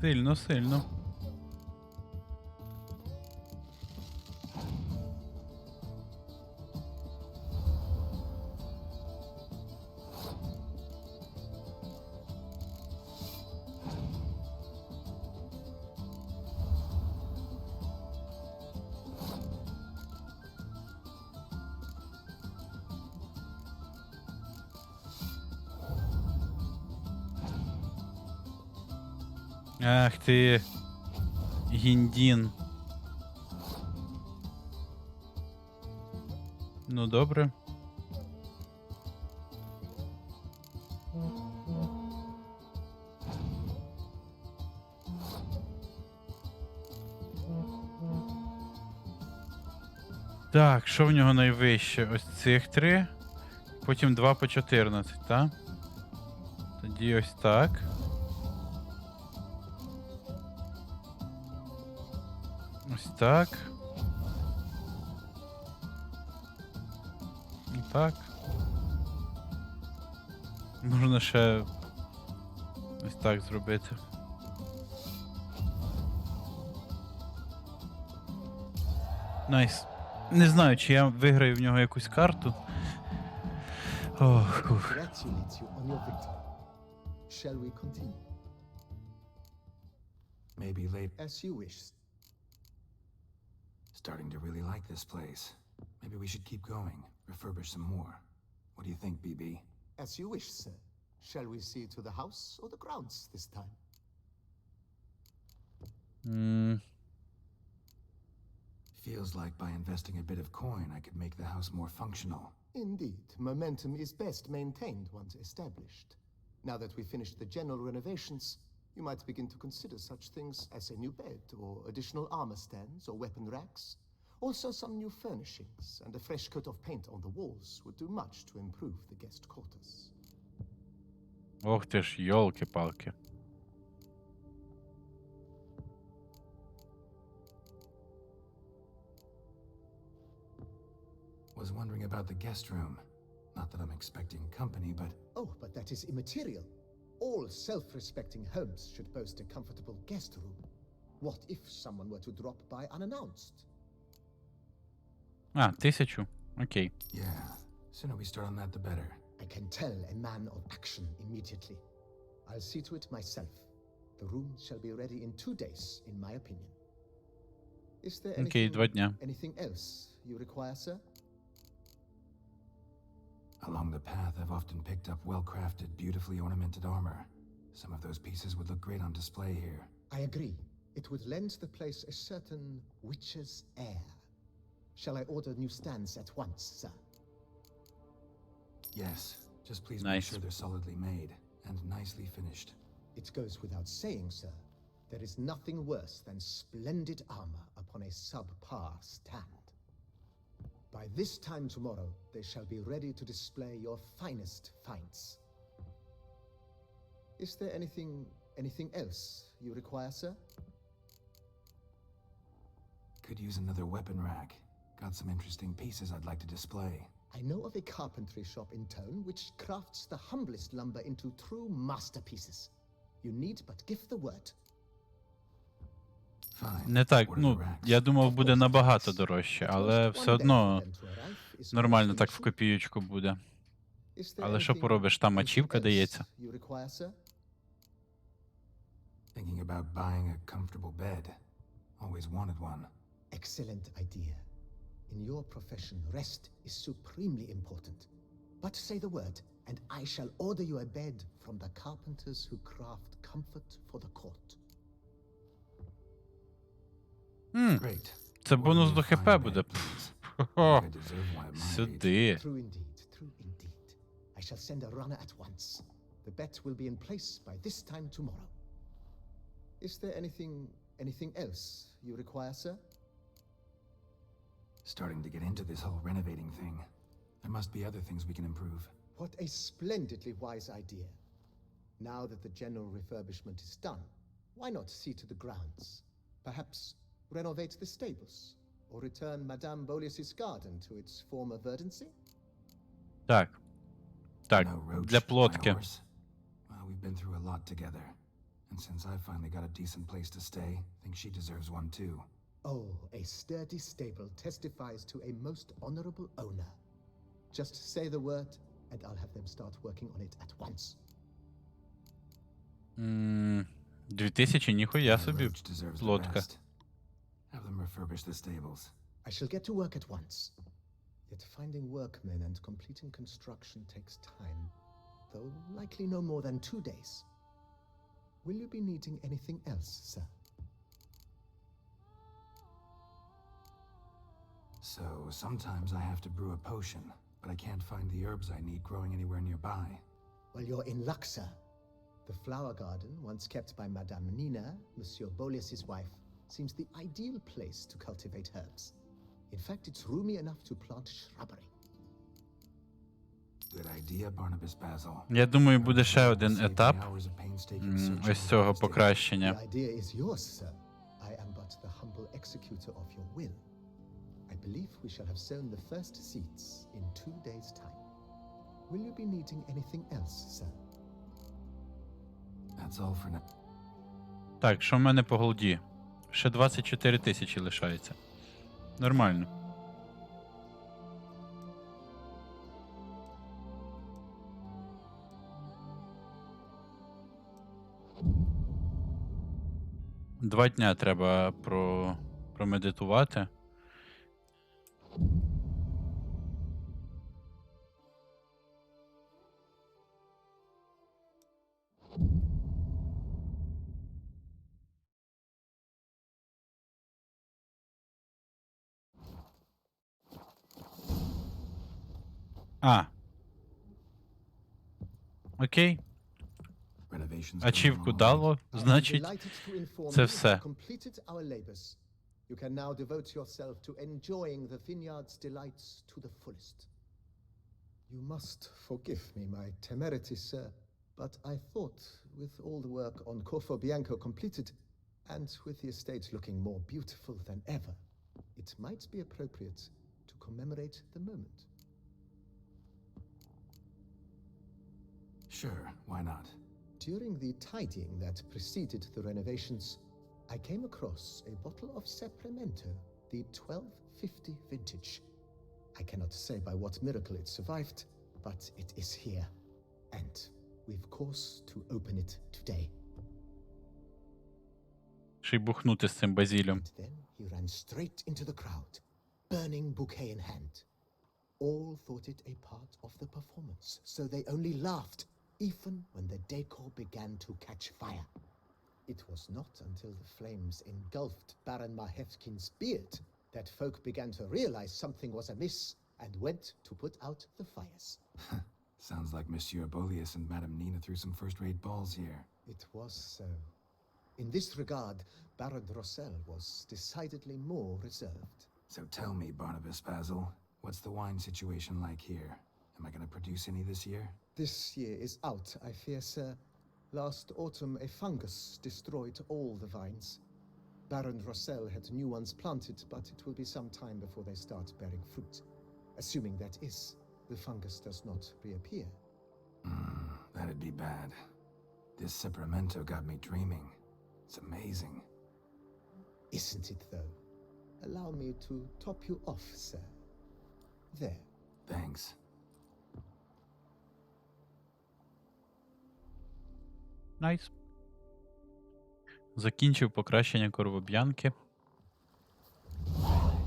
Сильно, сильно. Ах ти, гіндін. Ну добре. Так, що в нього найвище? Ось цих 3, потім 2 по 14, так? Тоді ось так. Ось так. І так. Можна ще ось так зробити. Найс. Не знаю, чи я виграю в нього якусь карту. Ох, ух. Congratulate you on your victory. Shall we continue? Maybe late. As you wish. Starting to really like this place. Maybe we should keep going. Refurbish some more. What do you think, BB? As you wish, sir. Shall we see to the house or the grounds this time? Feels like by investing a bit of coin, I could make the house more functional. Indeed, momentum is best maintained once established. Now that we've finished the general renovations, you might begin to consider such things as a new bed, or additional armor stands, or weapon racks. Also some new furnishings, and a fresh coat of paint on the walls would do much to improve the guest quarters. Ох ти ж, йолки-палки. Was wondering about the guest room. Not that I'm expecting company, but... Oh, but that is immaterial. All self-respecting homes should boast a comfortable guest room. What if someone were to drop by unannounced? А, 1000. Окей. Yeah, sooner we start on that, the better. I can tell a man of action immediately. I'll see to it myself. The room shall be ready in 2 days, in my opinion. Is there Окей, 2 дня. anything else you require, sir? Along the path, I've often picked up well-crafted, beautifully ornamented armor. Some of those pieces would look great on display here. I agree. It would lend the place a certain witch's air. Shall I order new stands at once, sir? Yes, just please Nice. make sure they're solidly made and nicely finished. It goes without saying, sir. There is nothing worse than splendid armor upon a subpar stand. By this time tomorrow, they shall be ready to display your finest finds. Is there anything else you require, sir? Could use another weapon rack. Got some interesting pieces I'd like to display. I know of a carpentry shop in town which crafts the humblest lumber into true masterpieces. You need but give the word. Не так, я думав, буде набагато дорожче, але все одно нормально так в копіючку буде. Але що поробиш, там ачівка дається. Thinking about buying a comfortable bed. Always wanted one. Excellent idea. In your profession, rest is supremely important. But say the word, and I shall order you a bed from the carpenters who craft comfort for the court. Це бонус до ХП буде. Сюди. True indeed. I shall send a runner at once. The bet will be in place by this time tomorrow. Is there anything else you require, sir? Starting to get into this whole renovating thing. There must be other things we can improve. What a splendidly wise idea. Now that the general refurbishment is done, why not see to the grounds? Perhaps renovate the stables, or return Madame Bolis's garden to its former verdancy? Так, для плотки. Well, we've been through a lot together. And since I finally got a decent place to stay, I think she deserves one too. Oh, a sturdy stable testifies to a most honorable owner. Just say the word, and I'll have them start working on it at once. 2000, ніхуя собі, плотка. Have them refurbish the stables. I shall get to work at once. Yet finding workmen and completing construction takes time, though likely no more than 2 days. Will you be needing anything else, sir? So, sometimes I have to brew a potion, but I can't find the herbs I need growing anywhere nearby. Well, you're in luck, sir. The flower garden, once kept by Madame Nina, Monsieur Bolis's wife, seems the ideal place to cultivate herbs. In fact, it's roomy enough to plant shrubbery. Good idea, Barnabas Basil. Я думаю, буде ще один етап ось цього покращення. The idea is yours, sir. I am but the humble executor of your will. I believe we shall have sown the first seeds in 2 days' time. Will you be needing anything else, sir? That's all for now. Так, що в мене по голді? Ще 24 тисячі лишається. Нормально. Два дня треба промедитувати. Окей. Ачівку дало, значить, це все. You can now devote yourself to enjoying the vineyard's delights to the fullest. You must forgive me my temerity, sir, but I thought with all the work on Corfo Bianco completed, and with the estate looking more beautiful than ever, it might be appropriate to commemorate the moment. Sure, why not? During the tidying that preceded the renovations, I came across a bottle of Sapramento, the 1250 vintage. I cannot say by what miracle it survived, but it is here, and we've course to open it today. Ще й бухнути з цим базілем. Then he ran straight into the crowd, burning bouquet in hand. All thought it a part of the performance, so they only laughed, even when the decor began to catch fire. It was not until the flames engulfed Baron Mahevkin's beard that folk began to realize something was amiss and went to put out the fires. Sounds like Monsieur Bolius and Madame Nina threw some first-rate balls here. It was so. In this regard, Baron Rossel was decidedly more reserved. So tell me, Barnabas Basil, What's the wine situation like here? Am I gonna produce any this year? This year is out, I fear, sir. Last autumn, a fungus destroyed all the vines. Baron Rossel had new ones planted, but it will be some time before they start bearing fruit. Assuming that is, the fungus does not reappear. That'd be bad. This Sacramento got me dreaming. It's amazing. Isn't it, though? Allow me to top you off, sir. There. Thanks. Найс. Закінчив покращення коровоб'янки.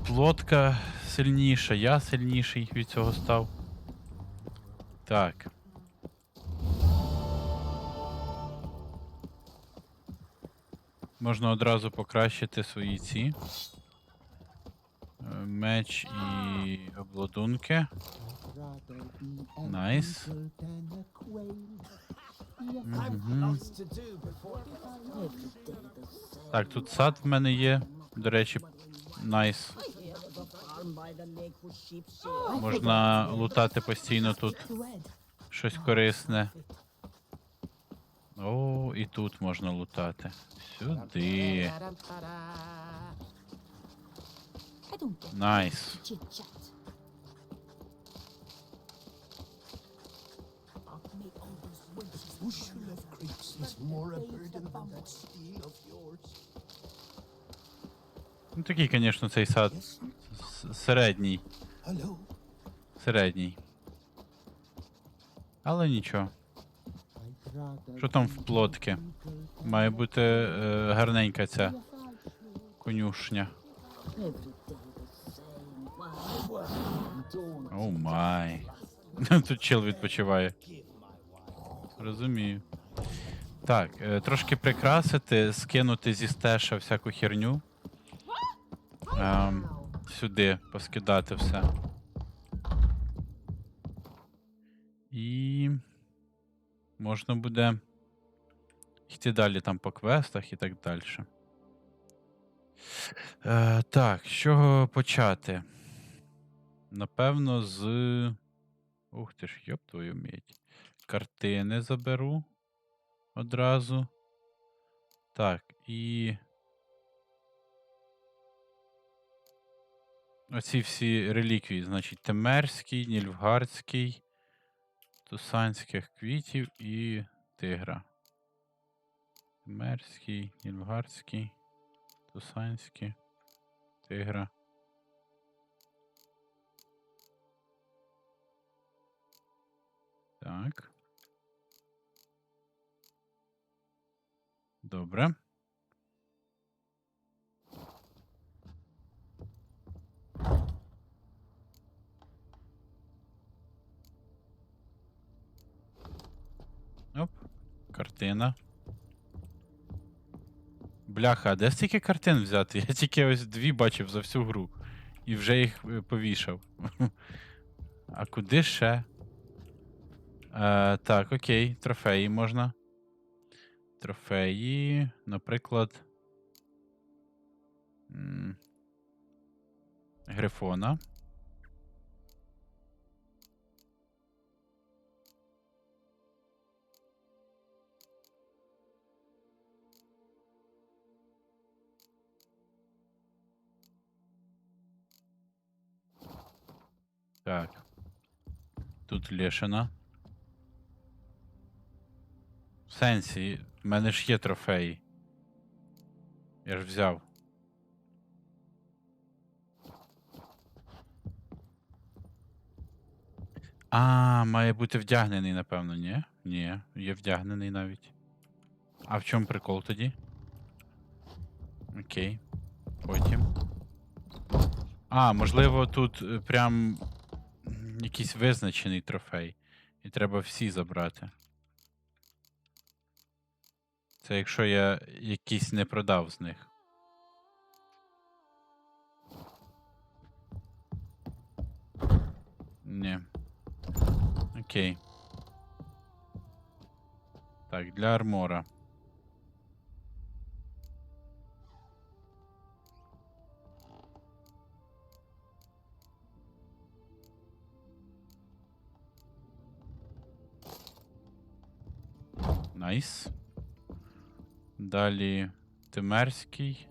Плотка сильніша, я сильніший від цього став. Так. Можна одразу покращити свої ці. Меч і обладунки. Найс. Так, тут сад в мене є. До речі, найс. Можна лутати постійно тут щось корисне. О, і тут можна лутати. Сюди. Найс. Bushel of creeps is more a burden than that steel of yours. Ну такий, звісно, цей сад середній. Середній. Але нічого. Що там в плотки? Має бути гарненька ця конюшня. О май. Тут чел відпочиває. Розумію. Так, трошки прикрасити, скинути зі стеша всяку херню. Сюди поскидати все. І можна буде йти далі там по квестах і так далі. Так, з чого почати? Напевно, з... Ух ти ж, йоп твою мідь. Картини заберу одразу. Так, і... Оці всі реліквії, значить, Темерський, Нільфгардський, Тусанських квітів і тигра. Темерський, Нільфгардський, Тусанський, тигра. Так. Добре. Оп, картина. Бляха, а де стільки картин взяти? Я тільки ось 2 бачив за всю гру. І вже їх повішав. А куди ще? Так, окей, трофеї можна. Трофеї, наприклад. Грифона. Так. Тут Лешина. В сенсі, в мене ж є трофеї. Я ж взяв. Має бути вдягнений, напевно, ні? Ні, є вдягнений навіть. А в чому прикол тоді? Окей. Потім. Можливо, тут прям якийсь визначений трофей. І треба всі забрати. Це якщо я якийсь не продав з них. Ні. Окей. Так, для армора. Найс. Далі Темерський.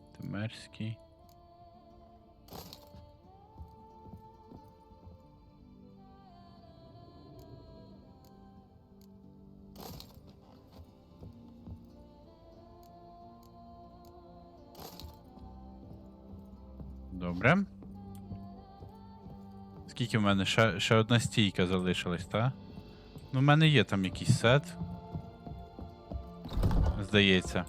Добре. Скільки в мене? Ще одна стійка залишилась, так? Ну, в мене є там якийсь сет. Здається.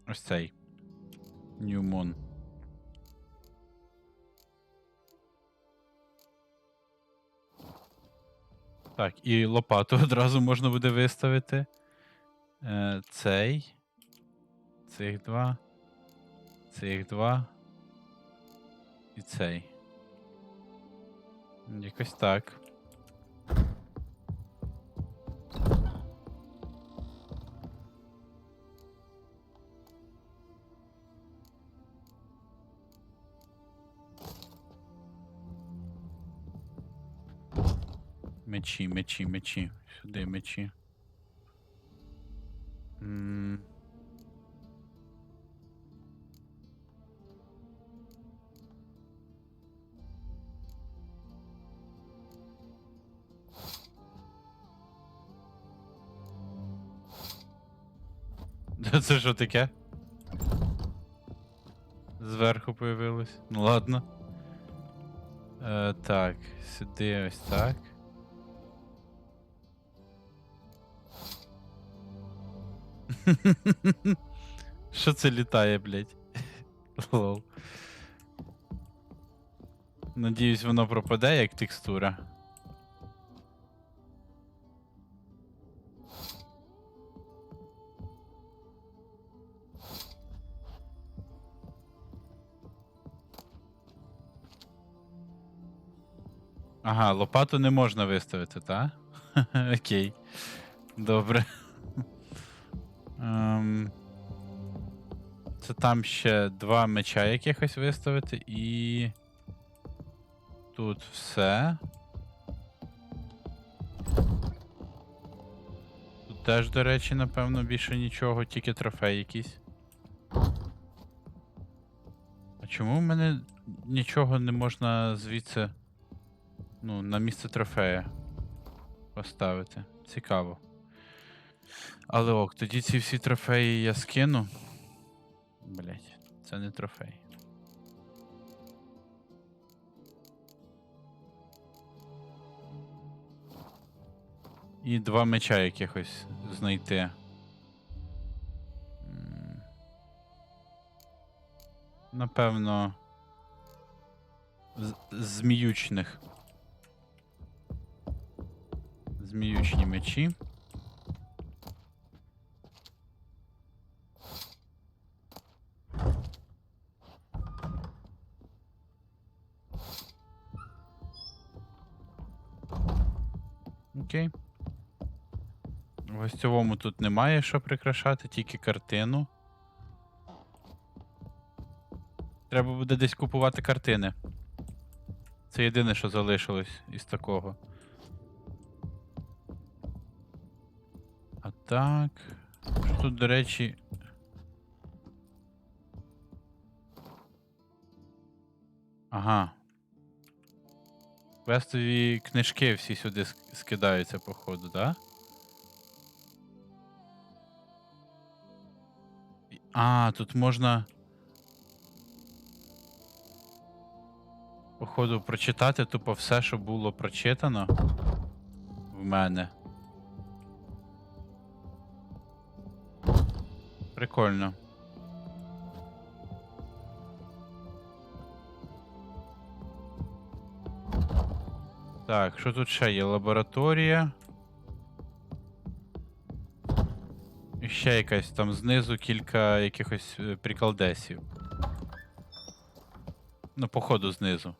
Ось цей. New Moon. Так, і лопату одразу можна буде виставити. Цей. Цих два. І цей. Якось так. Мечі. Сюди мечі. Це що таке? Зверху появилось. Ну ладно. Так, сюди ось так. Що це літає, блядь? Лол. Надіюсь, воно пропаде як текстура. Ага, лопату не можна виставити, так? Окей. Добре. Це там ще два меча якихось виставити і... Тут все. Тут теж, до речі, напевно, більше нічого, тільки трофей якийсь. А чому в мене нічого не можна звідси, ну, на місце трофея поставити? Цікаво. Але ок, тоді ці всі трофеї я скину. Блять, це не трофей. І два меча якихось знайти. Напевно, зміючних. Зміючні мечі. Окей. В гостьовому тут немає що прикрашати, тільки картину. Треба буде десь купувати картини. Це єдине, що залишилось із такого. А так. Що тут, до речі. Ага. Квестові книжки всі сюди скидаються, походу, да? А, тут можна, походу, прочитати тупо все, що було прочитано в мене. Прикольно. Так, що тут ще є? Лабораторія. І ще якась там знизу кілька якихось приколдесів. Ну, походу, знизу.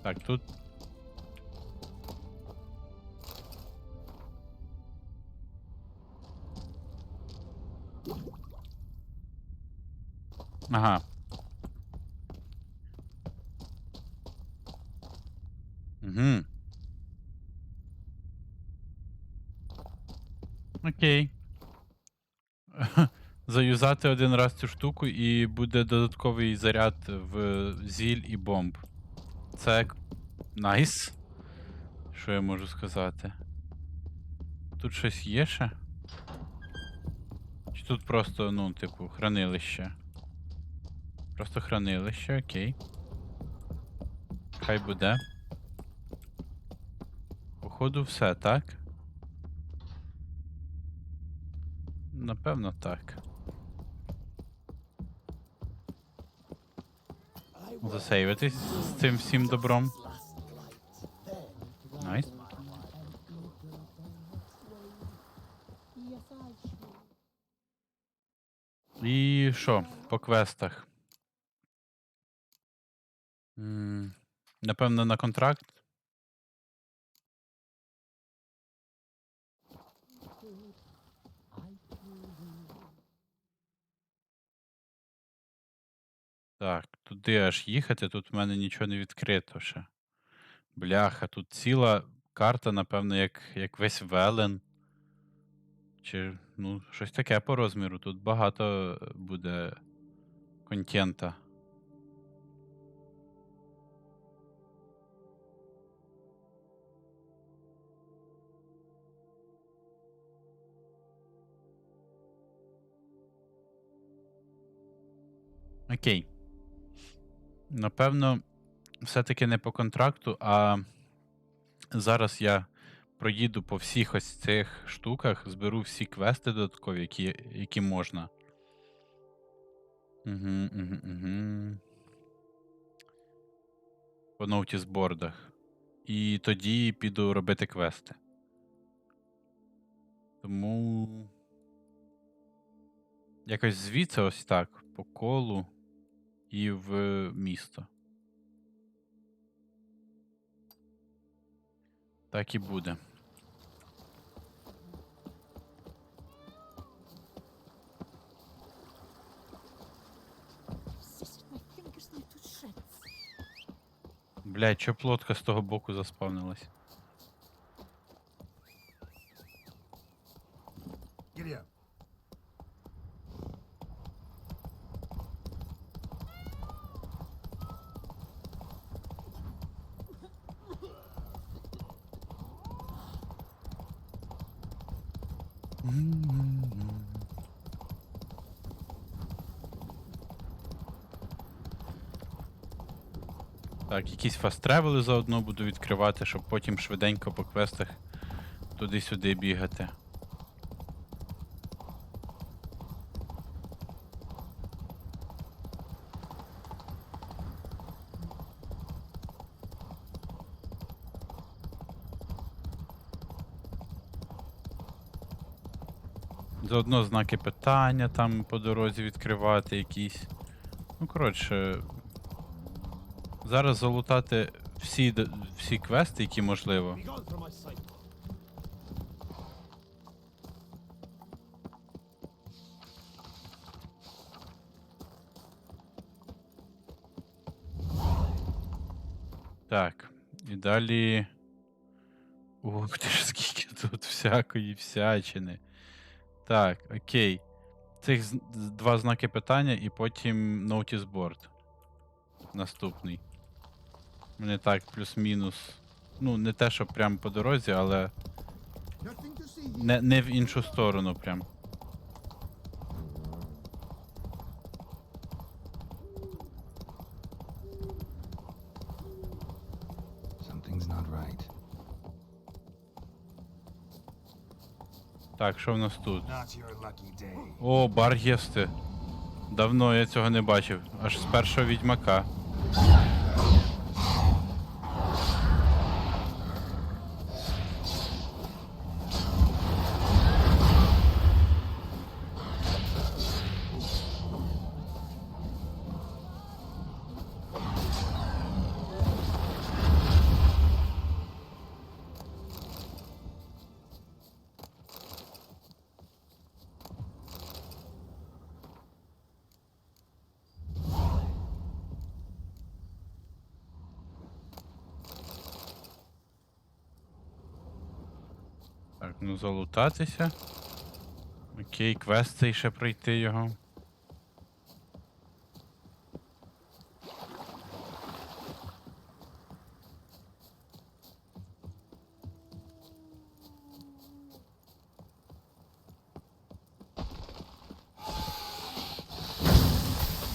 Так, тут. Ага. Угу. Окей. Заюзати один раз цю штуку і буде додатковий заряд в зіль і бомб. Це найс. Що я можу сказати? Тут щось є ще? Чи тут просто, ну, типу, хранилище? Просто хранилище, окей. Хай буде. Походу все, так? Напевно, так. Засейвитись з цим всім добром. Найс. І що? По квестах. Напевно, на контракт. Так, туди аж їхати, тут в мене нічого не відкрито ще. Бляха, тут ціла карта, напевно, як весь Велен. Чи, ну, щось таке по розміру. Тут багато буде контента. Окей. Напевно, все-таки не по контракту, а зараз я проїду по всіх ось цих штуках, зберу всі квести додаткові, які можна. Угу. По ноутісбордах. І тоді піду робити квести. Тому якось звідси ось так, по колу і в місто. Так і буде. Блядь, чо плотка з того боку заспавнилась? Giddy up. Так, якісь фаст-тревели заодно буду відкривати, щоб потім швиденько по квестах туди-сюди бігати. Заодно знаки питання там по дорозі відкривати якісь. Ну, коротше, зараз залутати всі квести, які можливо. Так, і далі... Ух ти ж, скільки тут всякої всячини. Так, окей. Цих два знаки питання і потім ноутісборд. Наступний. Мене так, плюс-мінус. Ну, не те, що прямо по дорозі, але не в іншу сторону прям. Something's not right. Так, що в нас тут? Not your lucky day. О, бар єсти. Давно я цього не бачив. Аж з першого Відьмака. Ну, залутатися. Окей, квест цей ще пройти його.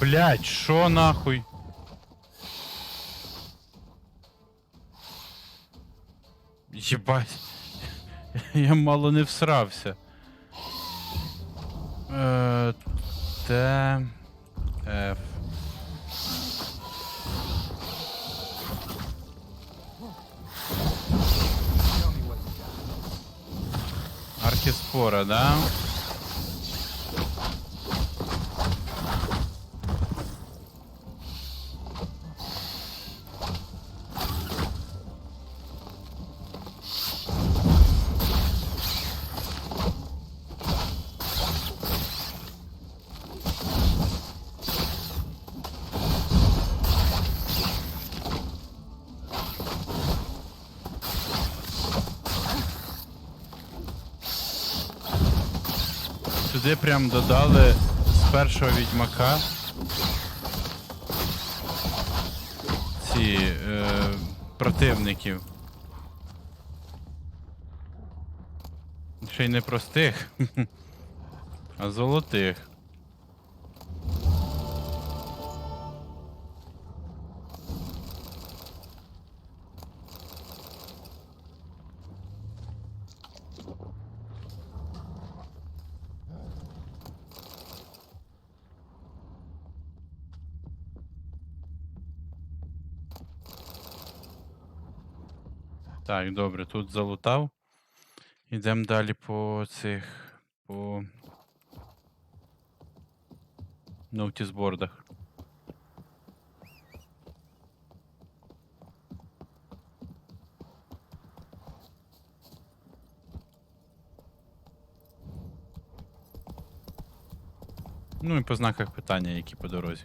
Блять, шо нахуй? Єбать. Я мало не всрався. Т... Ф. Архіспора, да? Сюди прям додали з першого Відьмака ці противників. Ще й не простих, а золотих. Так, добре, тут залутав. Ідемо далі по цих... по... ноутісбордах. Ну і по знаках питання, які по дорозі.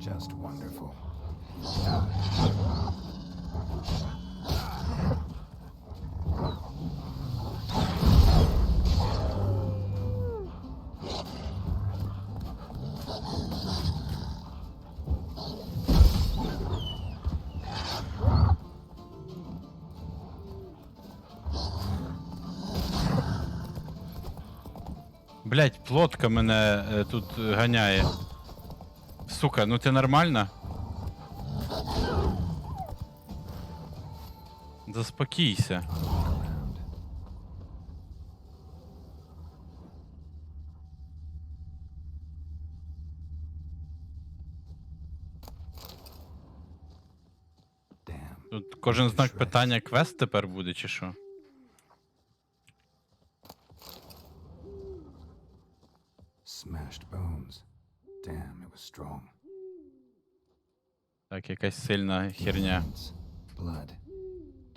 Just wonderful. Блять, плотка мене тут ганяє. Сука, ну ти нормальна? Заспокійся. Тут кожен знак питання квест тепер буде, чи що? Smashed bones. Damn, it was strong. Так, якась сильна херня. Blood.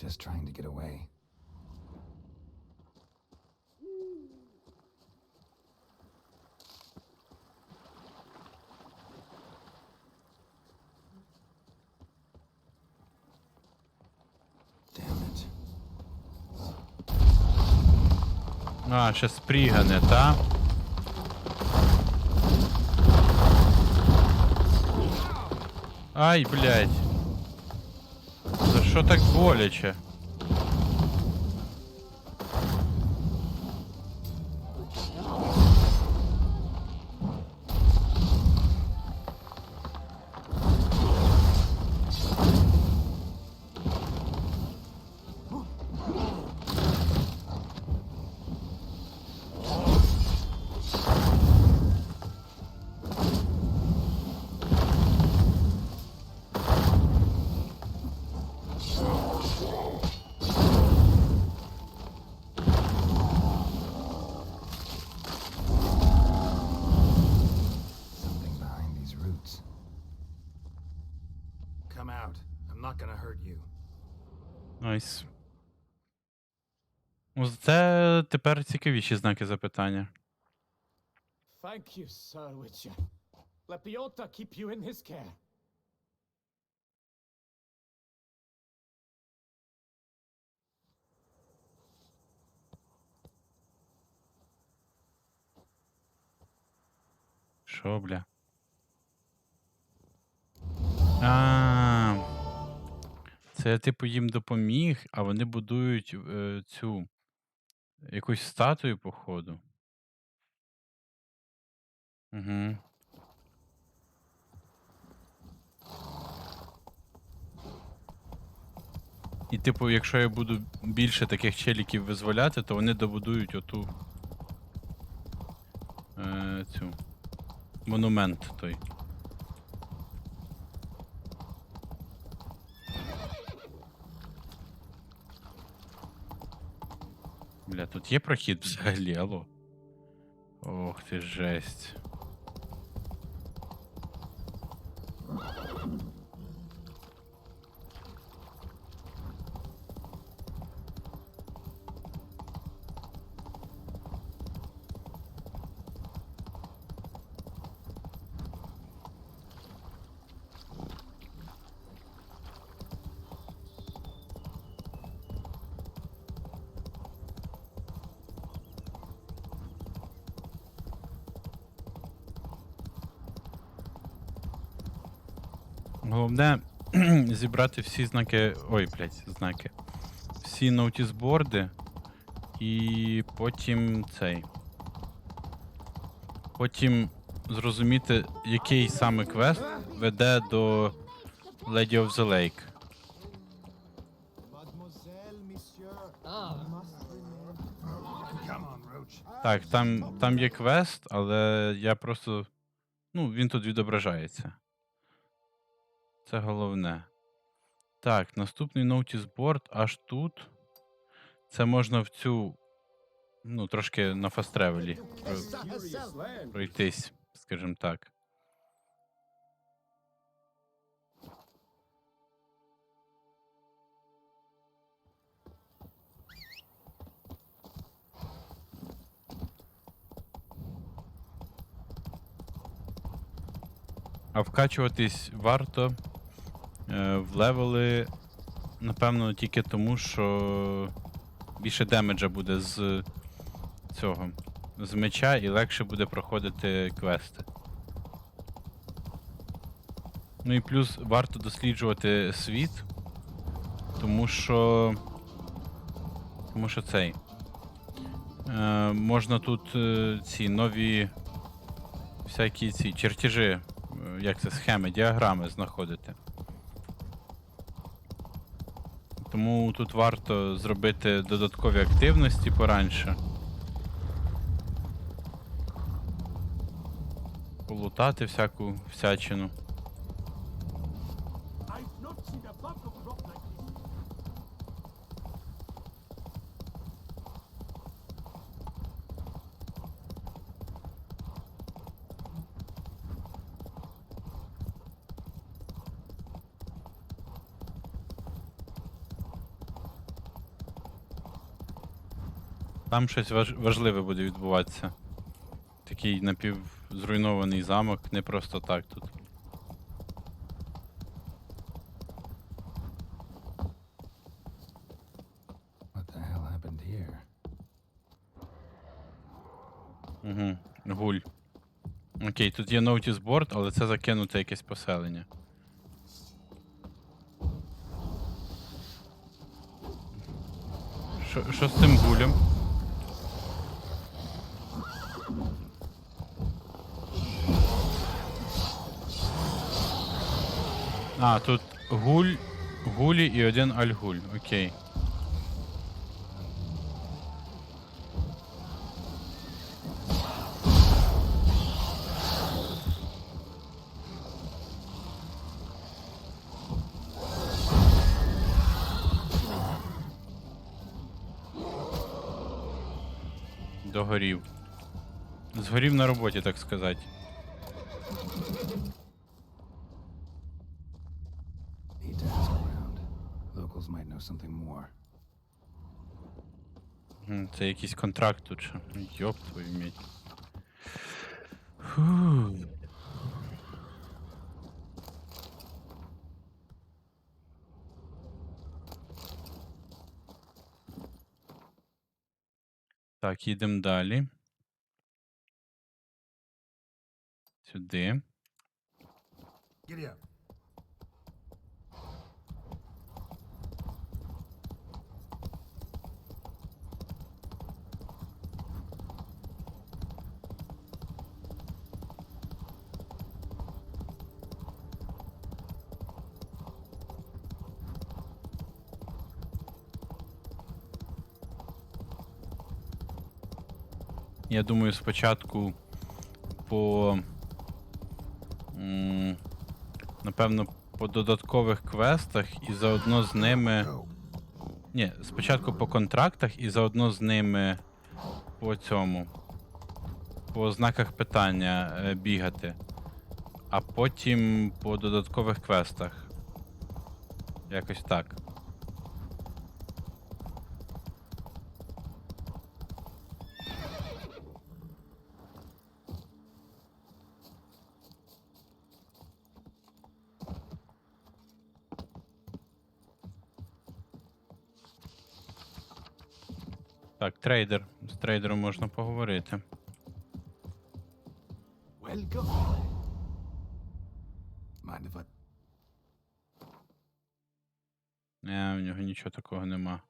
Just trying to get away. Damn it. А, ще спрігане, та? Ай, блядь. За що так боляче? Come out. I'm not gonna hurt you. Найс. Ну, це тепер цікавіші знаки запитання. Thank you, Sir Witcher. Let Biota keep you in his care. Що, бля? А, це я, типу, їм допоміг, а вони будують цю якусь статую, походу. Угу. І, типу, якщо я буду більше таких челіків визволяти, то вони добудують оту цю монумент той. Бля, тут є прохід взагалі, алло? Ох ти жесть. Головне зібрати всі знаки. Ой, блядь, знаки. Всі ноутісборди і потім цей. Потім зрозуміти, який саме квест веде до Lady of the Lake. Так, там є квест, але я просто. Ну, він тут відображається. Це головне. Так, наступний ноутісборд аж тут. Це можна в цю, ну, трошки на фаст-тревелі пройтись, скажімо так. А вкачуватись варто в левели, напевно, тільки тому, що більше демеджа буде з цього, з меча, і легше буде проходити квести. Ну і плюс варто досліджувати світ, тому що цей. Можна тут ці нові всякі ці чертежі, як це, схеми, діаграми знаходити. Тому тут варто зробити додаткові активності пораньше. Полутати всяку всячину. Там щось важливе буде відбуватися. Такий напівзруйнований замок, не просто так тут. What the hell happened here? Угу, гуль. Окей, тут є ноутісборд, але це закинуте якесь поселення. Що з цим гулем? А, тут гулі і один альгуль, окей. Догорів. Згорів на роботі, так сказати. Need to ask around. Locals might know something more. Це якийсь контракт тут ще. Йоп твою мать. Фу. Так, їдемо далі. Сюди. Giddy up. Я думаю, спочатку по... напевно, по додаткових квестах і заодно з ними... Ні, спочатку по контрактах і заодно з ними по цьому. По знаках питання бігати. А потім по додаткових квестах. Якось так. Так, трейдер. З трейдером можна поговорити. Welcome. Mind if I... В нього нічого такого нема.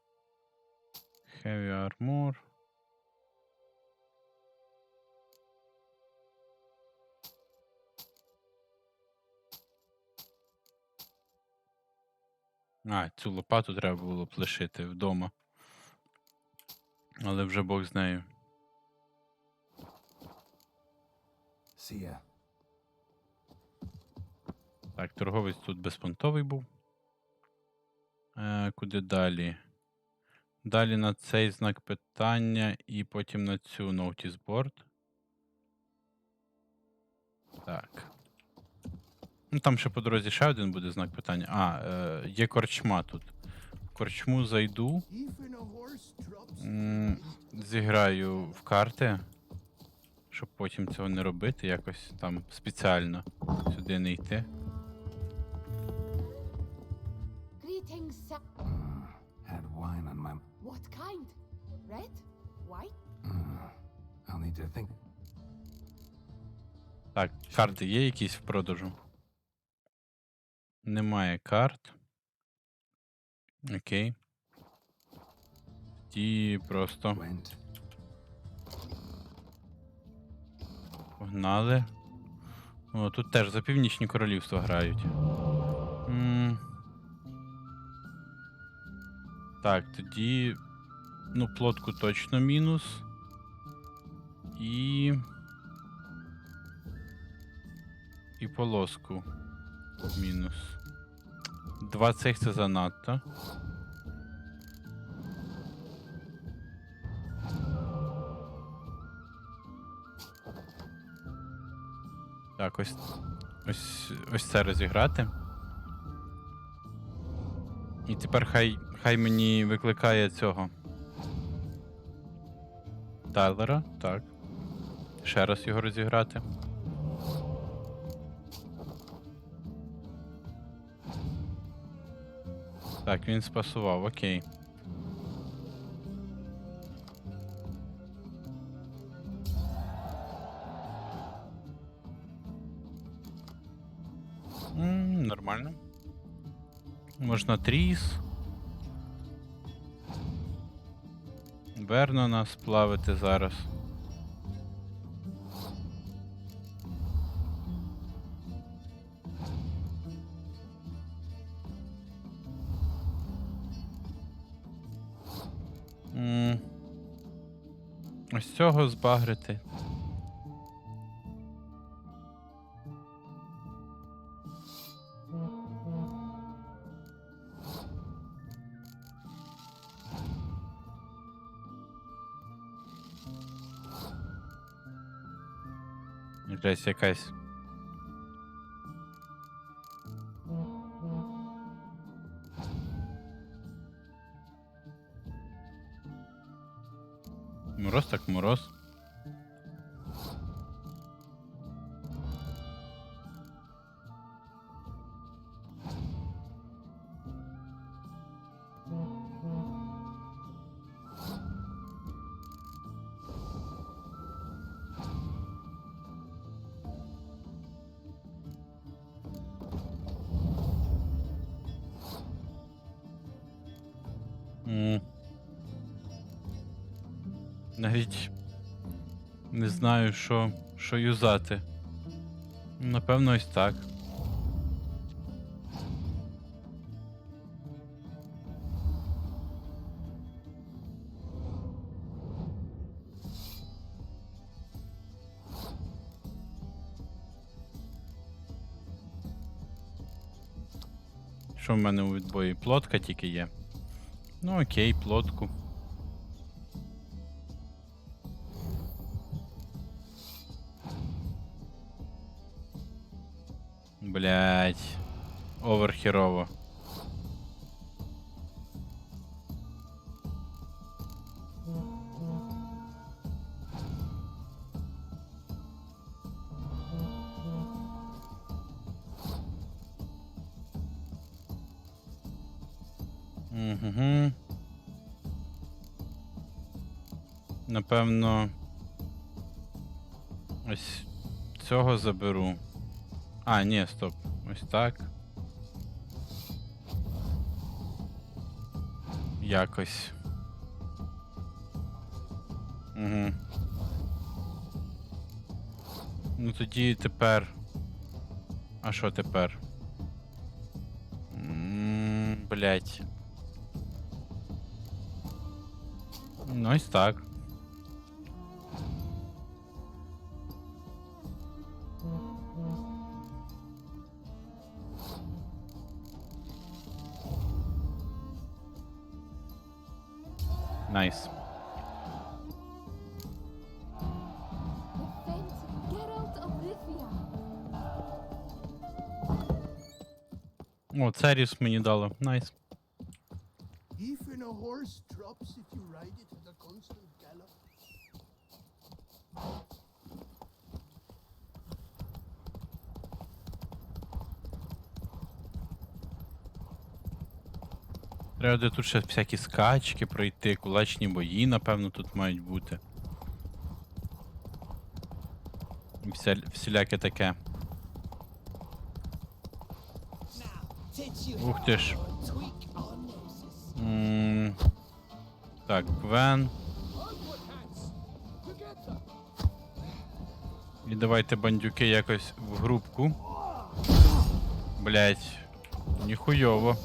Heavy armor. Цю лопату треба було б лишити вдома. Але вже Бог з нею. See ya. Так, торговець тут безпонтовий був. Куди далі? Далі на цей знак питання і потім на цю notice board. Так. Ну там ще по дорозі ще один буде знак питання. Є корчма тут. В корчму зайду. Зіграю в карти. Щоб потім цього не робити, якось там спеціально сюди не йти. Greetings, sir. Had wine on my... What kind? Red? White? I'll need to think. Так, карти є якісь в продажу? Немає карт. Окей. І просто... Погнали. О, тут теж за Північні Королівства грають. Так, тоді... Ну, плотку точно мінус. І полоску мінус. 2 цих це занадто. Так, ось це розіграти. І тепер хай мені викликає цього. Тайлера, так. Ще раз його розіграти. Так, він спасував, окей. Нормально. Можна тріс. Вернона сплавити зараз. Ось цього збагрити. Жесть якась. Мороз так мороз. Навіть не знаю, що юзати. Напевно, ось так. Що в мене у відбої? Плотка тільки є. Ну окей, плотку. Блять, оверхерово. Угу. Напевно, ось цього заберу. А, ні, стоп. Ось так. Якось. Угу. Ну тоді тепер. А що тепер? Блять. Ну ось так. Найс. О, царіс мені дало. Найс. Even a horse drops if you ride it at a constant gallop. Треба де тут ще всякі скачки пройти, кулачні бої, напевно, тут мають бути. Всіляке таке. Ух ти ж. Так, Гвен. І давайте бандюки якось в групку. Блять, ніхуйово.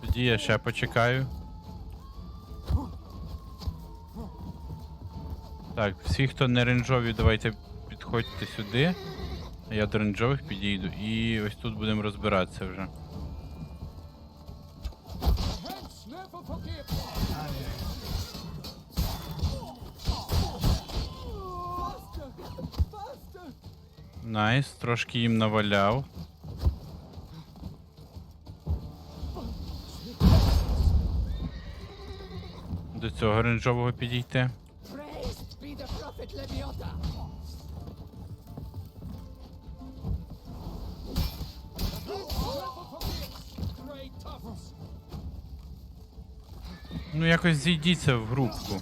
Тоді я ще почекаю. Так, всі, хто не рейнджові, давайте підходьте сюди. А я до рейнджових підійду і ось тут будемо розбиратися вже. Найс, трошки їм наваляв. До цього рейнджового підійти. Ну якось зійдіться в групку.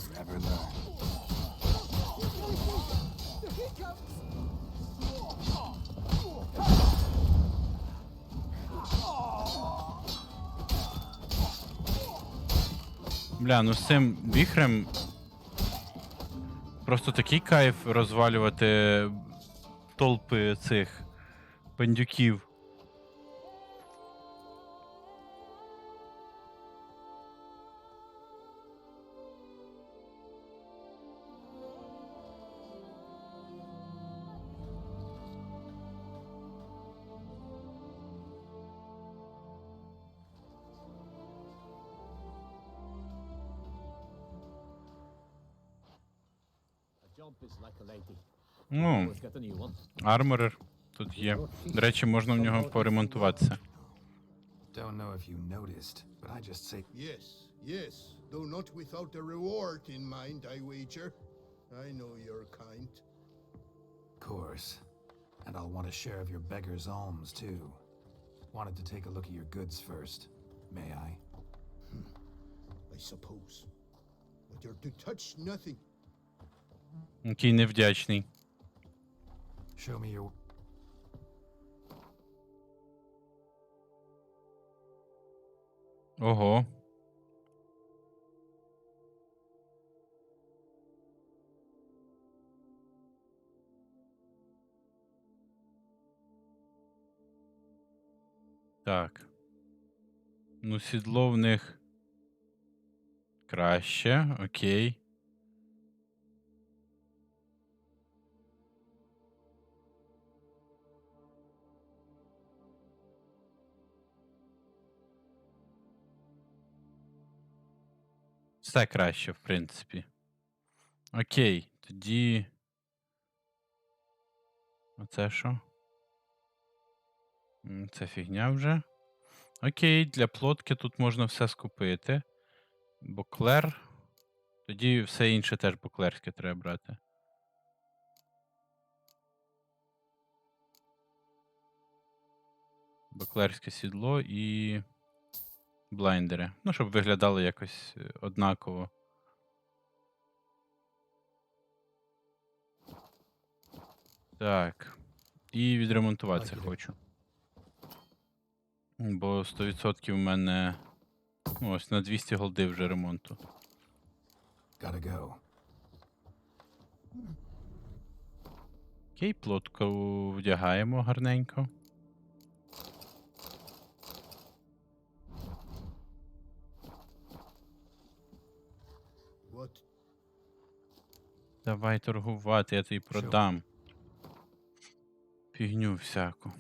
Бля, ну з цим віхрем просто такий кайф розвалювати толпи цих бандюків. Ну, арморер тут є. До речі, можна в нього поремонтуватися. Yes, yes. Though not without a reward in mind, I wager. I know your kind. Of course. And I'll want a share of your beggar's alms, too. Wanted to take a look at your goods first. May I? I suppose. But you're to touch nothing. Який невдячний. Show me your... Ого. Так. Ну, сідло в них краще, окей. Все краще, в принципі. Окей, тоді. Оце що? Це фігня вже. Окей, для плотки тут можна все скупити. Боклер. Тоді все інше теж боклерське треба брати. Боклерське сідло і блайндери. Ну, щоб виглядало якось однаково. Так. І відремонтуватися хочу. Бо 100% в мене... Ну, ось на 200 голди вже ремонту. Gotta go. Окей, плотку вдягаємо гарненько. What? Давай торгувати, я тобі продам. Фігню всяку.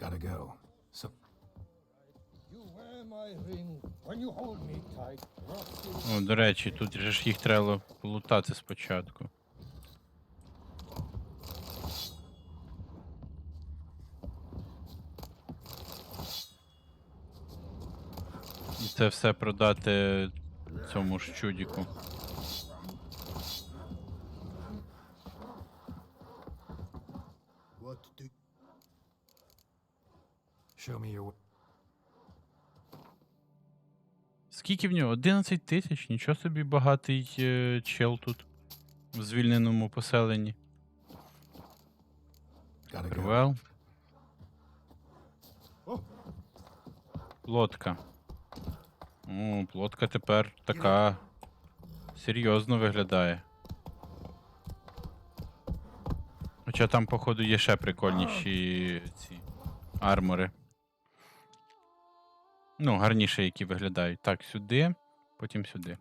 Gotta go. So... You wear my ring when you hold me tight. О, до речі, тут же ж їх треба полутати спочатку. І це все продати цьому ж чудіку. What do... Show me your... Скільки в нього? 11 тисяч? Нічого собі багатий чел тут. В звільненому поселенні. Кров. Плотка. О, плотка тепер така серйозно виглядає. Хоча там, походу, є ще прикольніші ці армори. Ну, гарніше, які виглядають. Так, сюди, потім сюди.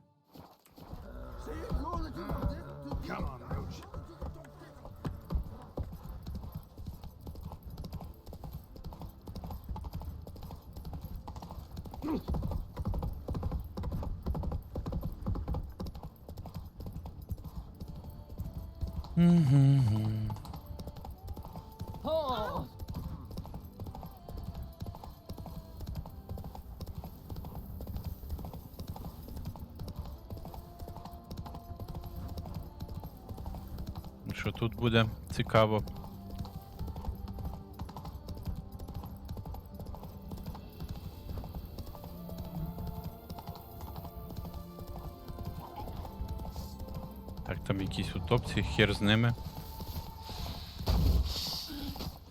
Що тут буде цікаво? Так, там якісь утопці, хер з ними.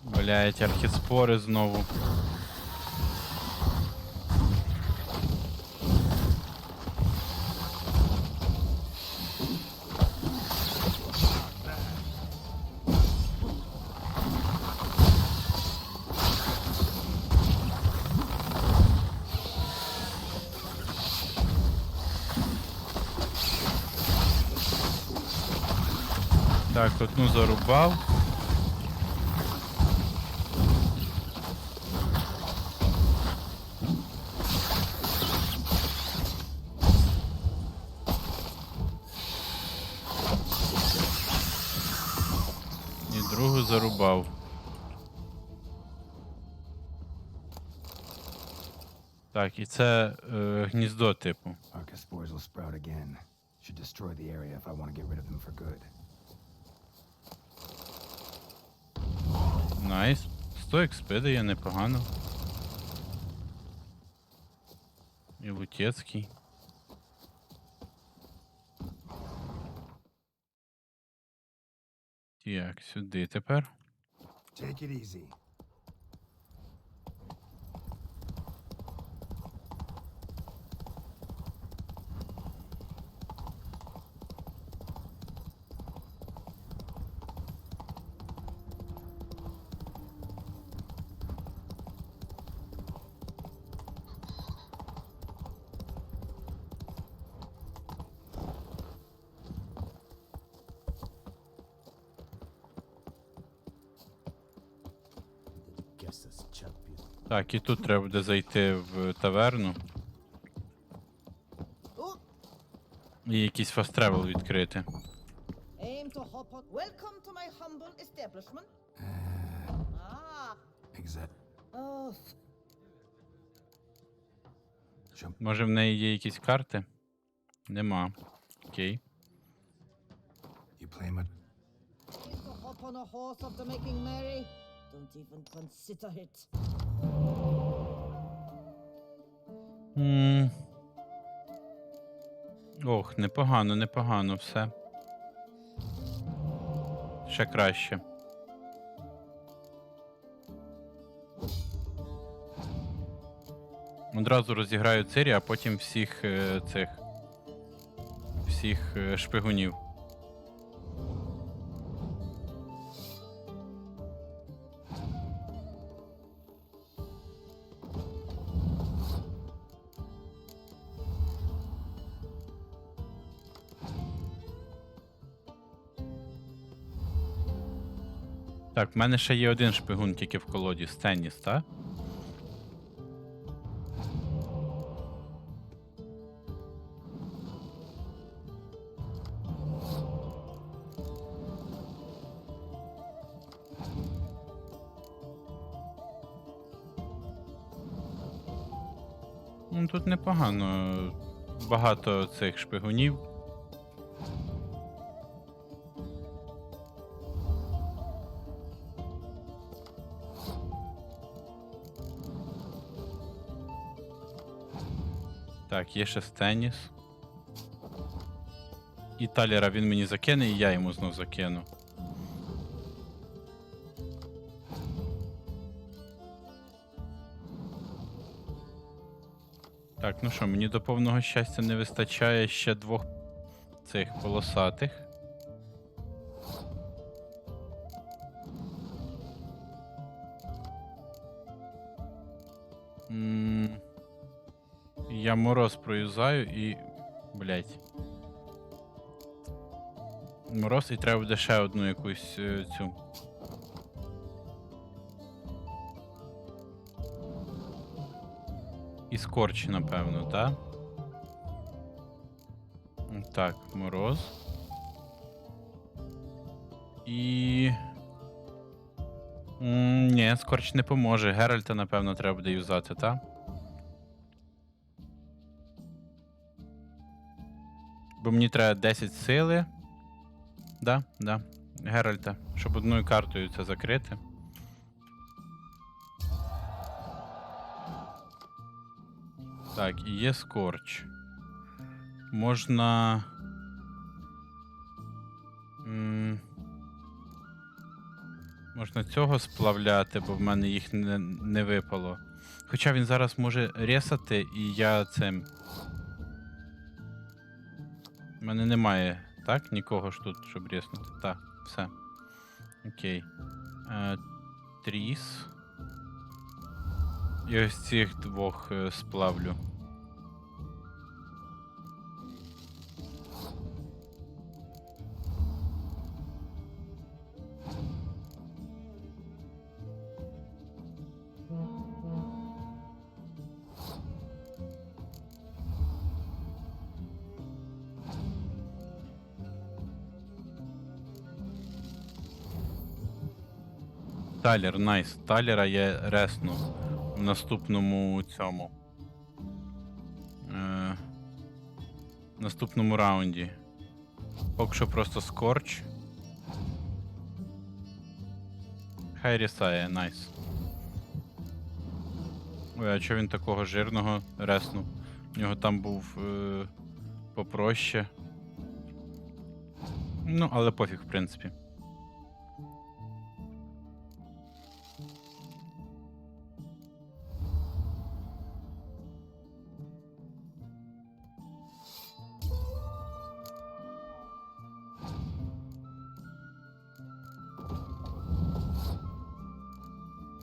Валяють архіспори знову. Так, одну зарубав. І другу зарубав. Так, і це гніздо, типу. Arca spores will sprout again. Should destroy the area if I want to get rid of them for good. Найс. 100 XP дає, непогано. І Лутецький. Так, сюди тепер. Take it easy. Так, і тут треба буде зайти в таверну. І якийсь фаст-тревел відкрити. Aim to hop on. Welcome to my humble establishment. Oh, Може в неї є якісь карти? Нема. Окей. aim to hop on a horse after making merry. Don't even consider it. Ох, непогано, непогано все. Ще краще. Одразу розіграю цирі, а потім всіх всіх шпигунів. Так, в мене ще є один шпигун тільки в колоді, Стеніс, так? Ну, тут непогано. Багато цих шпигунів. Так, є ще Стеніс. І Талера він мені закине, і я йому знов закину. Так, ну що, мені до повного щастя не вистачає ще двох цих полосатих. Я мороз проюзаю і... Блять. Мороз і треба буде ще одну якусь цю. І скорч, напевно, так? Так, мороз. І... Ні, скорч не поможе. Геральта, напевно, треба буде юзати, так? Бо мені треба 10 сили. Да. Геральта. Щоб одною картою це закрити. Так, і є скорч. Можна... Можна цього сплавляти, бо в мене їх не випало. Хоча він зараз може ресати, і я цим... У мене немає, так? Нікого ж тут, щоб резнути. Так, все. Окей. Тріс. І ось цих двох сплавлю. Талер, найс. Талера я ресну в наступному цьому. наступному раунді. Поки що просто скорч. Хай рісає, найс. Ой, а чого він такого жирного реснув? У нього там був попроще. Ну, але пофіг, в принципі.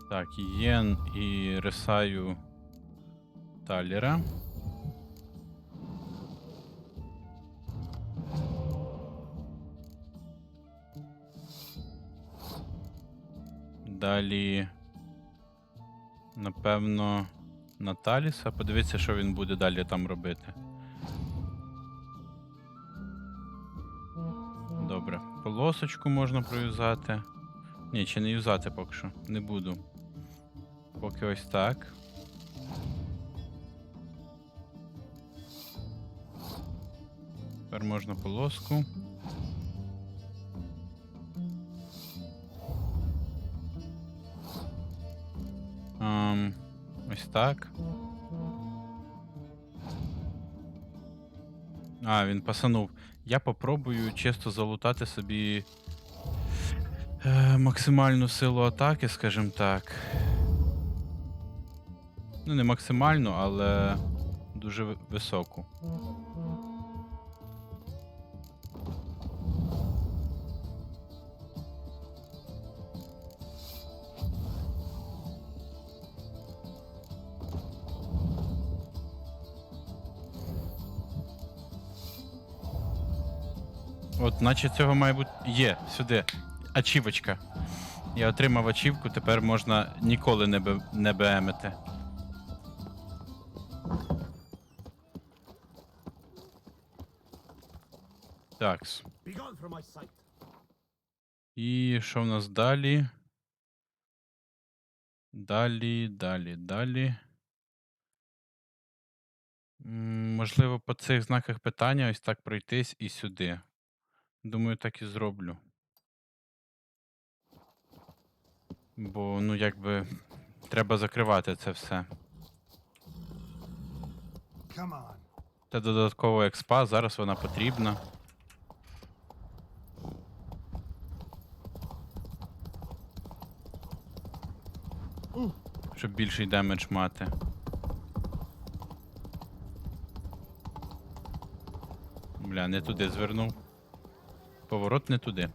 Так, Єн і рисаю талера. Далі, напевно, Наталіса. Подивіться, що він буде далі там робити. Добре. Полосочку можна проюзати. Ні, чи не юзати поки що. Не буду. Поки ось так. Тепер можна полоску. Ось так. А, він пасанув. Я попробую чисто залутати собі максимальну силу атаки, скажімо так. Ну, не максимальну, але дуже високу. От, наче цього має бути... Є, сюди. Ачівочка. Я отримав ачівку, тепер можна ніколи не БМити. Такс. І що в нас далі? Далі. Можливо, по цих знаках питання ось так пройтись і сюди. Думаю, так і зроблю. Бо, ну, якби, треба закривати це все. Це додаткова експа, зараз вона потрібна. Щоб більший демедж мати. Бля, не туди звернув. Поворот не туди.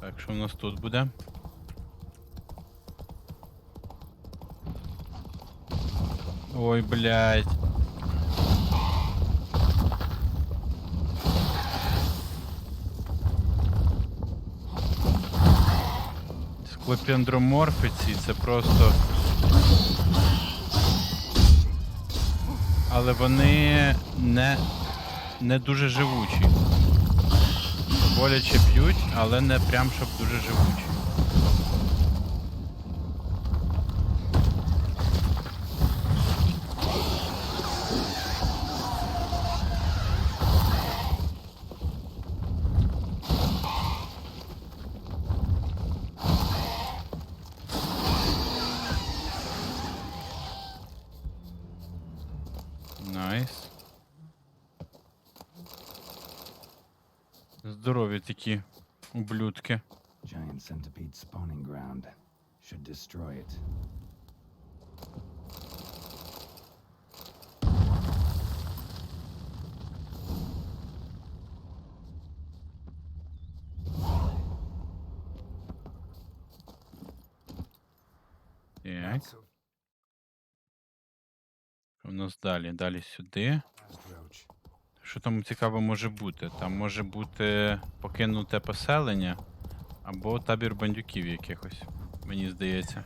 Так, що в нас тут буде? Ой, блядь. Склопендроморфиці, це просто... Але вони не дуже живучі. Боляче б'ють, але не прям, щоб дуже живучі. Найс. Здорові такі ублюдки. Giant centipede spawning ground. Should destroy it. Так. Що у нас далі? Далі сюди. Що там цікаво може бути? Там може бути покинуте поселення. Або табір бандюків якихось, мені здається.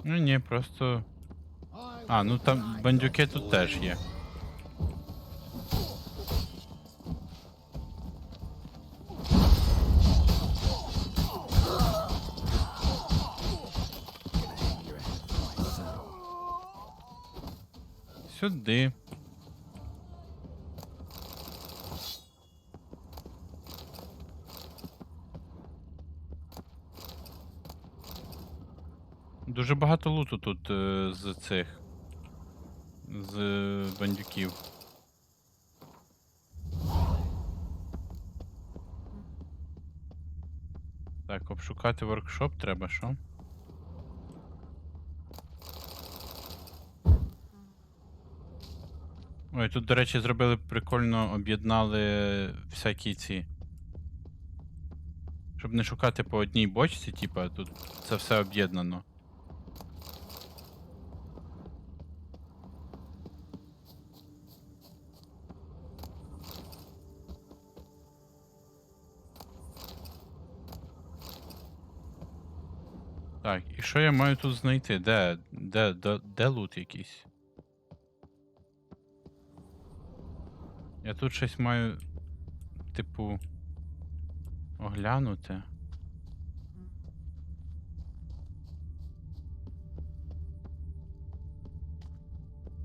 Ну ні, просто... А, ну там бандюки тут теж є. Сюди. Дуже багато луту тут з цих. З бандюків. Так, обшукати воркшоп треба, що? Ой, тут, до речі, зробили прикольно, об'єднали всякі ці. Щоб не шукати по одній бочці, типа, тут це все об'єднано. Так, і що я маю тут знайти? Де лут якийсь? Я тут щось маю, типу, оглянути.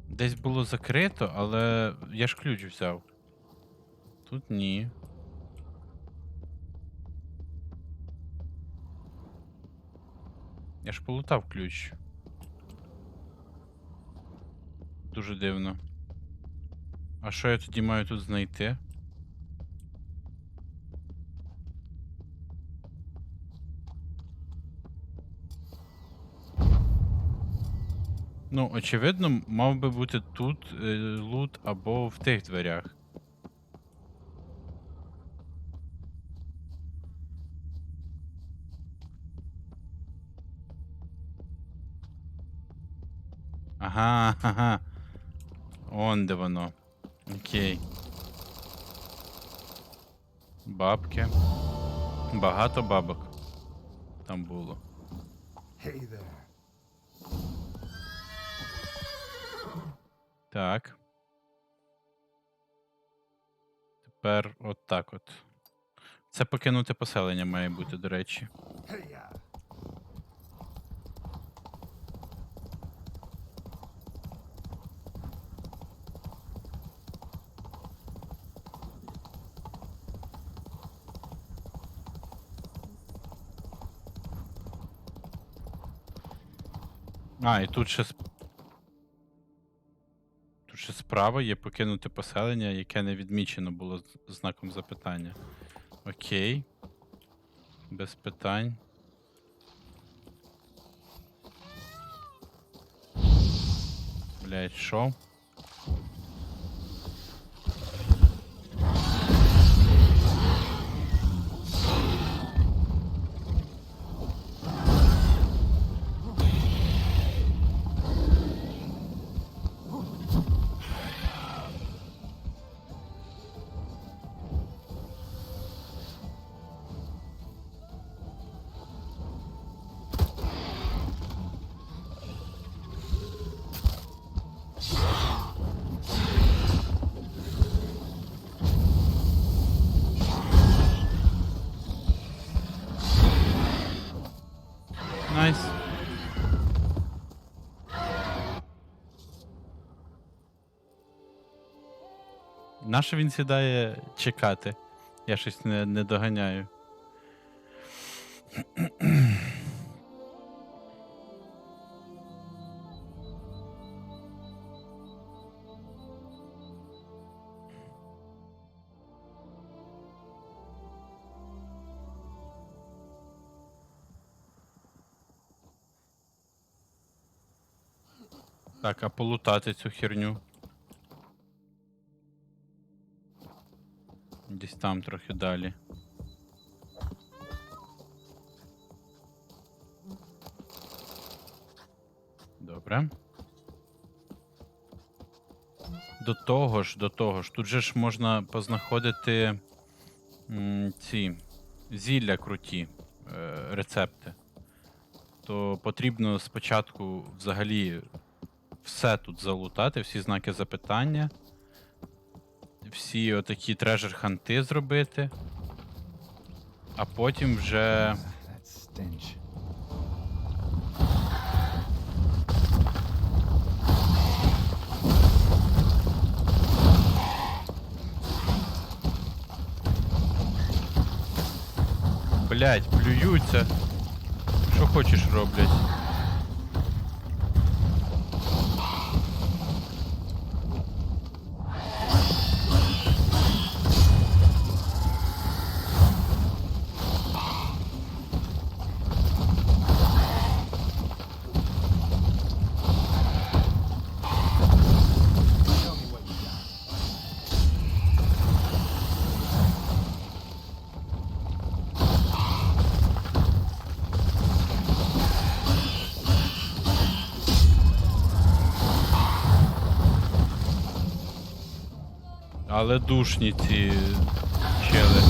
Десь було закрито, але я ж ключ взяв. Тут ні. Я ж полутав ключ. Дуже дивно. А що я тоді маю тут знайти? Ну, очевидно, мав би бути тут лут або в тих дверях. Ага, ага. Он де воно. Окей. Бабки. Багато бабок там було. Hey there. Так. Тепер от так от. Це покинуте поселення має бути, до речі. Hey-ya. А, і тут ще справа є покинуте поселення, яке не відмічено було знаком запитання. Окей. Без питань. Блять, що? Найс. Нащо він сідає чекати? Я щось не доганяю. Так, а полутати цю херню? Десь там трохи далі. Добре. До того ж, тут же ж можна познаходити ці зілля круті, рецепти. То потрібно спочатку взагалі все тут залутати, всі знаки запитання, всі отакі трежер-ханти зробити, а потім вже... Блять, плюються. Що хочеш роблять. Але душні ці чели.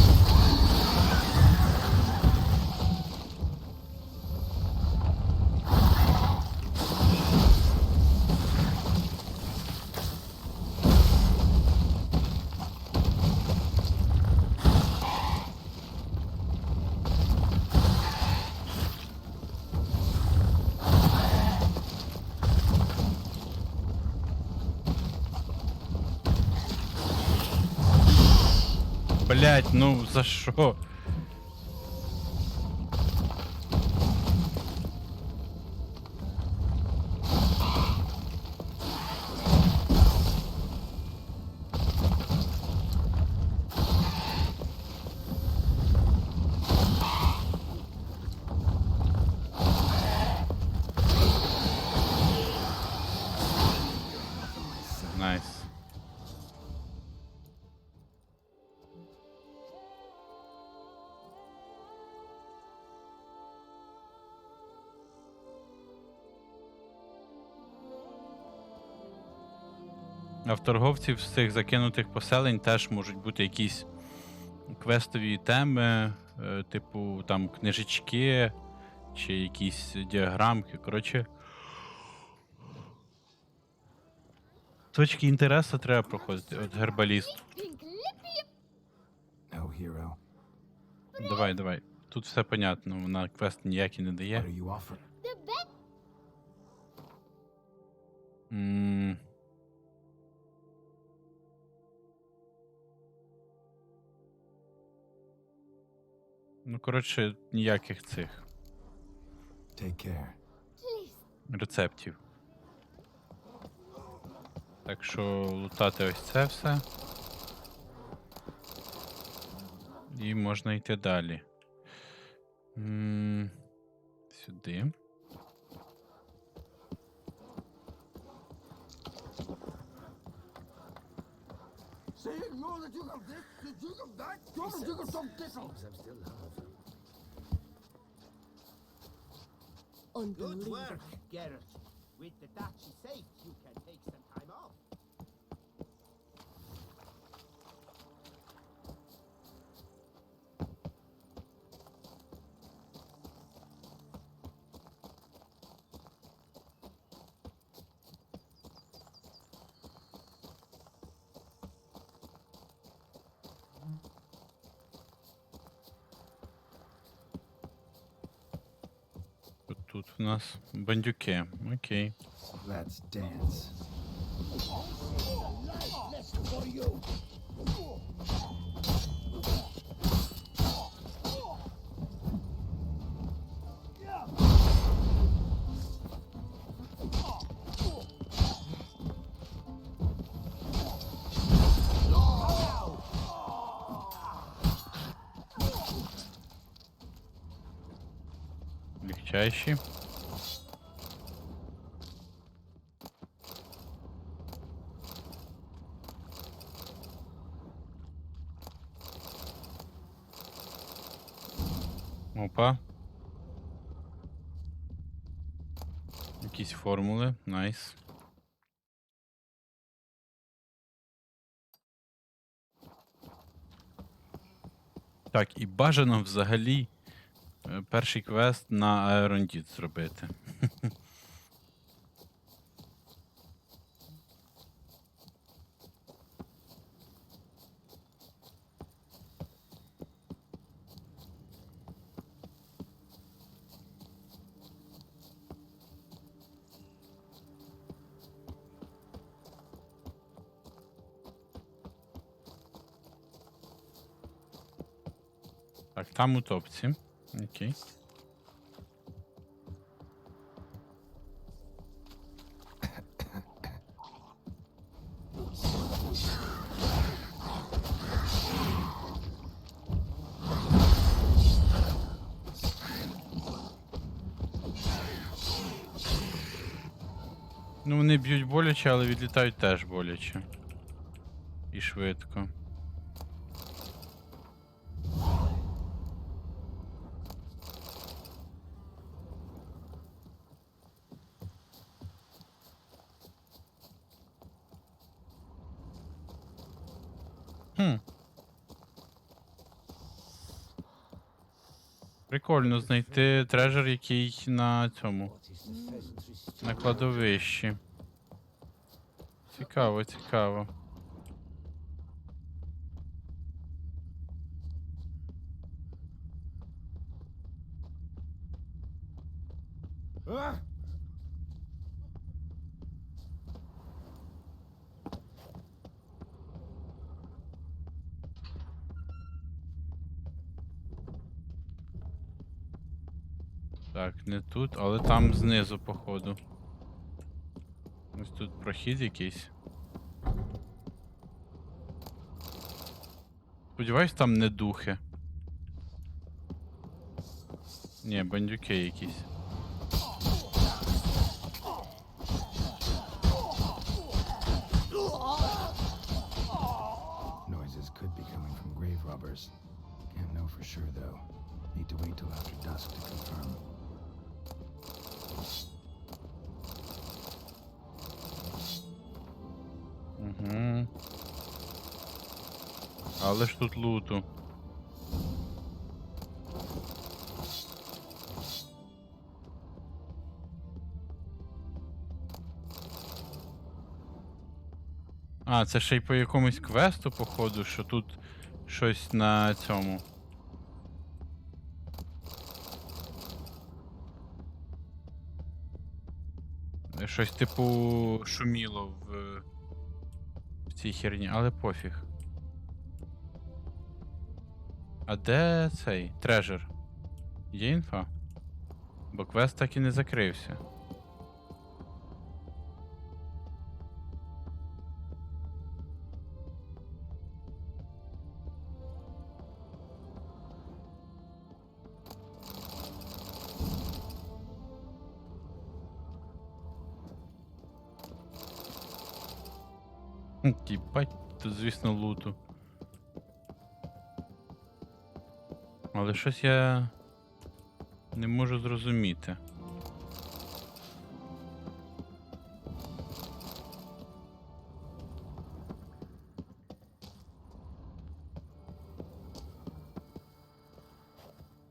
Блять, ну за що? Найс. А в торговців з цих закинутих поселень теж можуть бути якісь квестові теми, типу там книжечки чи якісь діаграмки. Коротше, точки інтересу треба проходити. От гербаліст. Давай. Тут все понятно, вона квест ніякий не дає. Ну, коротше, ніяких цих рецептів. Так що лутати ось це все. І можна йти далі. Сюди. Good work, Geralt. With the duchy safe, you can take some time off. Тут у нас бандюки. Окей. Let's dance. Легчайші. Опа. Якісь формули. Найс. Так, і бажано взагалі перший квест на Аерондіт зробити. Так, там утопці. Окей. Ну, вони б'ють боляче, але відлітають теж боляче. І швидко. Прикольно знайти трежер, який на цьому. На кладовищі. Цікаво, цікаво. Так, не тут, але там знизу, походу. Ось тут прохід якийсь. Сподіваюсь, там не духи. Ні, бандюки якісь. Noises could be coming from grave robbers. Can't know for sure though. Need to wait till after dusk to confirm. Угу. Але ж тут луту. А, це ще й по якомусь квесту, походу, що тут щось на цьому. Щось типу шуміло в цій херні, але пофіг. А де цей трежер? Є інфа? Бо квест так і не закрився. Їбать, тут, звісно, луту. Але щось я не можу зрозуміти.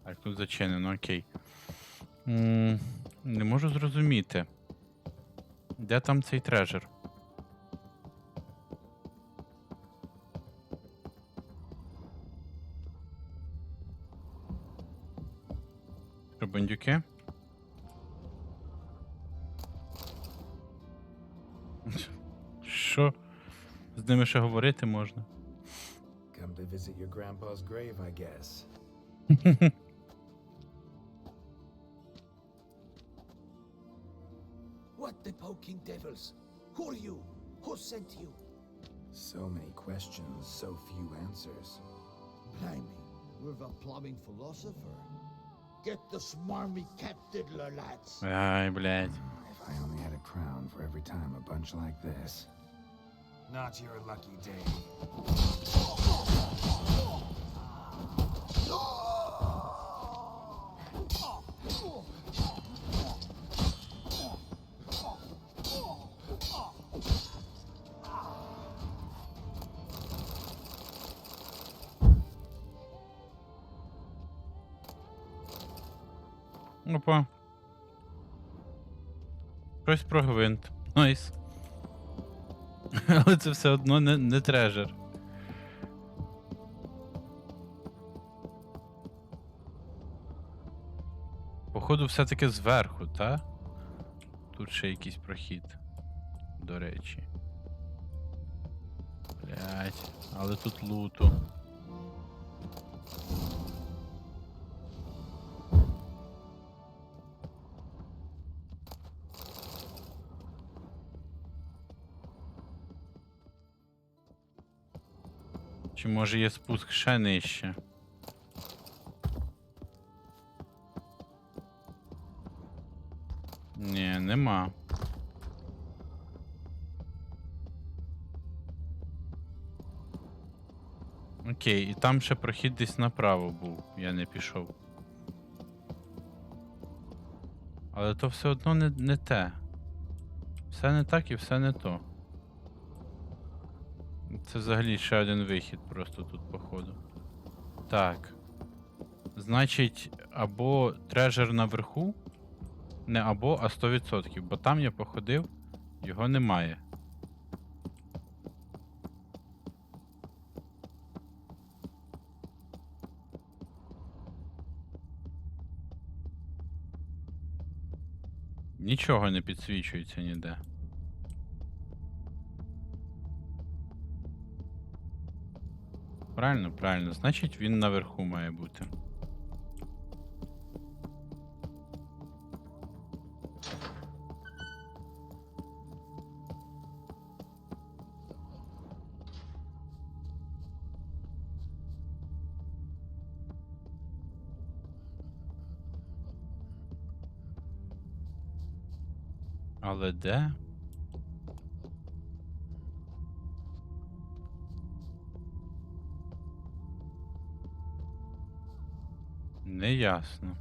Так, тут зачинено, окей. Не можу зрозуміти. Де там цей трежер? Бандюки? Що? З ними ще говорити можна? Come to visit your grandpa's grave, I guess. What the poking devils? Who are you? Who sent you? So many questions, so few answers. Blimey, we're the plumbing philosopher. Get the smarmy cat diddler, lads. Ай, блядь. If I only had a crown for every time a bunch like this. Not your lucky day. Опа. Щось про гвинт. Найс. Але це все одно не трежер. Походу, все-таки зверху, та? Тут ще якийсь прохід. До речі. Блять, але тут луту. Чи може є спуск ще нижче? Ні, нема. Окей, і там ще прохід десь направо був, я не пішов. Але то все одно не те. Все не так і все не то. Це взагалі ще один вихід просто тут, походу. Так. Значить, або трежер наверху. Не або, а 100%. Бо там я походив, його немає. Нічого не підсвічується ніде. Правильно, правильно. Значить, він наверху має бути. Але де? Неясно.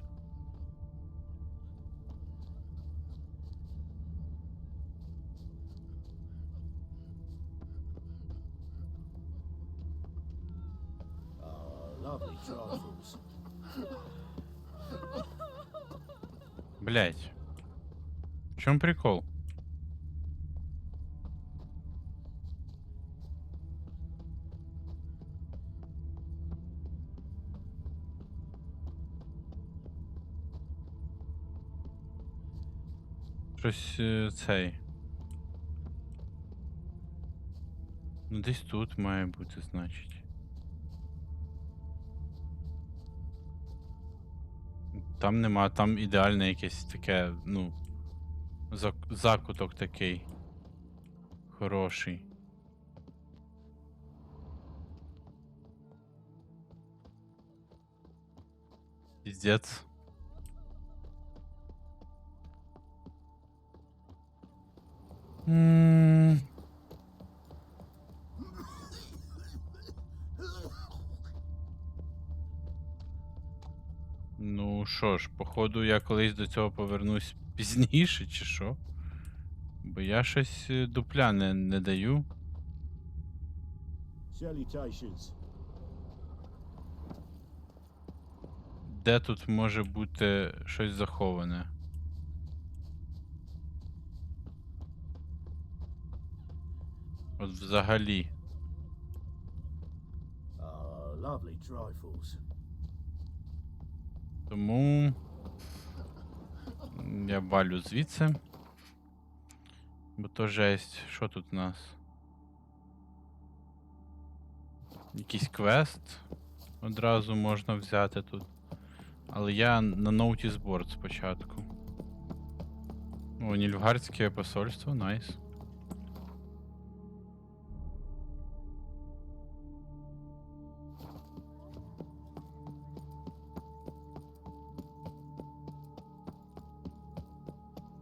Lovely trifles. Блять. В чому прикол? Щось цей. Ну десь тут має бути, значить. Там нема, там ідеальне якесь таке, ну, закуток такий. Хороший. Пиздец. Ну що ж, походу я колись до цього повернусь пізніше, чи що? Бо я щось дупля не даю. Salutations. Де тут може бути щось заховане? От взагалі. Lovely trifles. Тому я валю звідси. Бо то жесть. Що тут у нас? Якийсь квест одразу можна взяти тут. Але я на ноутісборд спочатку. О, Нільфгардське посольство, найс.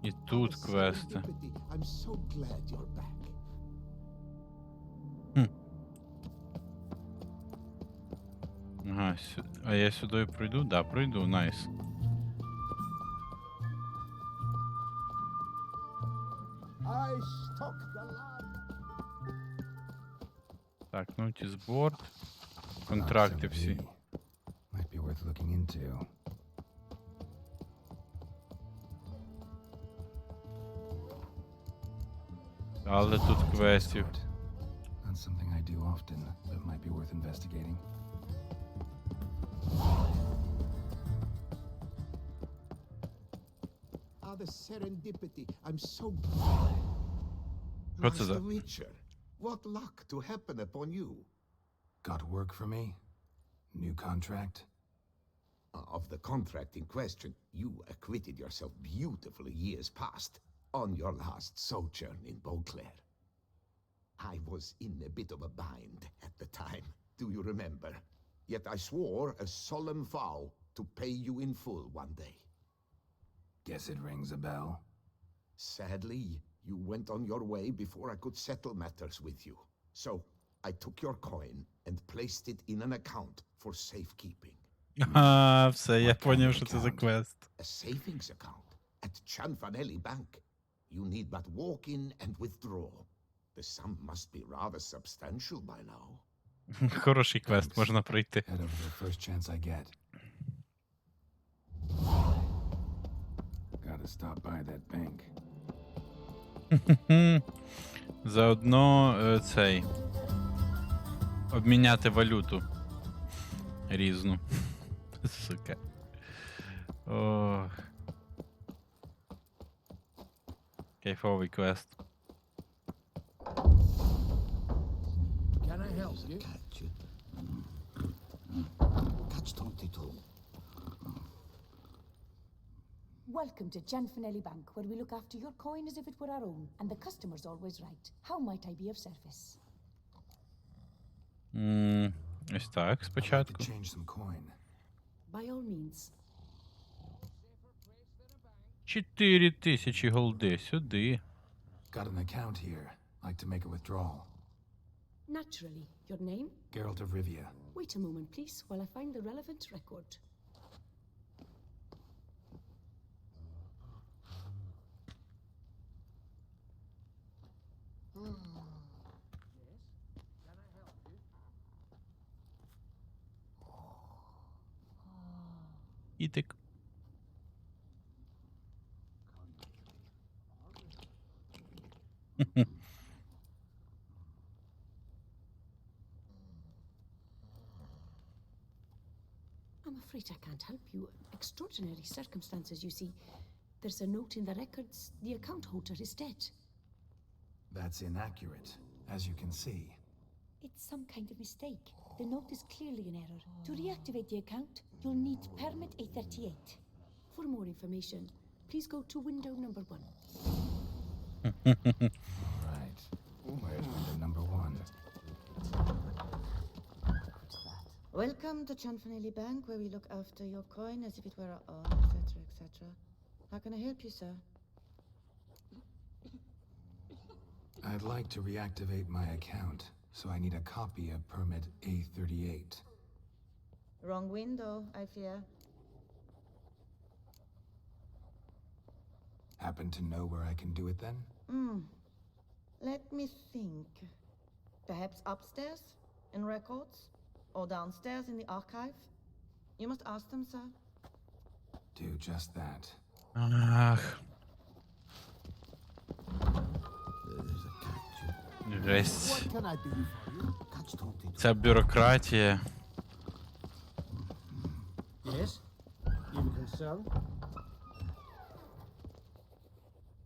І тут квести. I'm so glad you're back. Ага, а я сюди пройду? Да, пройду, найс. I stock the land. Так, ноутісборд. Контракти всі. Might be worth looking into. Але тут квестів. Not something I do often, but might be worth investigating. Ah, the serendipity. I'm so... Що це Master за? Witcher, what luck to happen upon you. Got work for me? New contract? Of the contract in question, you acquitted yourself beautifully years past on your last sojourn in Boklere. I was in a bit of a bind at the time, do you remember? Yet I swore a solemn vow to pay you in full one day. Guess it rings a bell. Sadly, you went on your way before I could settle matters with you. So, I took your coin and placed it in an account for safekeeping. Ага, все, я поняв, що це за квест. A savings account at Chanfanelli Bank. You need but walk in and withdraw. The sum must be rather substantial by now. Хороший квест, можна пройти. Head over the first chance I get. Gotta stop by that bank. Заодно цей. Обміняти валюту. Різну. Сука. Ох. Кайфовий квест. Can I help you? Catch 22. Welcome to Chanfanelli Bank, where we look after your coin as if it were our own, and the customer's always right. How might I be of service? Ось так, спочатку. Change some coin. By all means. 4000 голди, сюди. Got an account here. Like to make a withdrawal. Naturally. Your name? Geralt of Rivia. Wait a moment, please, while I find the relevant record. Ітик. I'm afraid I can't help you. Extraordinary circumstances, you see. There's a note in the records. The account holder is dead. That's inaccurate, as you can see. It's some kind of mistake. The note is clearly an error. To reactivate the account, you'll need permit A38. For more information, please go to window number 1. Right. Where's window number 1? Welcome to Chanfanelli Bank, where we look after your coin as if it were our own, etc., etc. How can I help you, sir? I'd like to reactivate my account, so I need a copy of permit A38. Wrong window, I fear. Happen to know where I can do it then? Let me think. Perhaps upstairs, in records? Or downstairs in the archive? You must ask them, sir. Do just that. Ах. Жесть. What can I do for you? Catch 22. Ця бюрократія. Yes? You concerned?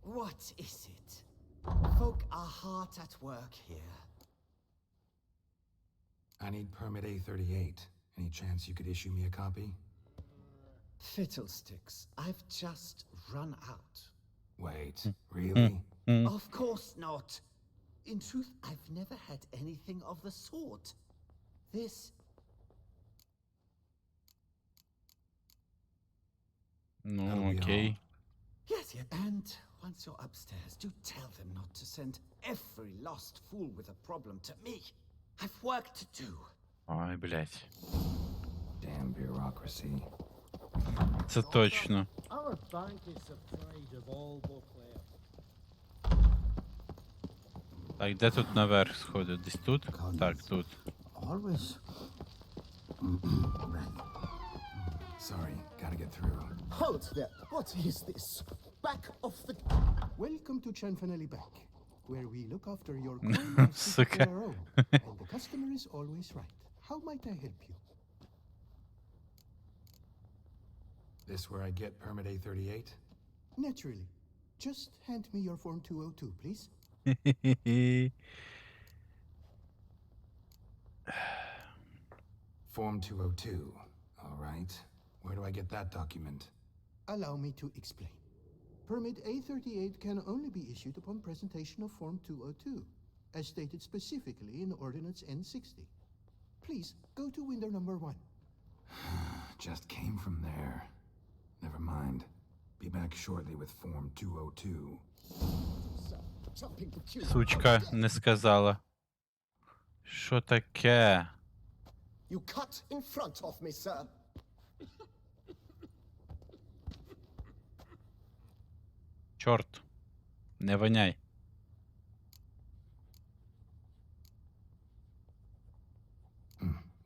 What is it? Folk are hard at work here. I need permit A38. Any chance you could issue me a copy? Fiddlesticks, I've just run out. Wait, really? Of course not. In truth, I've never had anything of the sort. This... Ну, окей. Yes, yes. And once you're upstairs, do tell them not to send every lost fool with a problem to me. I've work to do. Ой, блядь. Damn bureaucracy. Це точно. Our bank is the pride of all Boklere. Так, де тут наверх сходить? Десь тут? Так, тут. Always. Sorry, gotta get through. Halt there! What is this? Back off the... Welcome to Chanfanelli Bank. where we look after your coin as if it Сука. were our own, and the customer is always right. How might I help you? This where I get permit A38? Naturally. Just hand me your form 202, please. Form 202. All right. Where do I get that document? Allow me to explain. Permit A38 can only be issued upon presentation of Form 202, as stated specifically in Ordinance N60. Please, go to window number 1. Just came from there. Never mind. Be back shortly with Form 202. Сучка не сказала. Що таке? You cut in front of me, sir. Чорт. Не воняй.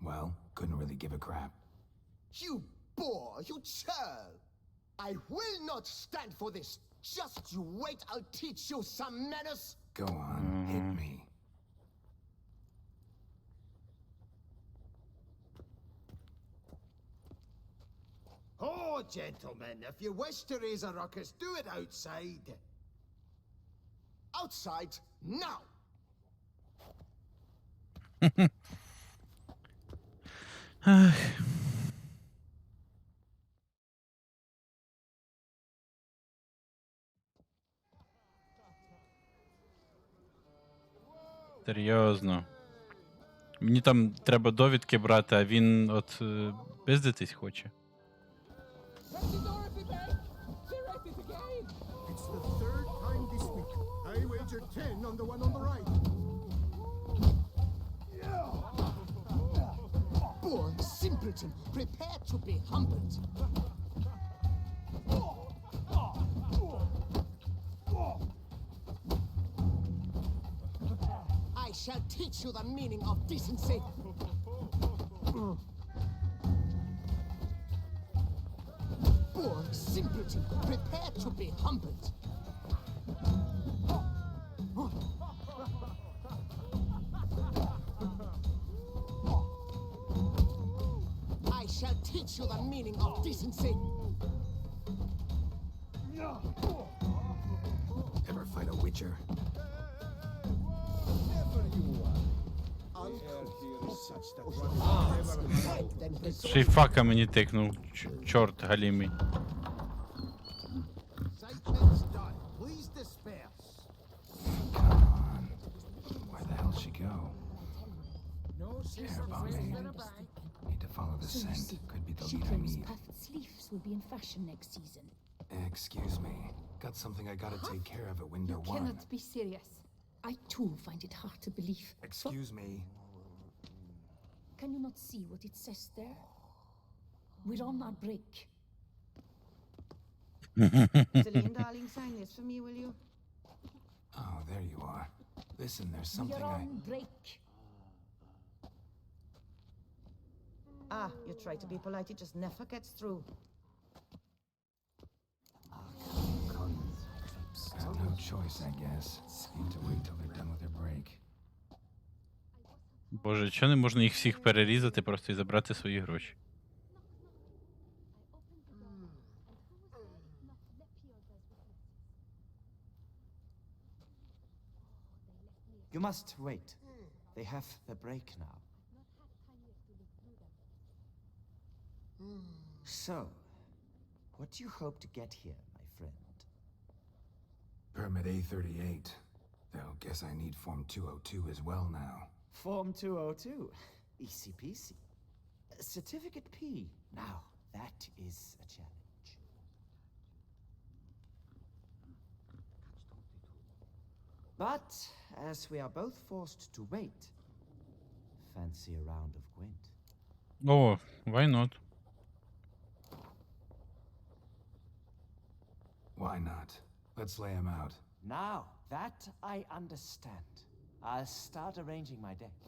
Well, couldn't really give a crap. You boor, you churl. I will not stand for this. Just you wait, I'll teach you some manners. Go on, hit me. Oh, gentlemen, if you wish to raise a ruckus, do it outside. Outside, now! Серйозно. Мені там треба довідки брати, а він от пиздитись хоче. It's the third time this week. I wagered 10 on the one on the right. Boor, simpleton, prepare to be humbled. I shall teach you the meaning of decency. Boor, simpleton, prepare to be humbled. I shall teach you the meaning of decency. Ever fight a witcher? Ще й фака мені тикнув. Чорт галімий. Please disperse. Where the hell she go? Careful, mate. Need to follow the scent. Could be the lead I need. Puffed sleeves will be in fashion next season. Excuse me. Got something I gotta take care of at window You 1. cannot be serious. I too find it hard to believe. Excuse me. Can you not see what it says there? We're on our break. Celine, darling, sign this for me, will you? Oh, there you are. Listen, there's something We're I... on break. Ah, you try to be polite, it just never gets through. Got no choice, I guess. Need to wait till they're done with their break. Боже, чого не можна їх всіх перерізати просто і забрати свої гроші? You must wait. They have the break now. So, what do you hope to get here, my friend? Permit A38. Though, guess I need Form 202 as well now. Form 202. Easy peasy. Certificate P. Now, that is a challenge. But, as we are both forced to wait, fancy a round of Gwent. О, why not? Why not? Let's lay him out. Now, that I understand. I'll start arranging my deck.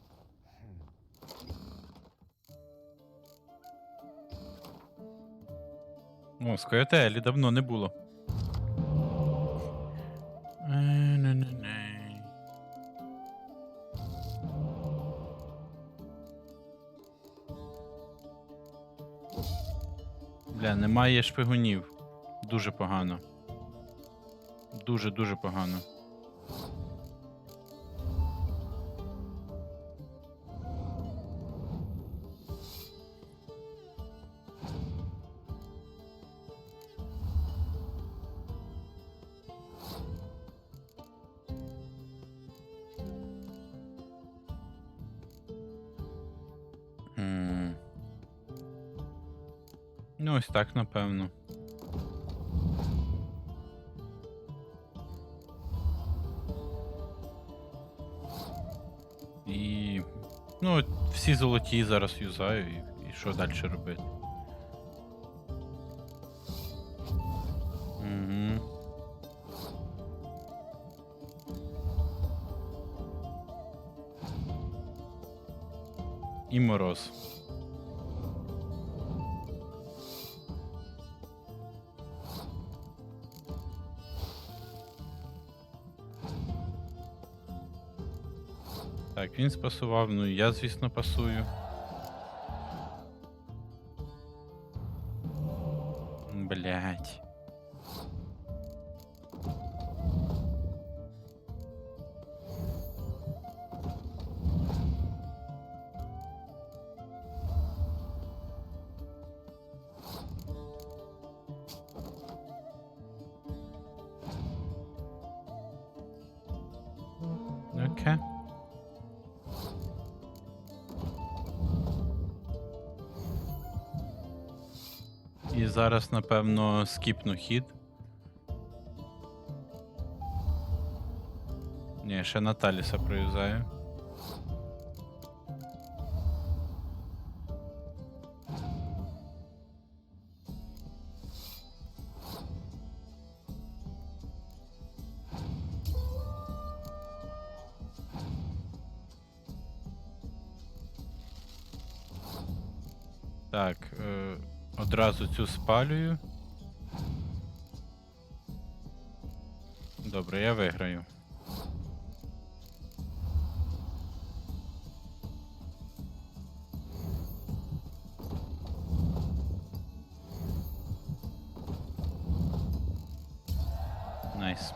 О, Скоятелі давно не було. Бля, немає шпигунів. Дуже погано. Дуже-дуже погано. Ну, ось так, напевно. І... ну, от всі золоті зараз юзаю, і що далі робити? Угу. І мороз. Так, він спасував, ну і я, звісно, пасую. Блять. Окей. І зараз, напевно, скіпну хід. Ні, ще Наталіса проюзаю. Так, одразу цю спалюю. Добре, я виграю. Найс.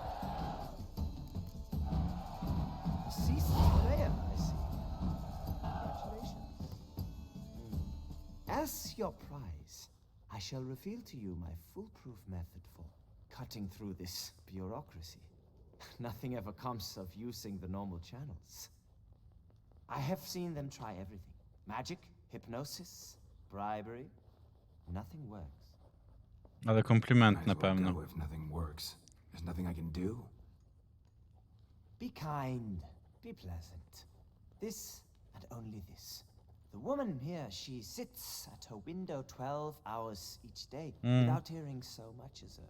As your prize, I shall reveal to you my foolproof method for cutting through this bureaucracy. Nothing ever comes of using the normal channels. I have seen them try everything. Magic, hypnosis, bribery. Nothing works. Але комплімент, Might as well напевно. go if nothing works. There's nothing I can do. Be kind, be pleasant. This and only this. The woman here, she sits at her window 12 hours each day without hearing so much as a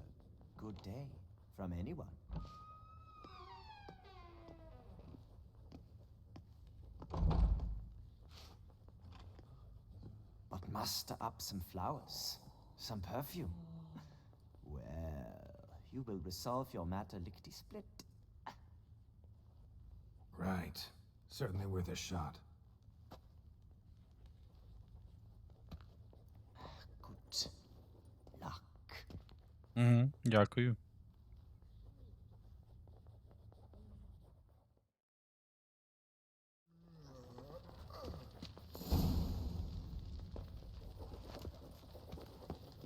good day from anyone. But muster up some flowers, some perfume. Well, you will resolve your matter lickety-split. Right. Certainly worth a shot. Good luck. Угу, дякую.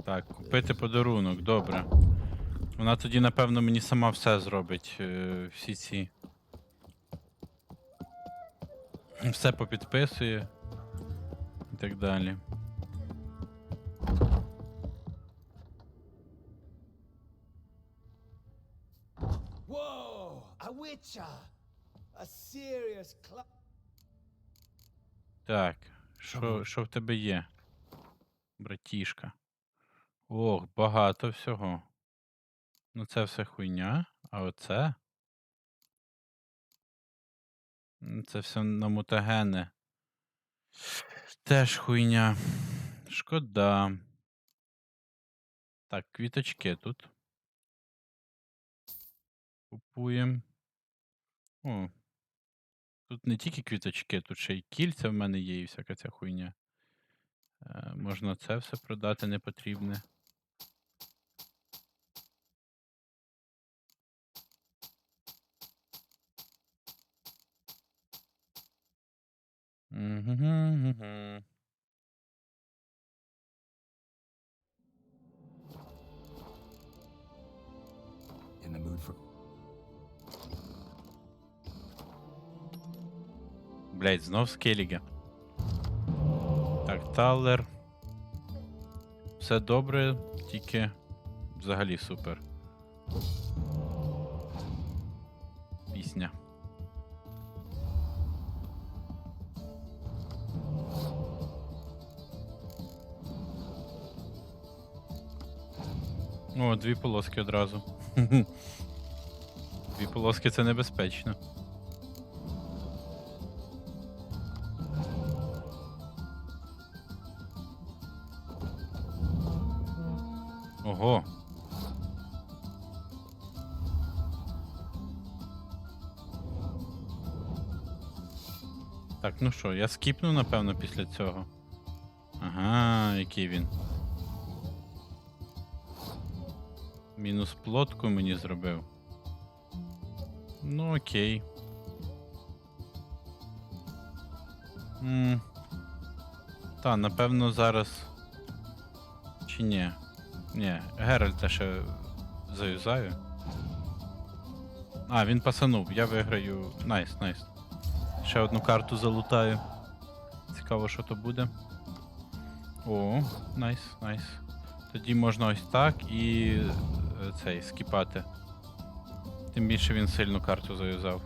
Так, купити подарунок, добре. Вона тоді, напевно, мені сама все зробить, всі ці. Все попідписує. І так далі. Whoa! A witcher! A serious Так, що в тебе є? Братішка. Ох, багато всього. Ну це все хуйня, а оце? Це все на мутагени. Теж хуйня. Шкода. Так, квіточки тут. Купуємо. О. Тут не тільки квіточки, тут ще й кільця в мене є і всяка ця хуйня. Можна це все продати непотрібне. Мгм. In the mood for... Блять, знов скеліги. Так, Талер. Все добре, тільки взагалі супер. Пісня. О, 2 полоски одразу. 2 полоски це небезпечно. Ого. Так, ну що, я скіпну, напевно, після цього. Ага, який він. Мінус плотку мені зробив. Ну, окей. Та, напевно, зараз... Чи ні? Ні, Геральта ще заюзаю. А, він пасанув, я виграю. Найс. Ще одну карту залутаю. Цікаво, що то буде. О, найс. Тоді можна ось так і цей, скіпати. Тим більше він сильну карту заюзав.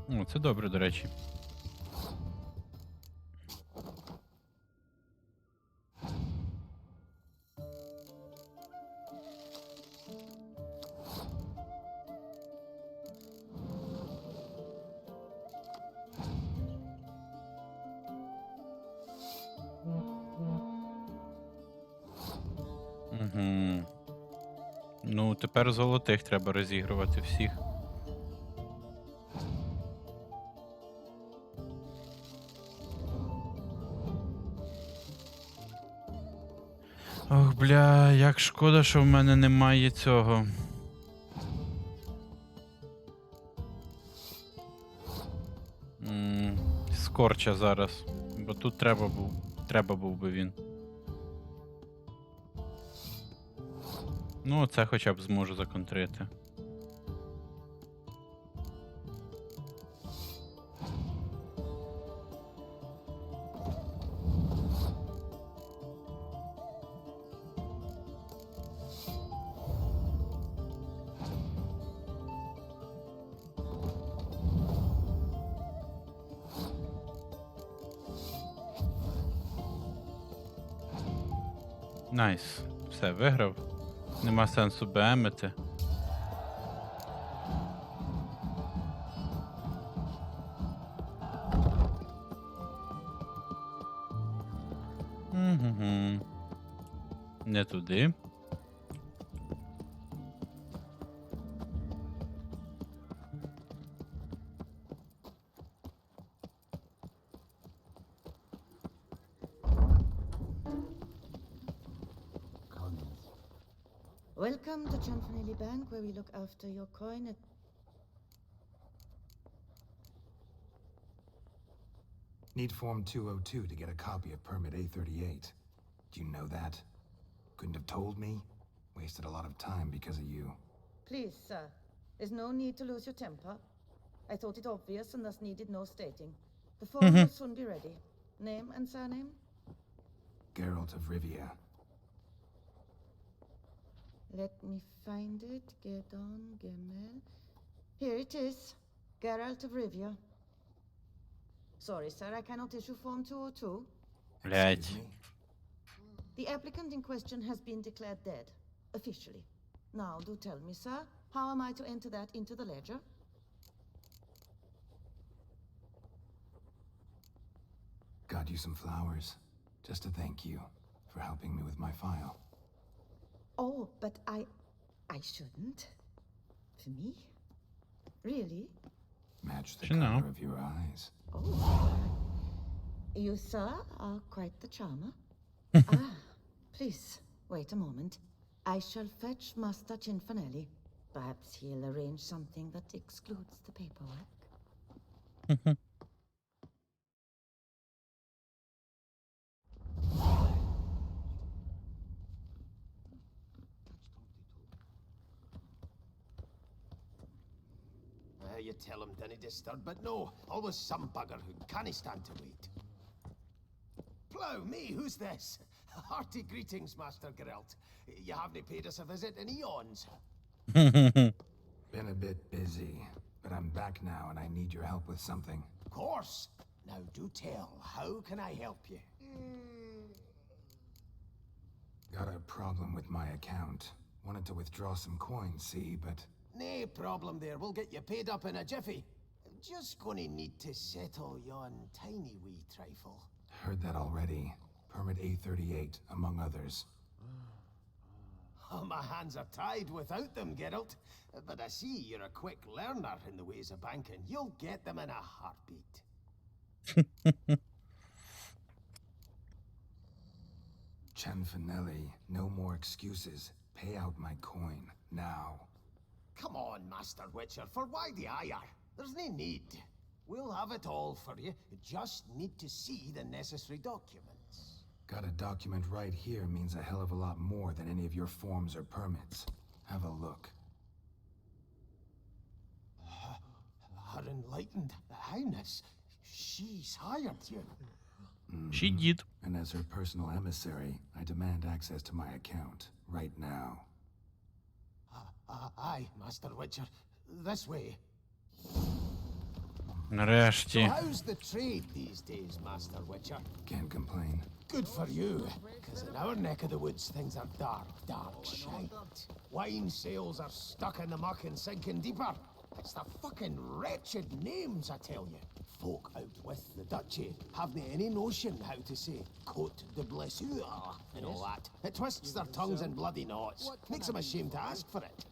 О, це добре, до речі. Угу. Ну, тепер золотих треба розігрувати всіх. Ох, бля, як шкода, що в мене немає цього. Скорча зараз. Бо тут треба був би він. Ну, це хоча б зможу законтрити. Найс. Все, виграв. Нема сенсу БМити. Не туди. Welcome to Chanfanelli Bank, where we look after your coin at... Need Form 202 to get a copy of Permit A38. Do you know that? Couldn't have told me? Wasted a lot of time because of you. Please, sir. There's no need to lose your temper. I thought it obvious and thus needed no stating. The form will soon be ready. Name and surname? Geralt of Rivia. Let me find it. Gedon, Gemel. Here it is. Geralt of Rivia. Sorry, sir, I cannot issue Form 202. Блять. The applicant in question has been declared dead, officially. Now, do tell me, sir, how am I to enter that into the ledger? Got you some flowers, just to thank you for helping me with my file. Oh, but I shouldn't. For me? Really? Match the color of your eyes. Oh. You, sir, are quite the charmer. Please, wait a moment. I shall fetch Master Cinfanelli. Perhaps he'll arrange something that excludes the paperwork. You tell him dinna disturb, but no, always some bugger who can't stand to wait. Plough me, who's this? Hearty greetings, Master Geraint. You haven't paid us a visit in eons. Been a bit busy, but I'm back now and I need your help with something. Of course. Now do tell, how can I help you? Got a problem with my account. Wanted to withdraw some coins, see, but... No problem there, we'll get you paid up in a jiffy. Just gonna need to settle yon tiny wee trifle. Heard that already. Permit A38, among others. Oh, my hands are tied without them, Geralt. But I see you're a quick learner in the ways of banking. You'll get them in a heartbeat. Cinfanelli, no more excuses. Pay out my coin, now. Come on, Master Witcher, for why the ire? There's no need. We'll have it all for you. You just need to see the necessary documents. Got a document right here means a hell of a lot more than any of your forms or permits. Have a look. Her enlightened highness, she's hired you. She did. And as her personal emissary, I demand access to my account, right now. Aye, Master Witcher. This way. Нарешті. So how's the trade these days, Master Witcher? Can't complain. Good for you, because in our neck of the woods, things are dark, dark shite. Wine sales are stuck in the muck and sinking deeper. It's the fucking wretched names, I tell you. Folk out with the duchy haven't any notion how to say Côte de Blessure and all that. It twists their tongues in bloody knots. Makes them ashamed to ask for it.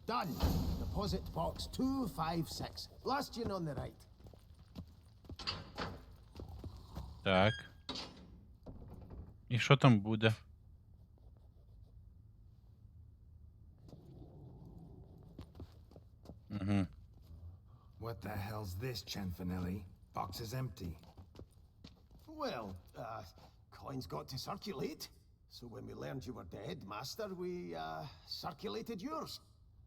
Done. Deposit box 256. Last in on the right. Так. І що там буде? Угу. What the hell's this, Cinfanelli? Box is empty. Well, coins got to circulate. So when we learned you were dead, Master, we, circulated yours.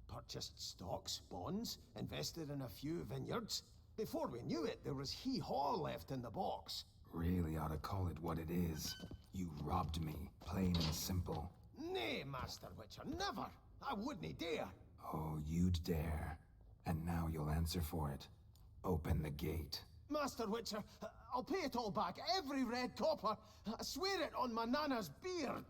Purchased stocks, bonds, invested in a few vineyards. Before we knew it, there was hee-haw left in the box. Really ought to call it what it is. You robbed me, plain and simple. Nay, Master Witcher, never. I wouldn't dare. Oh, you'd dare. And now you'll answer for it. Open the gate. Master Witcher, I'll pay it all back, every red copper. I swear it on my nana's beard.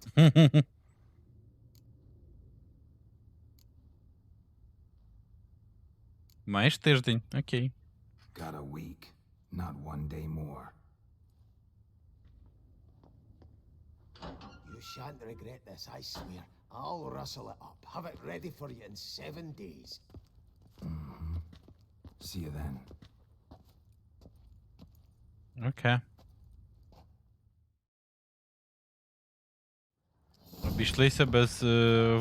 Маєш тиждень, окей. Got a week, not one day more. You shan't regret this, I swear. I'll rustle it up, have it ready for you in 7 days. Mm-hmm. See you then. Окей. Обійшлися без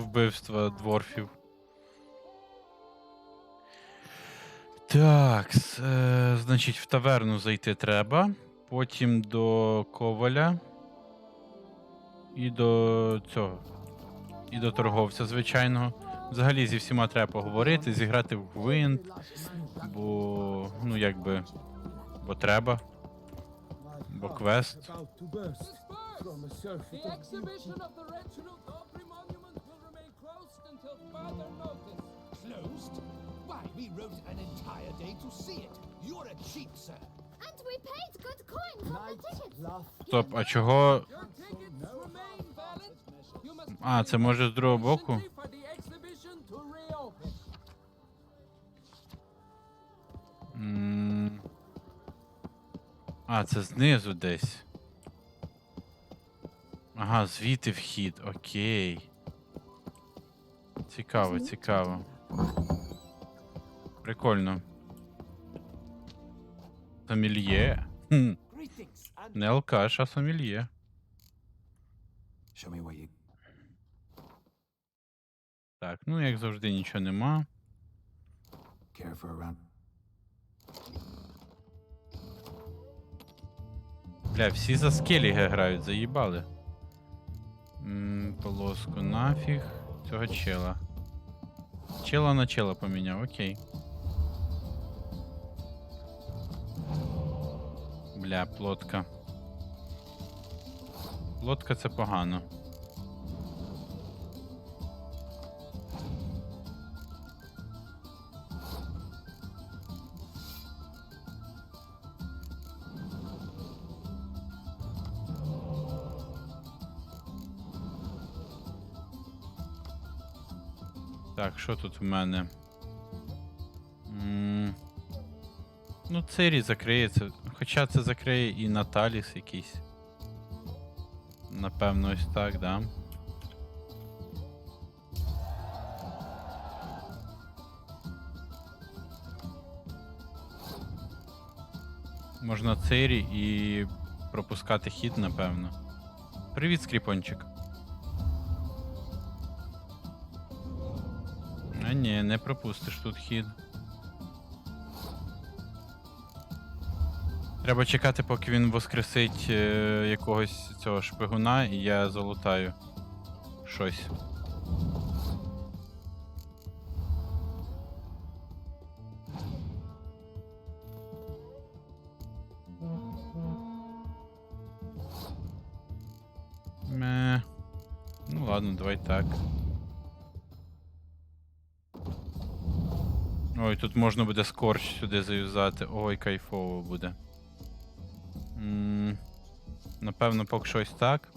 вбивства дворфів. Так, значить, в таверну зайти треба. Потім до коваля. І до цього. І до торговця, звичайного. Взагалі зі всіма треба поговорити, зіграти в гвинт. Бо, ну якби, бо треба. Бо квест. The exhibition of the Reginald Aubrey monument will remain closed until further notice. Closed? Why, we rode an entire day to see it. You're a cheat, sir. And we paid good coin for the tickets. Стоп, а чого... Your tickets remain valid. You must А, це може з другого боку? for the exhibition to reopen. А, це знизу десь. Ага, звідти вхід, окей. Цікаво, цікаво. Прикольно. Сомельє. Не алкаш, а сомельє. Так, ну як завжди нічого нема. Бля, всі за скеліги грають, заїбали. Полоску нафіг. Цього чела. Чела на чела поміняв, окей. Бля, плотка. Плотка це погано. Так, що тут в мене? Ну, Цирі закриється. Хоча це закриє і Наталіс якийсь. Напевно, ось так, да. Можна Цирі і пропускати хід, напевно. Привіт, скріпончик. А ні, не пропустиш тут хід. Треба чекати, поки він воскресить якогось цього шпигуна, і я залутаю щось. Ну ладно, давай так. Ой, тут можна буде скорч сюди заюзати. Ой, кайфово буде. Напевно, поки щось так.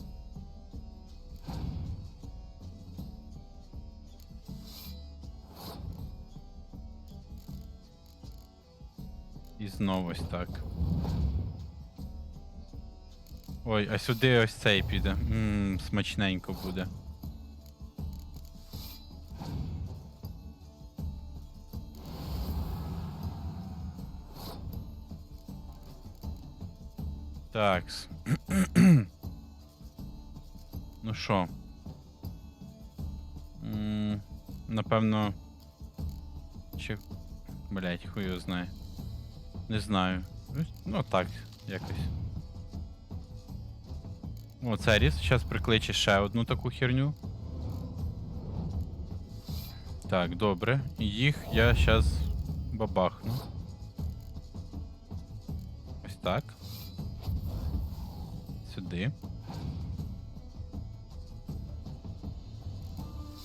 І знову ось так. Ой, а сюди ось цей піде. Смачненько буде. Такс. Ну що? Напевно. Чи... Блять, хуй його знає. Не знаю. Ну так, якось. О, Церіс. Зараз прикличе ще одну таку херню. Так, добре. Їх я зараз бабахну. Ось так. Сюди.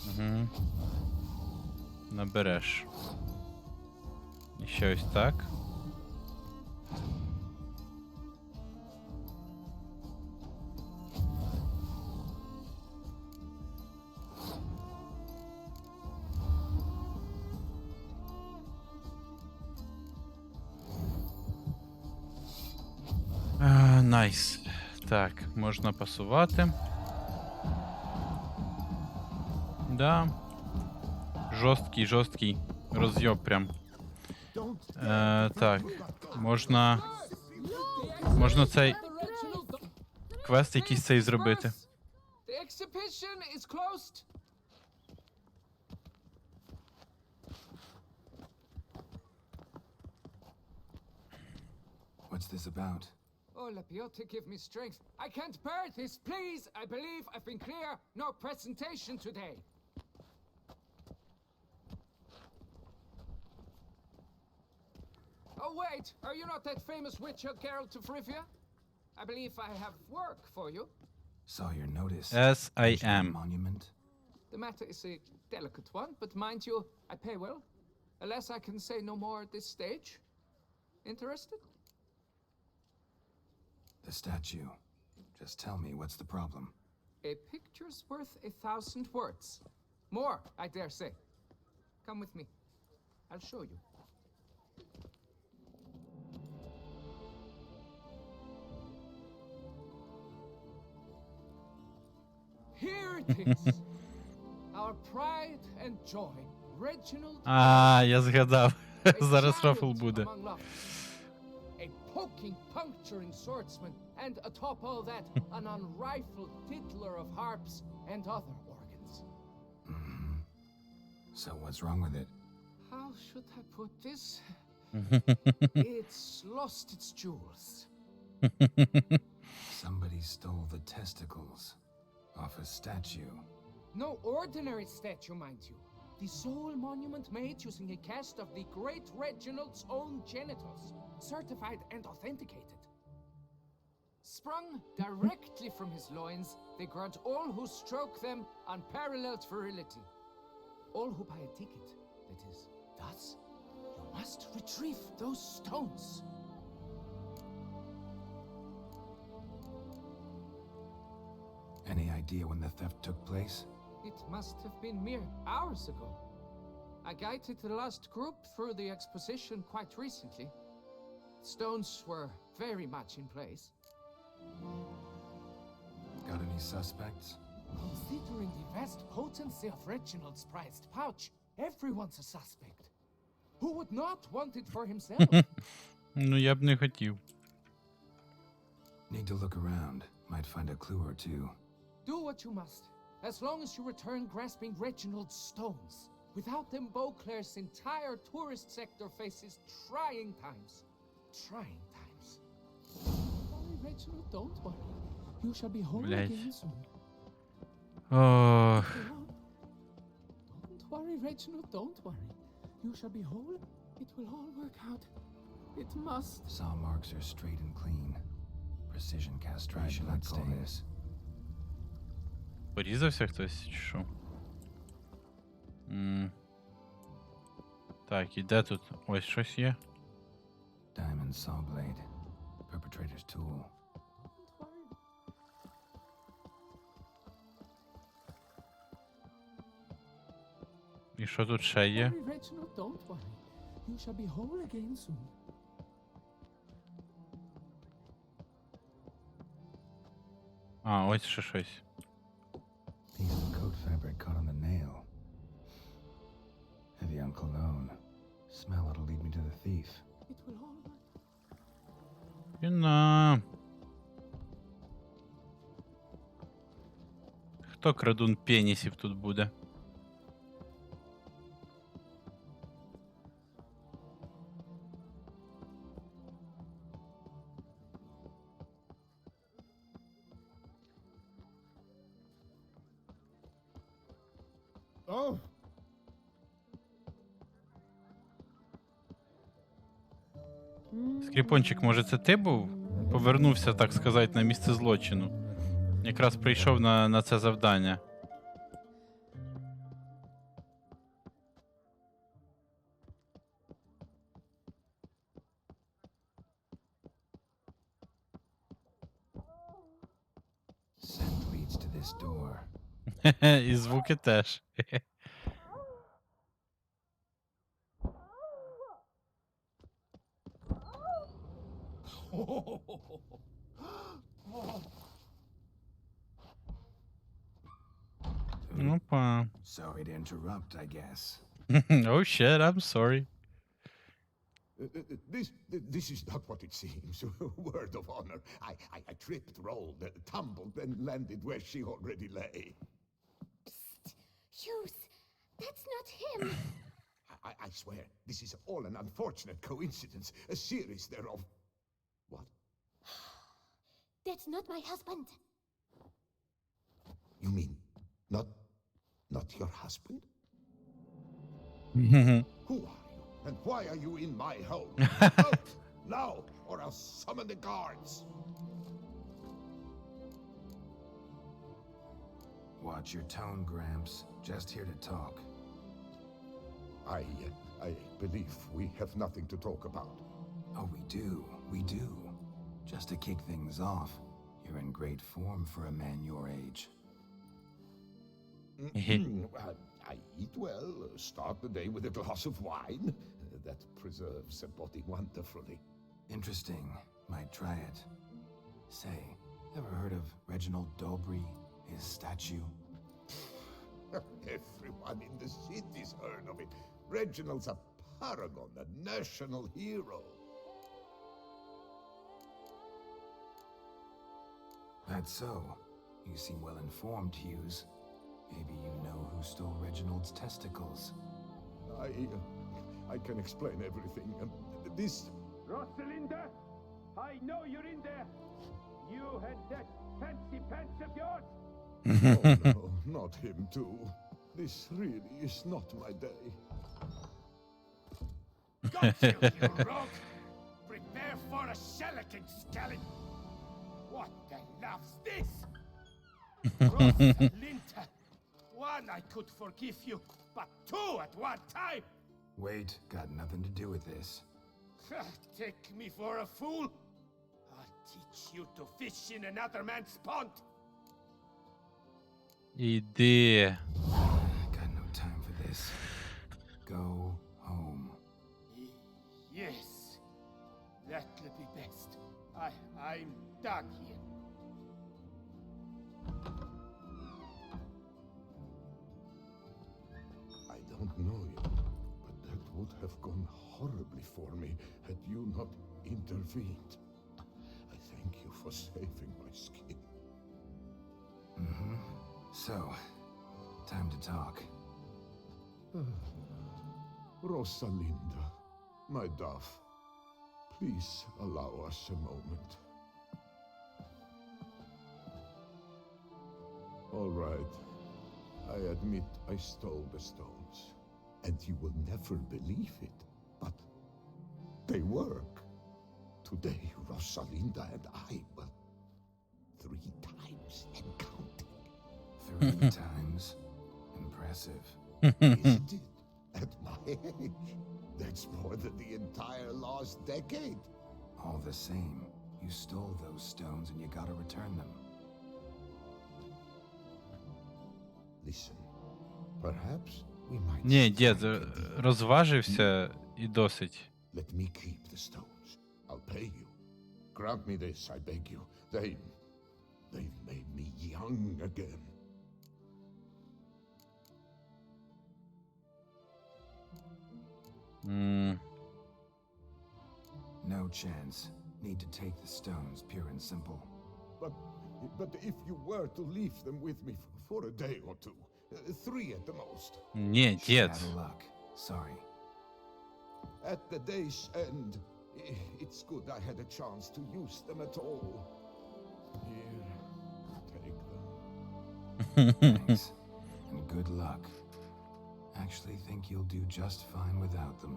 Угу. Набереш. І ще ось так. Найс. Так, можна пасувати. Да. Жорсткий розйоб прям. Так, можна цей квест якийсь цей зробити. What's this about? Oh, Lapiote, give me strength. I can't bear this, please. I believe I've been clear. No presentation today. Oh, wait. Are you not that famous witcher, Geralt of Rivia? I believe I have work for you. Saw your notice. Yes, I am. Monument. The matter is a delicate one, but mind you, I pay well. Alas, I can say no more at this stage. Interested? The statue. Just tell me, what's the problem? A picture's worth 1,000 words. More, I dare say. Come with me. I'll show you. Here it is. Our pride and joy. Reginald. Я згадав. Зараз рофл буде. A poking, puncturing swordsman, and atop all that, an unrifled tiddler of harps and other organs. So what's wrong with it? How should I put this? It's lost its jewels. Somebody stole the testicles off a statue. No ordinary statue, mind you. The sole monument made using a cast of the great Reginald's own genitals, certified and authenticated. Sprung directly from his loins, they grant all who stroke them unparalleled virility. All who buy a ticket, that is, thus, you must retrieve those stones. Any idea when the theft took place? It must have been mere hours ago. I guided the last group through the exposition quite recently. Stones were very much in place. Got any suspects? Considering the vast potency of Reginald's prized pouch, everyone's a suspect. Who would not want it for himself? Ну, я б не хотів. Need to look around. Might find a clue or two. Do what you must, as long as you return grasping Reginald's stones. Without them, Bokller's entire tourist sector faces trying times. Trying times. Worry, Reginald, don't worry. You shall be home Блядь. again soon. Ох. Don't worry, Reginald, don't worry. You shall be whole. It will all work out. It must. Saw marks are straight and clean. Precision castration, I'd call this. Порізався хтось, чи що? Так, і де тут? Ось щось є. Diamond saw blade. Perpetrator's tool. І що тут ще є? Worry, Reginald, don't worry. You shall be whole again soon. А, ось ще щось. Piece of coat fabric caught on the nail. Heavy on cologne. Smell it'll lead me to the thief. It will all work. Віна. Хто крадун пенісів тут буде? Oh, Скріпончик, може це ти був? Повернувся, так сказати, на місце злочину. Якраз прийшов на це завдання. Scent leads to this door. І звуки теж. Опа. Sorry to interrupt, I guess. Oh shit, I'm sorry. This is not what it seems. Word of honor. I tripped, rolled, tumbled, and landed where she already lay. Psst! Hughes! That's not him! I swear, this is all an unfortunate coincidence. A series thereof. What? That's not my husband! You mean not your husband? Who are you, and why are you in my home? Out now, or I'll summon the guards. Watch your tone, Gramps. Just here to talk. I believe we have nothing to talk about. Oh, we do. Just to kick things off, you're in great form for a man your age. I eat well, start the day with a glass of wine. That preserves the body wonderfully. Interesting. Might try it. Say, ever heard of Reginald Dobry, his statue? Everyone in the city's heard of it. Reginald's a paragon, a national hero. That's so. You seem well informed, Hughes. Maybe you know who stole Reginald's testicles. I can explain everything. This... Rosalinda, I know you're in there. You and that fancy pants of yours. Oh no, not him too. This really is not my day. Got you, you rogue! Prepare for a shellacking, scallop! What the love's this? Rosalinda, one I could forgive you, but two at one time! Wait, got nothing to do with this. Take me for a fool? I'll teach you to fish in another man's pond! Іди. Got no time for this. Go home. Yes, that'll be best. I'm done here. I don't know you, but that would have gone horribly for me had you not intervened. I thank you for saving my skin. Mm-hmm. So, time to talk. Rosalinda, my dove, please allow us a moment. All right. I admit I stole the stones. And you will never believe it, but they work. Today, Rosalinda and I, well, 3 times and counting. 3 times? Impressive. Isn't it? At my age, that's more than the entire last decade. All the same, you stole those stones and you gotta return them. Listen, perhaps we might... Ні, дід, розважився і досить. Let me keep the stones. I'll pay you. Grant me this, I beg you. They've made me young again. No chance. Need to take the stones, pure and simple. But if you were to leave them with me for a day or two, 3 at the most. Ні, дід. Out of luck. Sorry. At the day's end, it's good I had a chance to use them at all. Here, take them. Thanks. And good luck. Actually think you'll do just fine without them.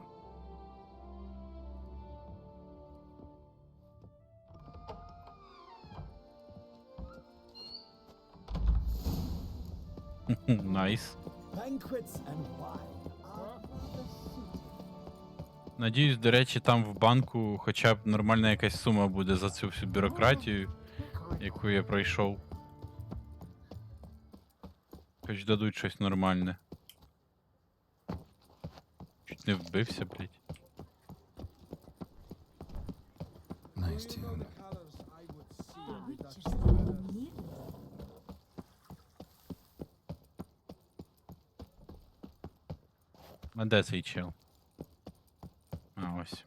Найс. Banquets and wine are the suit. Надіюсь, до речі, там в банку хоча б нормальна якась сума буде за цю всю бюрократію, яку я пройшов. Хоч дадуть щось нормальне. Чуть не вбився, блядь. Nice tune. А де цей чел? А, ось.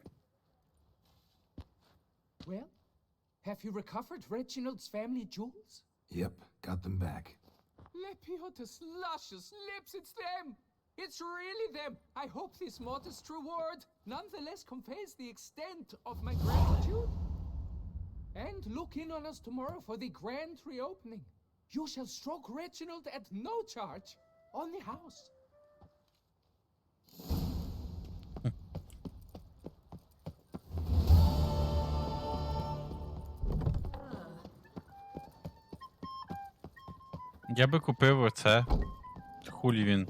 Well, have you recovered Reginald's family jewels? Yep, got them back. Lepiota's luscious lips, it's them! It's really them! I hope this modest reward nonetheless conveys the extent of my gratitude. And look in on us tomorrow for the grand reopening. You shall stroke Reginald at no charge on the house. Я би купив оце. Хулі він.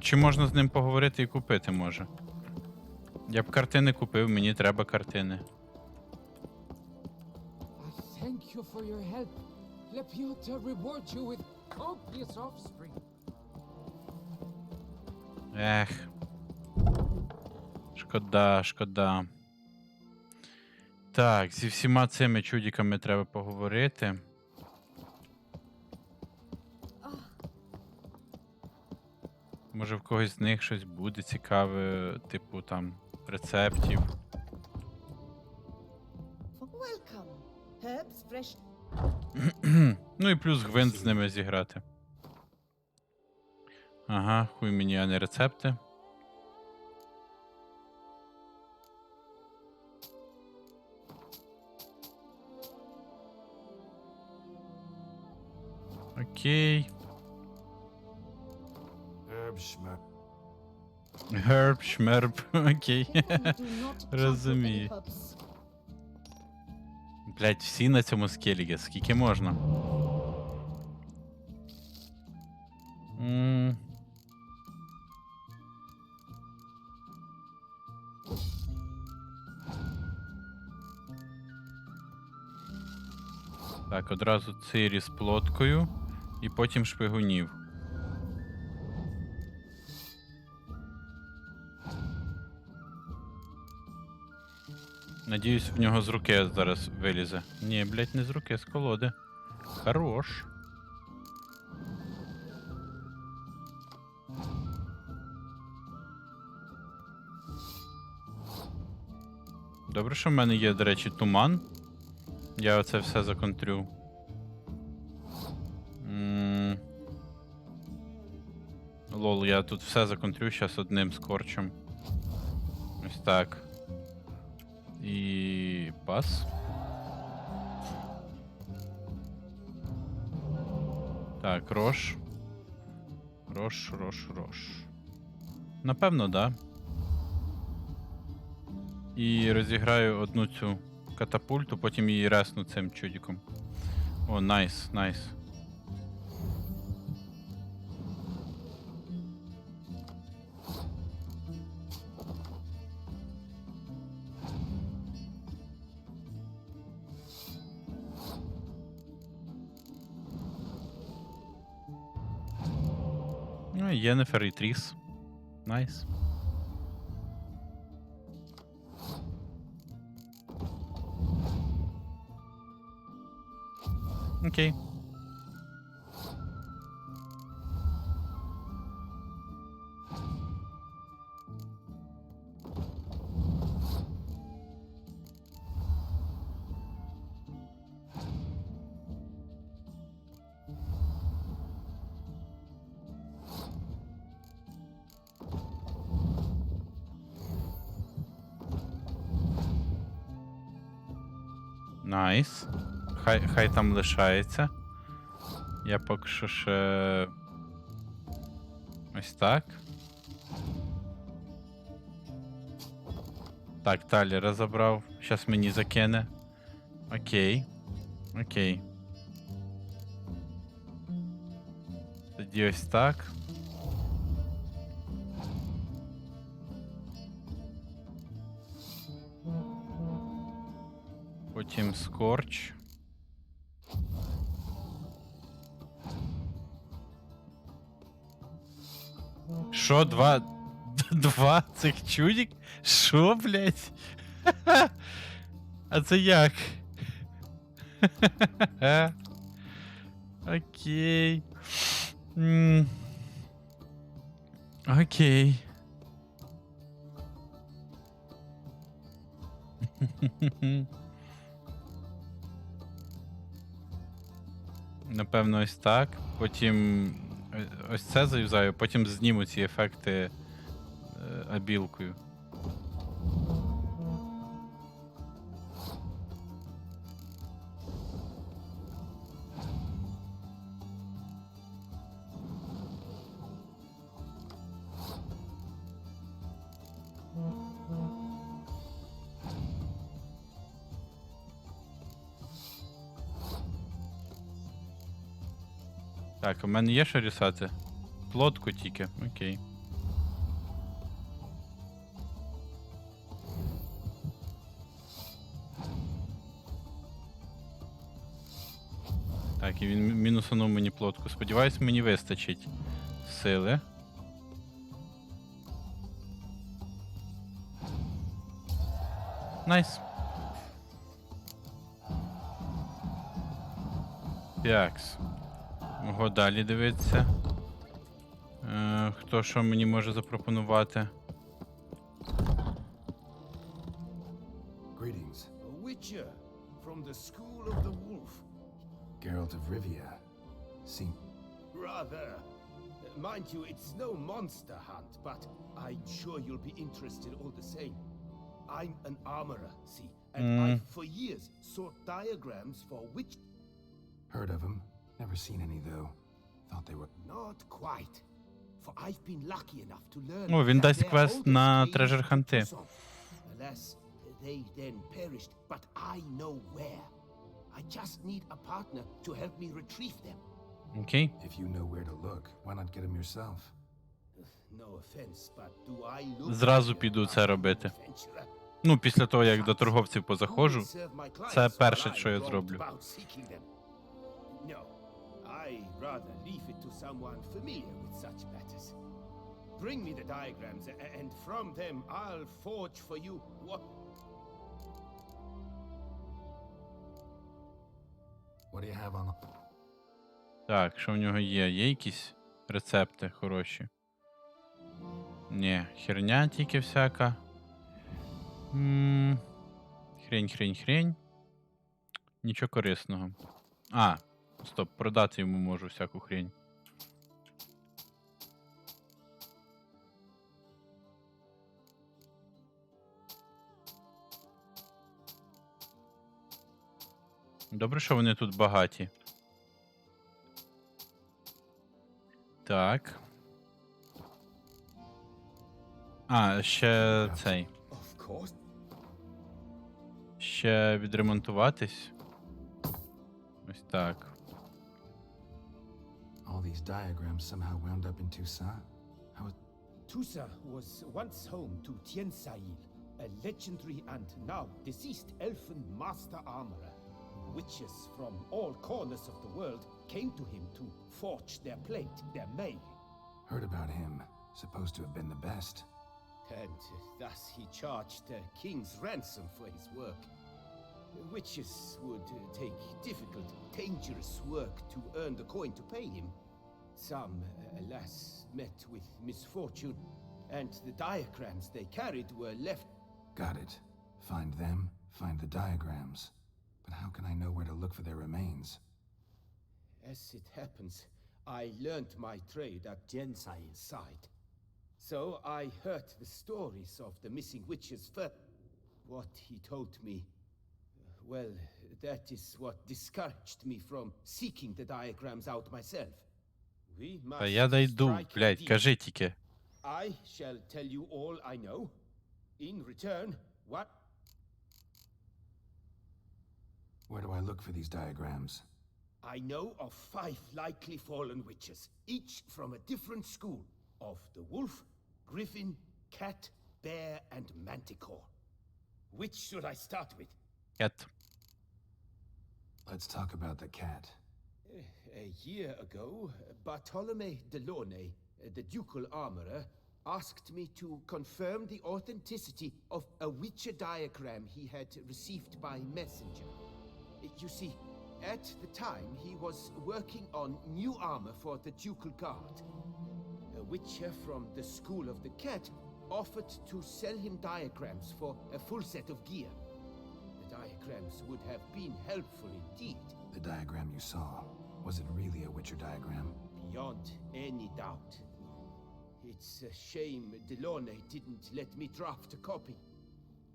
Чи можна з ним поговорити і купити, може? Я б картини купив, мені треба картини. Thank you for your help. Lepiota reward you with copious offspring. Ех. Шкода, шкода. Так, зі всіма цими чудиками треба поговорити. Може в когось з них щось буде цікаве, типу там рецептів. welcome. Herbs fresh. Ну і плюс гвинт з ними зіграти. Ага, хуй мені, а не рецепти. Окей. Герб, шмерб, окей. Розумію. Блять, всі на цьому скелігі, скільки можна? Так, одразу цирі з плоткою і потім шпигунів. Надіюсь, в нього з руки зараз вилізе. Ні, блять, не з руки, з колоди. Хорош. Добре, що в мене є, до речі, туман. Я оце все законтрю. Лол, я тут все законтрю зараз одним скорчем. Ось так. І пас. Так, рош. Рош. Напевно, да. І розіграю одну цю катапульту, потім її ресну цим чудиком. О, найс. Ну, Єнефер і Тріс. Найс. Окей. Найс. Хай там лишається. Я поки що ще... Ось так. Так, Таліра забрав. Щас мені закине. Окей. Тоді ось так. Потім скорч. Що, два цих чудик? Що, блять? А це як? Окей. Окей. Напевно, ось так. Потім ось це заюзаю, потім зніму ці ефекти абілкою. Так, у мене є що рісати? Плотку тільки, окей. Так, і він мінусанув мені плотку. Сподіваюсь, мені вистачить сили. Найс. Такс. Ого, далі дивитися. Хто що мені може запропонувати? Greetings. A witcher From the school of the wolf. Geralt of Rivia. Seem... Rather. Mind you, it's no monster hunt, but I'm sure you'll be interested all the same. I'm an armorer, see, and I've for years sought diagrams for which... Heard of them. Never seen any, though. Thought they were... Not quite. For I've been lucky enough to learn... О, він that дасть their квест oldest на came Treasure to Ханти. Tucson. Alas, they then perished, but I know where. I just need a partner to help me retrieve them. Окей. If you know where to look, why not get them yourself? No offense, but do I look... Зразу піду це робити. Ну, після того, як до торговців позаходжу, це перше, що я зроблю. No, I rather leave it to someone familiar with such matters. Bring me the diagrams, and from them I'll forge for you what... What do you have on... Так, що в нього є? Є якісь рецепти хороші? Ні, херня тільки всяка. Хрень. Нічого корисного. А, стоп, продати йому можу всяку хрень. Добре, що вони тут багаті. Так. А, ще цей. Ще відремонтуватись. Ось так. All these diagrams somehow wound up in Toussaint? How... Tusa was once home to Tiensail, a legendary and now deceased elfin master armorer. Witches from all corners of the world came to him to forge their plate, their mail. Heard about him. Supposed to have been the best. And thus he charged a king's ransom for his work. Witches would take difficult, dangerous work to earn the coin to pay him. Some, alas, met with misfortune, and the diagrams they carried were left... Got it. Find them, find the diagrams. But how can I know where to look for their remains? As it happens, I learned my trade at Jensail's side. So I heard the stories of the missing witches first. What he told me, well, that is what discouraged me from seeking the diagrams out myself. We must Та я дойду, блядь, кажи тільки. I shall tell you all I know. In return, what? Where do I look for these diagrams? I know of 5 likely fallen witches, each from a different school of the wolf, griffin, cat, bear, and manticore. Which should I start with? Cat. Let's talk about the cat. A year ago, Bartolome de Launay, the ducal armorer, asked me to confirm the authenticity of a witcher diagram he had received by messenger. You see, at the time he was working on new armor for the ducal guard. A witcher from the school of the cat offered to sell him diagrams for a full set of gear. The diagrams would have been helpful indeed. The diagram you saw, was it really a witcher diagram? Beyond any doubt. It's a shame Delaunay didn't let me draft a copy.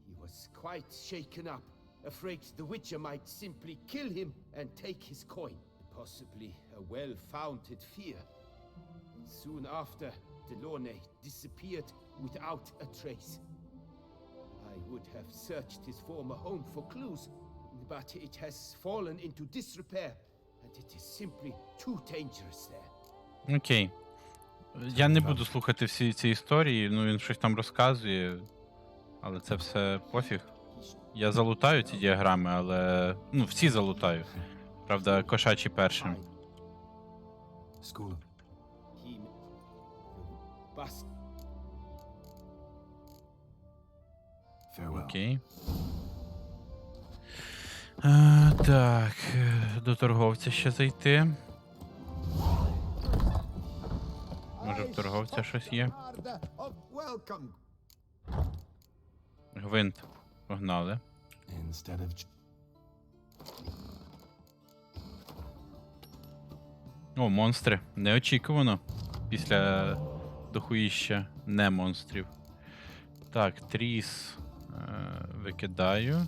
He was quite shaken up, afraid the witcher might simply kill him and take his coin. Possibly a well-founded fear. Soon after, Delaunay disappeared without a trace. I would have searched his former home for clues, but it has fallen into disrepair, and it is simply too dangerous there. Окей. Я не буду слухати всі ці історії, ну він щось там розказує, але це все пофіг. Я залутаю ці діаграми, але... Ну, всі залутаю. Правда, кошачі першим. Окей. Так, до торговця ще зайти. Може в торговця щось є? Гвинт. Погнали. О, монстри. Неочікувано. Після дохуїща не монстрів. Так, тріс викидаю.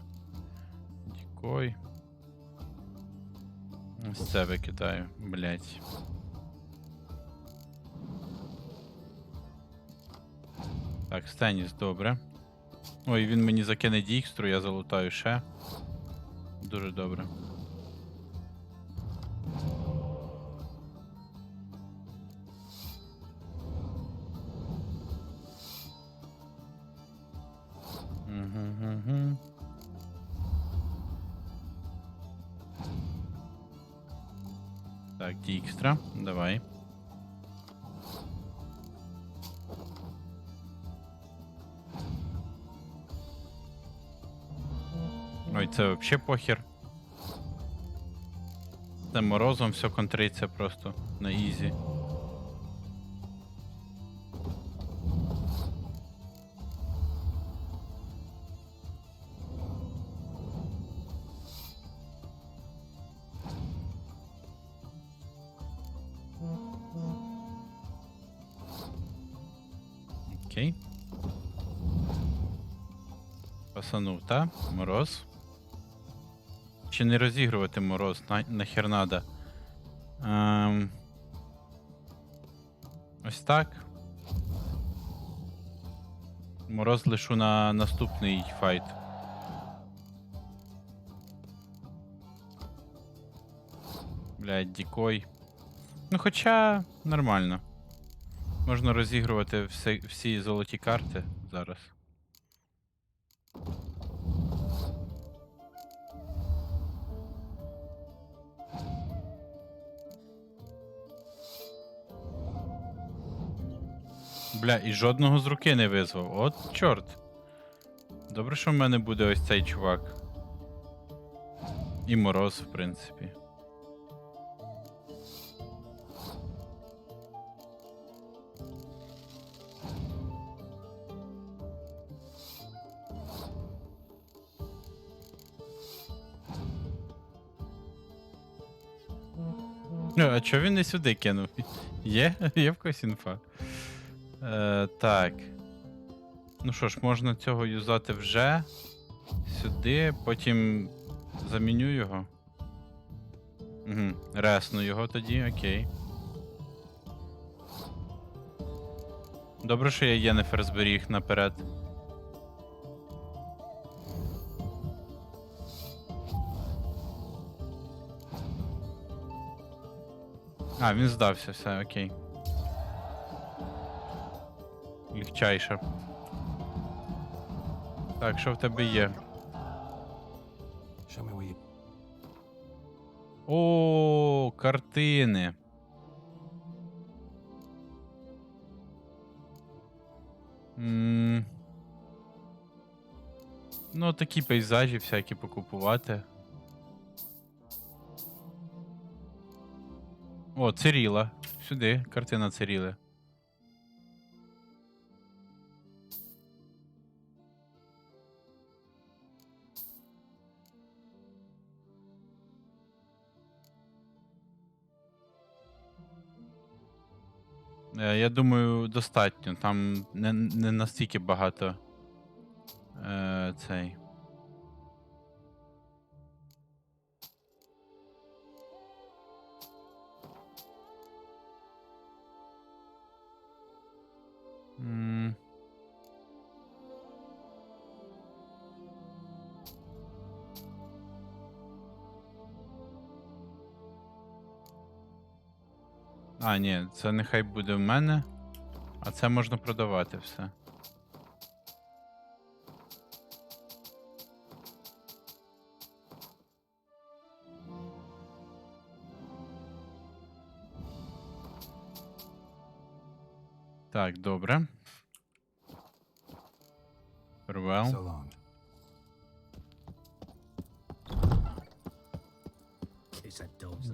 Дікой. Ось це викидаю, блять. Так, Стеніс, добре. Ой, він мені закине дікстру, я залутаю ще. Дуже добре. Угу. Так, дікстра, давай. Ой, це взагалі похер. Це морозом все контриться просто на ізі. Окей. Пасанув, та? Мороз. Чи не розігрувати мороз? Нахер надо. Ось так. Мороз лишу на наступний файт. Блядь, дікой. Ну хоча нормально. Можна розігрувати всі золоті карти зараз. Бля, і жодного з руки не визвав. От чорт. Добре, що в мене буде ось цей чувак. І мороз, в принципі. А чого він не сюди кинув? Є? Є в когось інфа? Так. Ну що ж, можна цього юзати вже. Сюди, потім заміню його. Угу. Ресну його тоді, окей. Добре, що я Єнефер зберіг наперед. А, він здався, все, окей. Легчайше. Так, що в тебе є? О, картини. Ну, такі пейзажі всякі покупувати. О, Циріла. Сюди, картина Циріли. Я думаю, достатньо. Там не настільки багато цей. А, ні, це нехай буде в мене, а це можна продавати все. Так, добре. Farewell.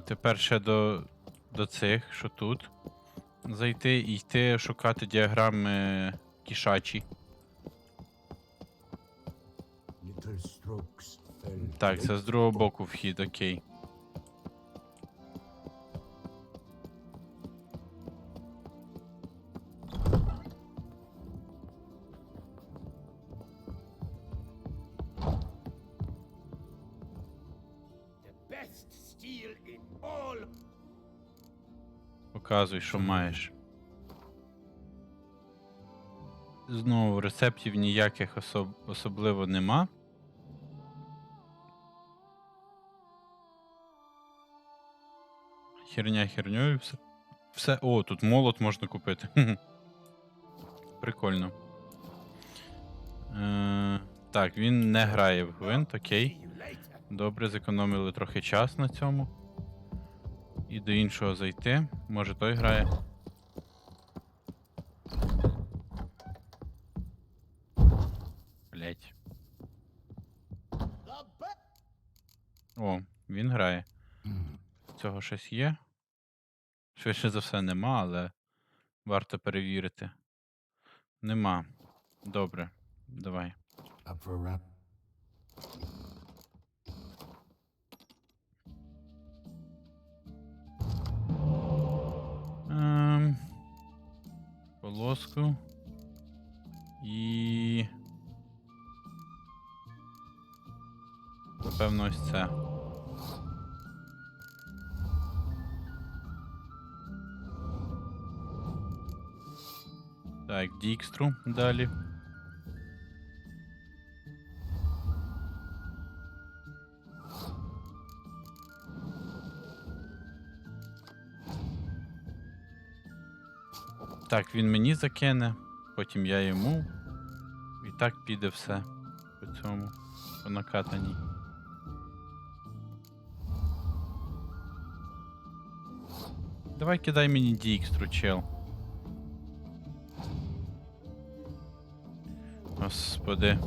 Тепер ще до цих, що тут. Зайти і йти шукати діаграми кішачі. Так, це з другого боку вхід, окей. best steel in all. Показуй, що маєш. Знову рецептів ніяких особливо нема. Херня херньою все. Все. О, тут молот можна купити. Прикольно. Так, він не грає в гвинт, окей. Добре, зекономили трохи час на цьому. І до іншого зайти. Може той грає. Блять. О, він грає. Цього щось є? Швидше за все нема, але варто перевірити. Нема. Добре. Давай. Полоску. І... Напевно, ось це. Так, дікстру далі. Так, він мені закине, потім я йому. І так піде все по цьому, по накатаній. Давай кидай мені дікстру, чел. Господи.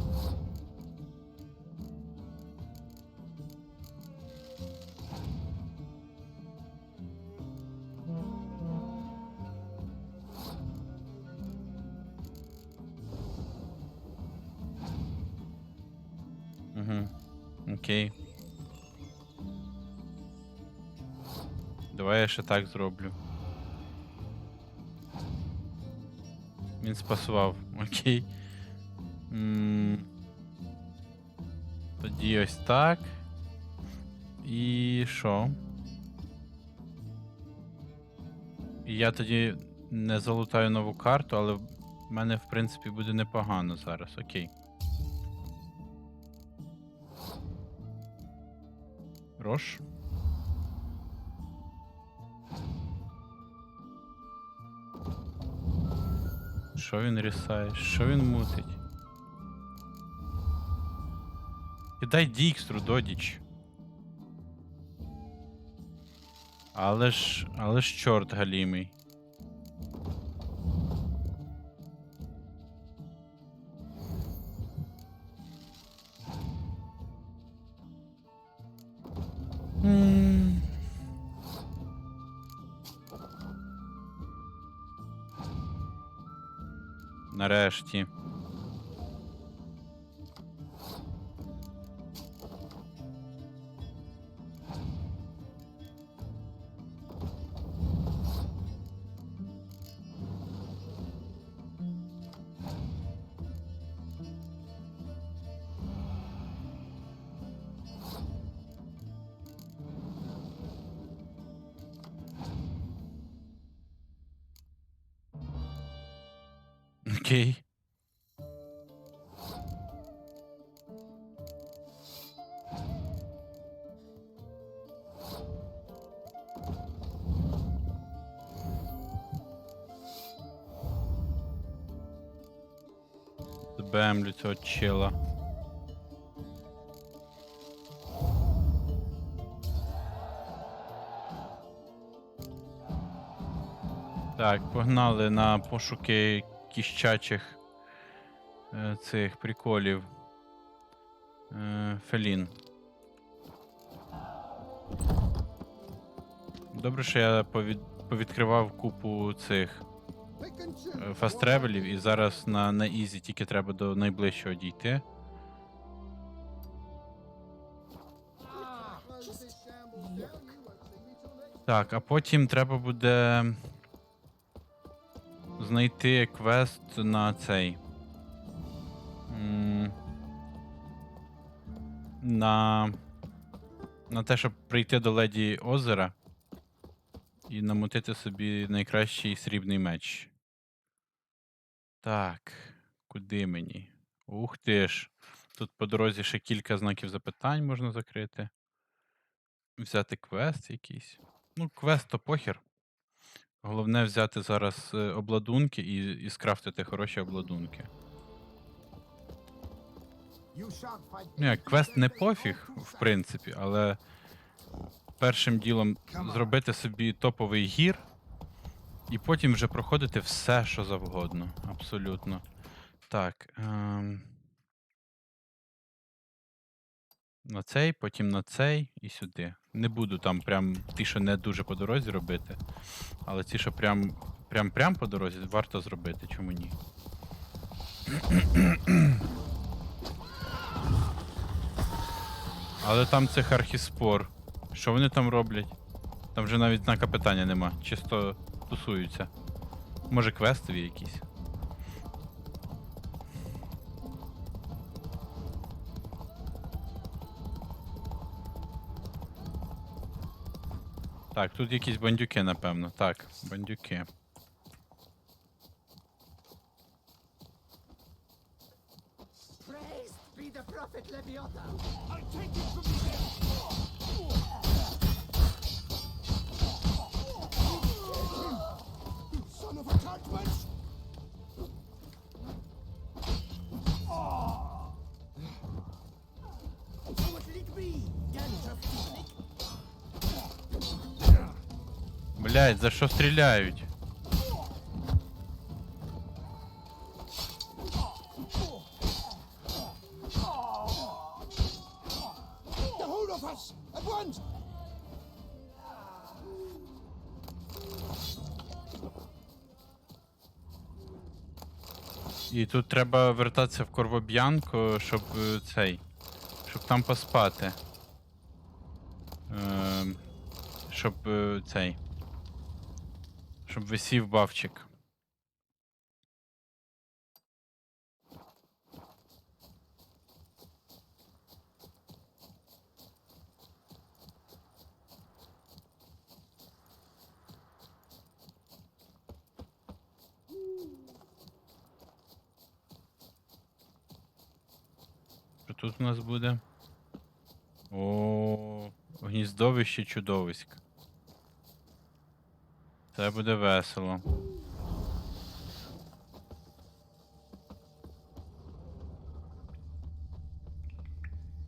Угу. Окей. Давай я ще так зроблю. Він спасував. Окей. Тоді ось так. І що? І я тоді не залутаю нову карту, але в мене, в принципі, буде непогано зараз. Окей. Рош. Що він рісає? Що він мутить? Кидай дікстру, додіч. Але ж чорт галімий. Нарешті. Окей. Збемлю цього чела. Так, погнали на пошуки кіщачих цих приколів. Фелін. Добре, що я повідкривав купу цих фаст-тревелів і зараз на ізі тільки треба до найближчого дійти. Так, а потім треба буде знайти квест на цей. На На те, щоб прийти до леді озера і намутити собі найкращий срібний меч. Так, куди мені? Ух ти ж. Тут по дорозі ще кілька знаків запитань можна закрити. Взяти квест якийсь. Ну, квест то похер. Головне взяти зараз обладунки і скрафтити хороші обладунки. Ні, квест не пофіг, в принципі, але першим ділом зробити собі топовий гір, і потім вже проходити все, що завгодно. Абсолютно. Так. На цей, потім на цей і сюди. Не буду там прям ті, що не дуже по дорозі робити. Але ті, що прям по дорозі, варто зробити, чому ні. Але там цих архіспор. Що вони там роблять? Там вже навіть знака питання нема. Чисто тусуються. Може квестові якісь. Так, тут якісь бандюки, напевно. Так, бандюки. Блядь, за що стріляють? І тут треба вертатися в Корвоб'янко, щоб щоб там поспати. Щоб щоб висів бавчик. Що тут у нас буде? О, гніздовище чудовиськ. Це буде весело.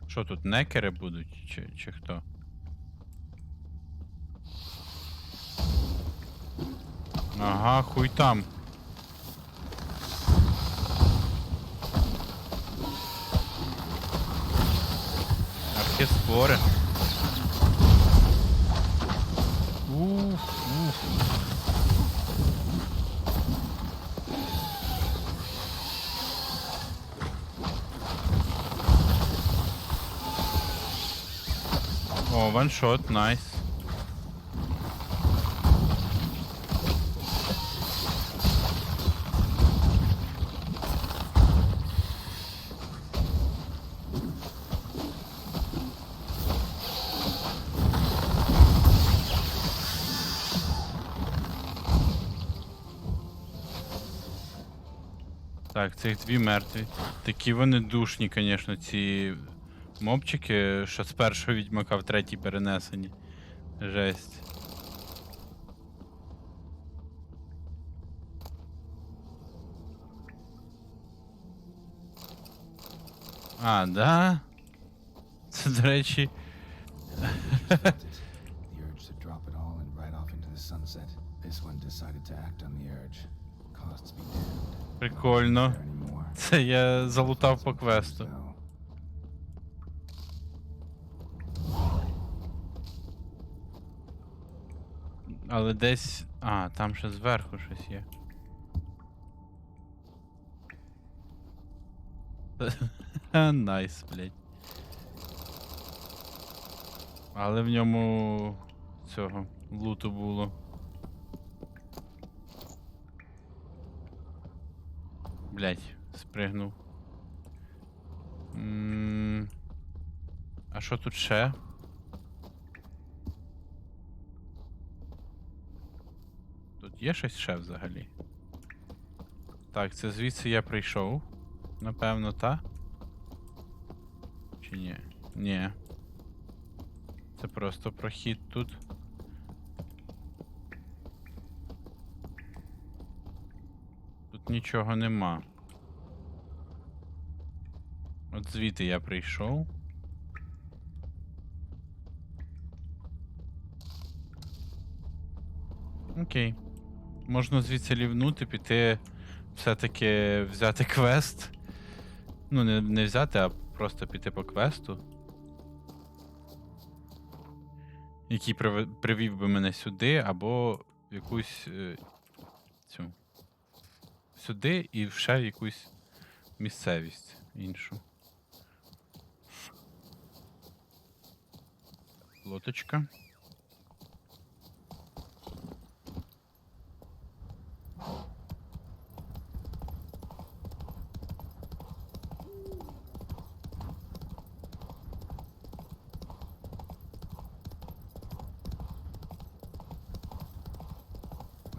Що тут, некери будуть? Чи хто? Ага, хуй там. Архіспори. О, ваншот, найс. Так, цих дві мертві. Такі вони душні, звісно, ці мобчики, що з першого відьмака в третій перенесені. Жесть. А, да? Це, до речі... Прикольно. Це я залутав по квесту. Але десь... А, там ще зверху щось є. Найс, блядь. Але в ньому... цього... луту було. Блядь, спригнув. А що тут ще? Тут є щось ще взагалі? Так, це звідси я прийшов. Напевно, та? Чи ні? Ні. Це просто прохід тут. Тут нічого нема. От звідти я прийшов. Окей. Можна звідси лівнути, піти, все-таки взяти квест. Ну, не взяти, а просто піти по квесту. Який привів би мене сюди, або в якусь цю. Сюди і ще в якусь місцевість іншу. Лоточка.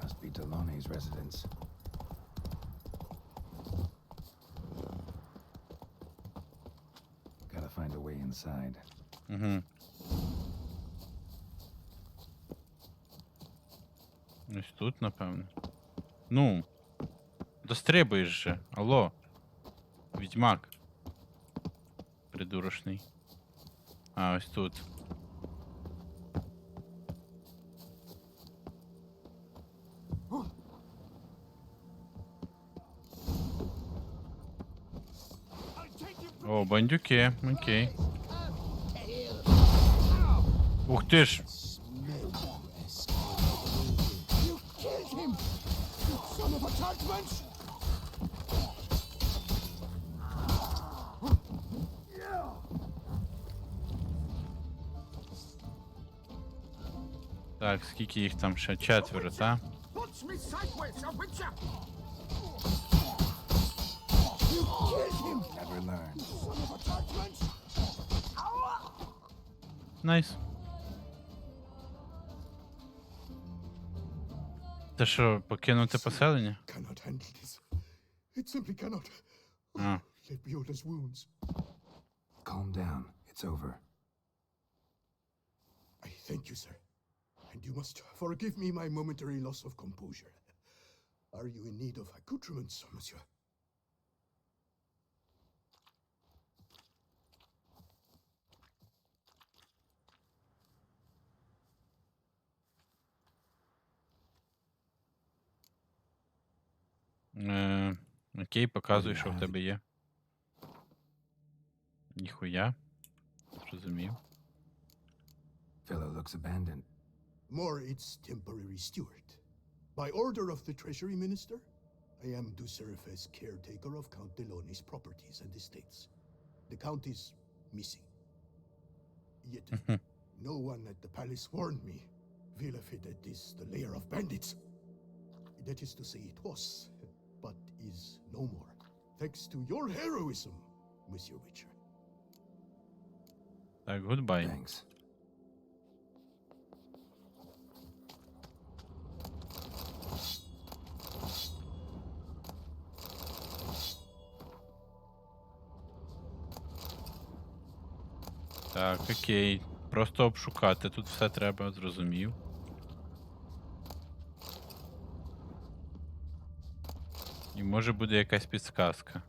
Must be Deloney's residence. Gotta find a way inside. Угу. Ось тут, напевно. Ну. Дострибуєш же. Алло. Відьмак. Придурочний. А, ось тут. О, бандюки. Окей. Ух ти ж. Так, скільки їх там ще? 4, та? Найс. Це що, покинути поселення? Cannot handle this. It simply cannot. А. Let Biota's wounds. Calm down. It's over. I thank you, sir. And you must forgive me my momentary loss of composure. Are you in need of accoutrements, monsieur? Окей, показуй, що в тебе є. Ніхуя. Зрозумів. Fellow looks abandoned. More, it's temporary steward. By order of the Treasury Minister, I am to serve as caretaker of Count Deloney's properties and estates. The Count is missing. Yet, no one at the palace warned me. Villafit is the lair of bandits. That is to say, it was, but is no more. Thanks to your heroism, Monsieur Witcher. Goodbye. Thanks. Так, окей. Просто обшукати тут все треба, зрозумів. І може буде якась підсказка.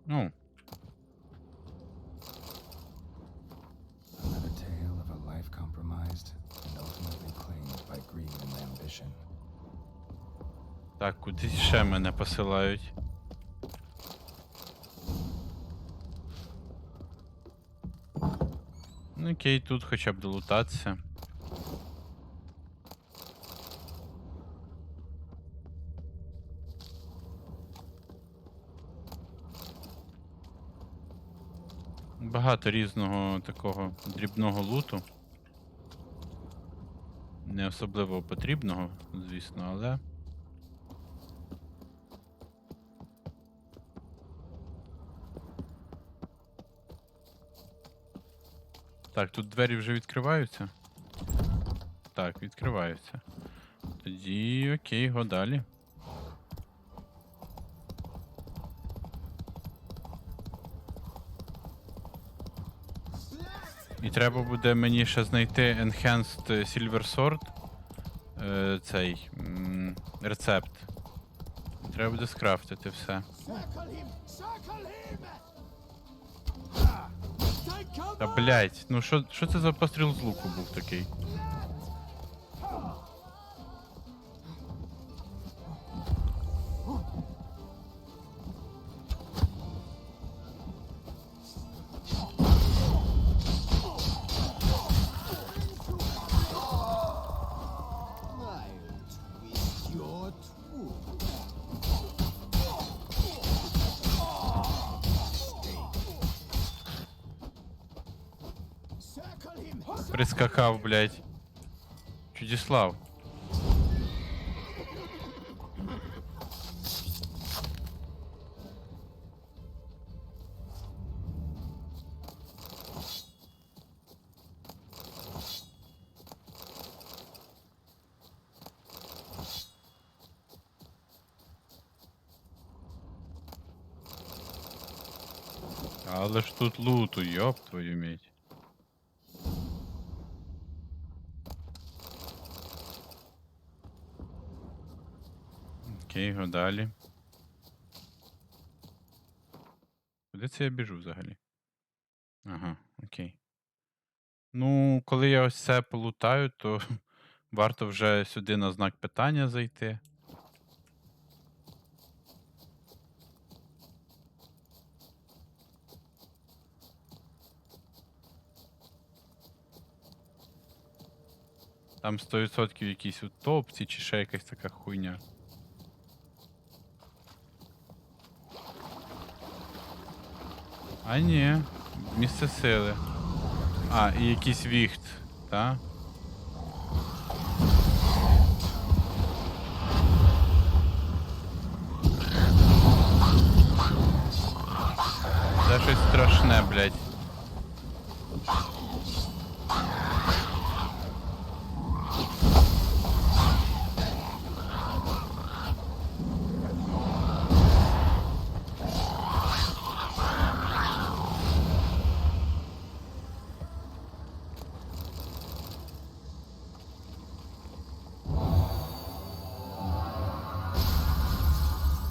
Ну. Another tale of a life compromised and ultimately claimed by greed and ambition. Так, куди ще мене посилають? Ну, окей, тут хоча б долутатися. Багато різного такого дрібного луту. Не особливо потрібного, звісно, але... Так, тут двері вже відкриваються? Так, відкриваються. Тоді окей, го далі. І треба буде мені ще знайти Enhanced Silver Sword. Цей рецепт. Треба буде скрафтити все. Та блять, ну що це за постріл з луку був такий? Прискакав, блять. Чудіслав. Але ж тут луту, ёб твою медь. Окей, го далі. Куди це я біжу взагалі? Ага, окей. Ну, коли я ось це полутаю, то варто вже сюди на знак питання зайти. Там 100% якісь утопці чи ще якась така хуйня. А ні, місце сили. А, і якийсь віхт, так? Це щось страшне, блядь.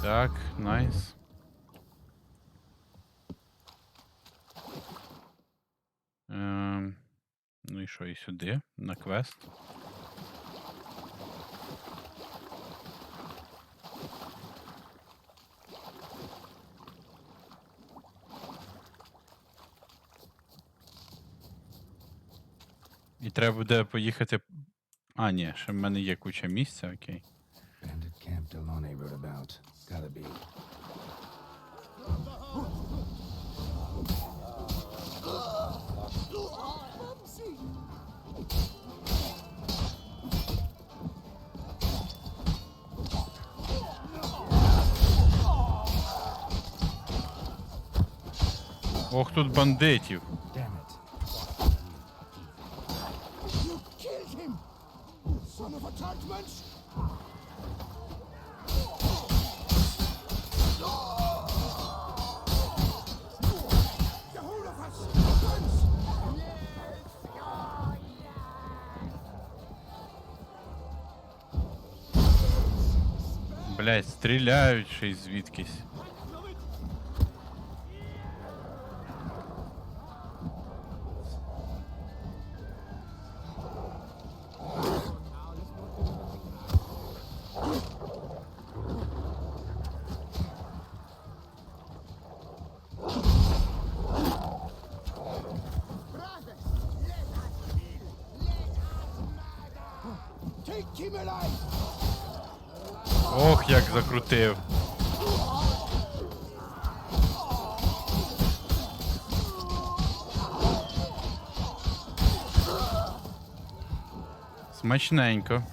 Так, найс. Ну і що, і сюди, на квест. І треба буде поїхати... А, ні, ще в мене є куча місця, окей. Ох, тут бандитів. Блять, стріляють ще й звідкись. Ох, як закрутив. Смачненько.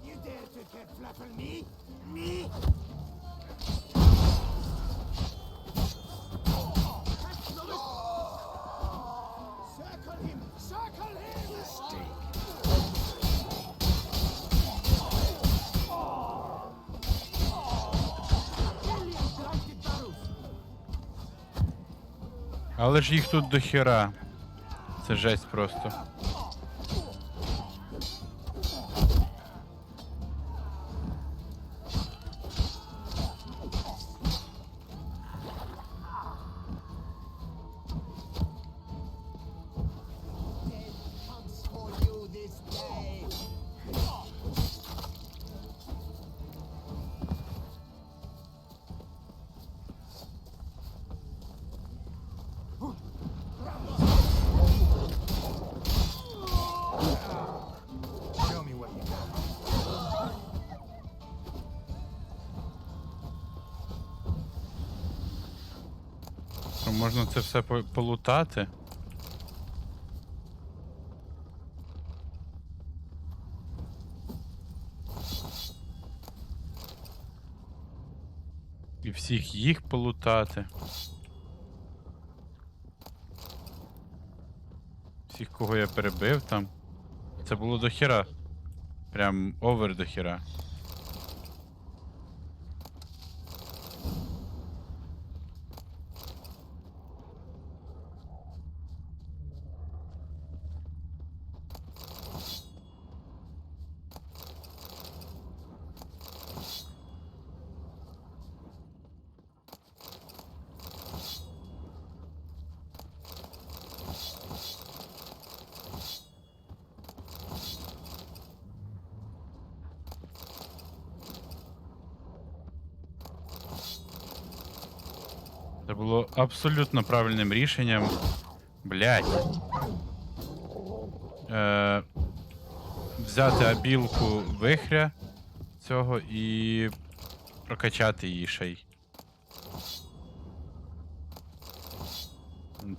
You dare to get fluffle me? Me? Circle him! Circle him! Mistake. Але ж їх тут до хіра. Це жесть просто. Show me what you got. Що, можна це все полутати? І всіх їх полутати. Всіх, кого я перебив там. Це було до хіра. Прям овер до хіра. Це було абсолютно правильним рішенням. Блядь. Взяти абілку вихря цього і прокачати її ще й.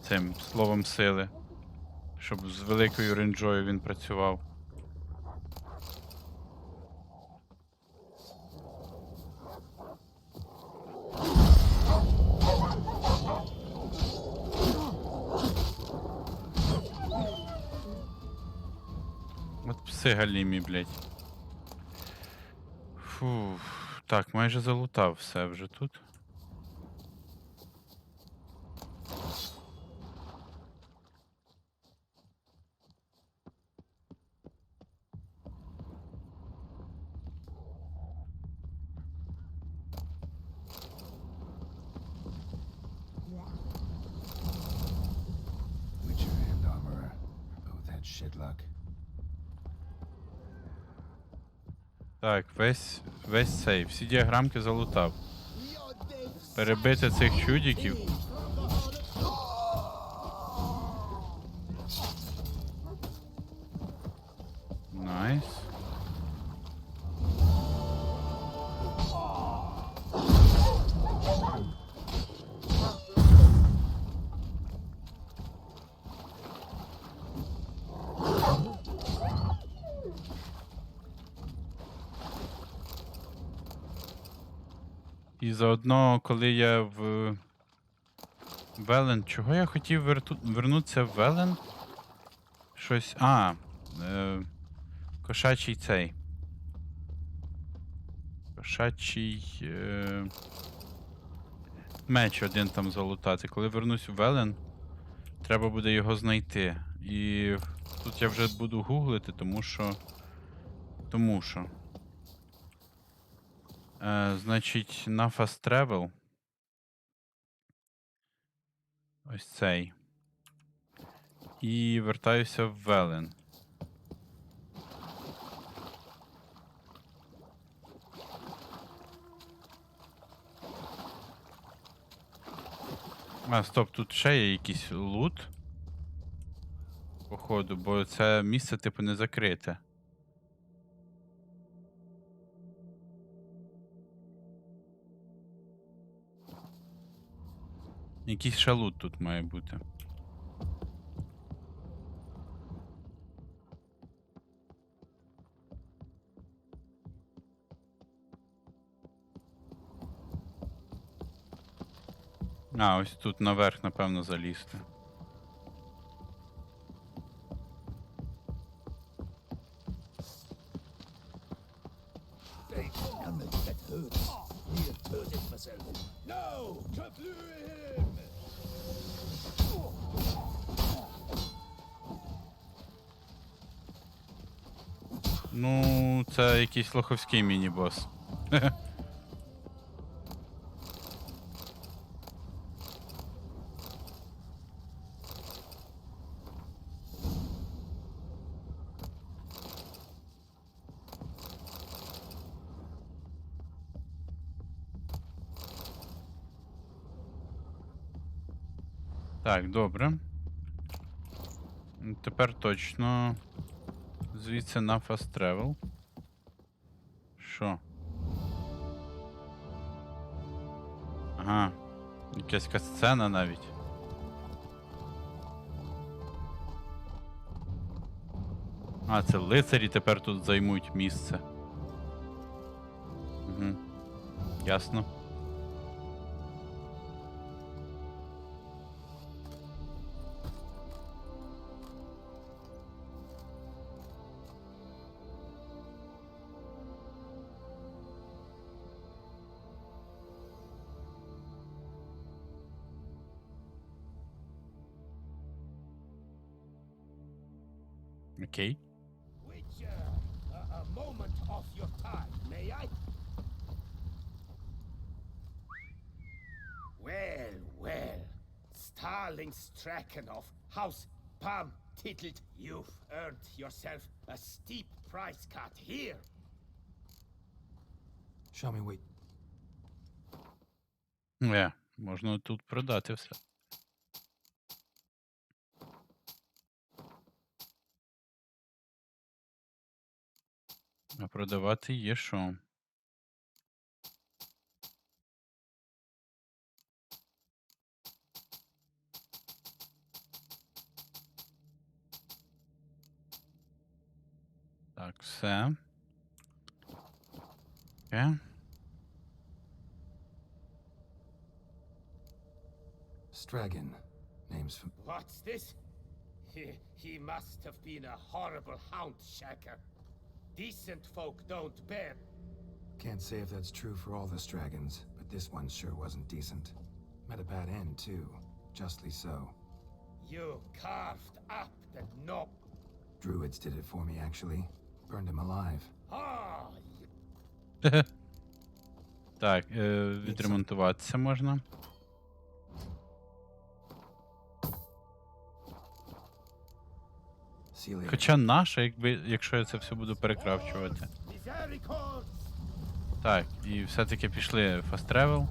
Цим словом сили. Щоб з великою ренджою він працював. От пси галімі, блядь. Фу. Так, майже залутав все вже тут. Witcher and armorer both had shit luck. Так, весь цей, всі діаграмки залутав. Перебити цих чудиків. Найс. І заодно, коли я в Велен... Чого я хотів вернутися в Велен? Щось... Кошачий цей. Кошачий... Меч один там залутати. Коли вернусь в Велен, треба буде його знайти. І тут я вже буду гуглити, тому що... Значить, на Fast Travel. Ось цей. І вертаюся в Велен. Стоп, тут ще є якийсь лут. Походу, бо це місце, типу, не закрите. Якийсь шалут тут має бути. А, ось тут наверх, напевно, залізти. No! Kaplue him! Ну, це якийсь лоховський міні-бос. Так, добре. Тепер точно звідси на fast travel. Що? Ага. Якась катсцена навіть. А, це лицарі тепер тут займуть місце. Угу. Ясно. Окей. Witcher, a moment of your time, may I? Well, well. Starling Strakenhoff, House Pam titled, you've earned yourself a steep price cut here. Show me wait. Можна тут продати все. А продавати є що? Так, все. Окей. Stragon. Name's from... What's this? He must have been a horrible hound shaker. Decent folk don't bear. Can't say if that's true for all the Stragons, but this one sure wasn't decent. Met a bad end, too. Justly so. You carved up the knob. Druids did it for me, actually. Burned him alive. Ah, Так, відремонтуватися можна. Хоча наша, якщо я це все буду перекрафчувати. Так, і все-таки пішли fast travel.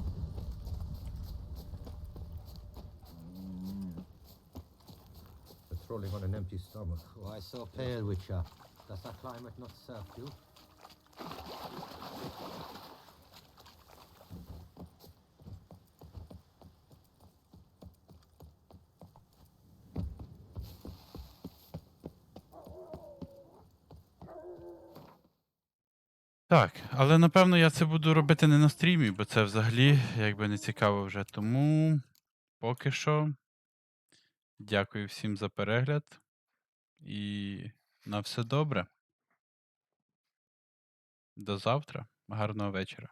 Patrolling on an empty stomach. Why so pale, Witcher? Does that climate not serve you? Так, але напевно я це буду робити не на стрімі, бо це взагалі якби не цікаво вже. Тому поки що дякую всім за перегляд і на все добре. До завтра. Гарного вечора.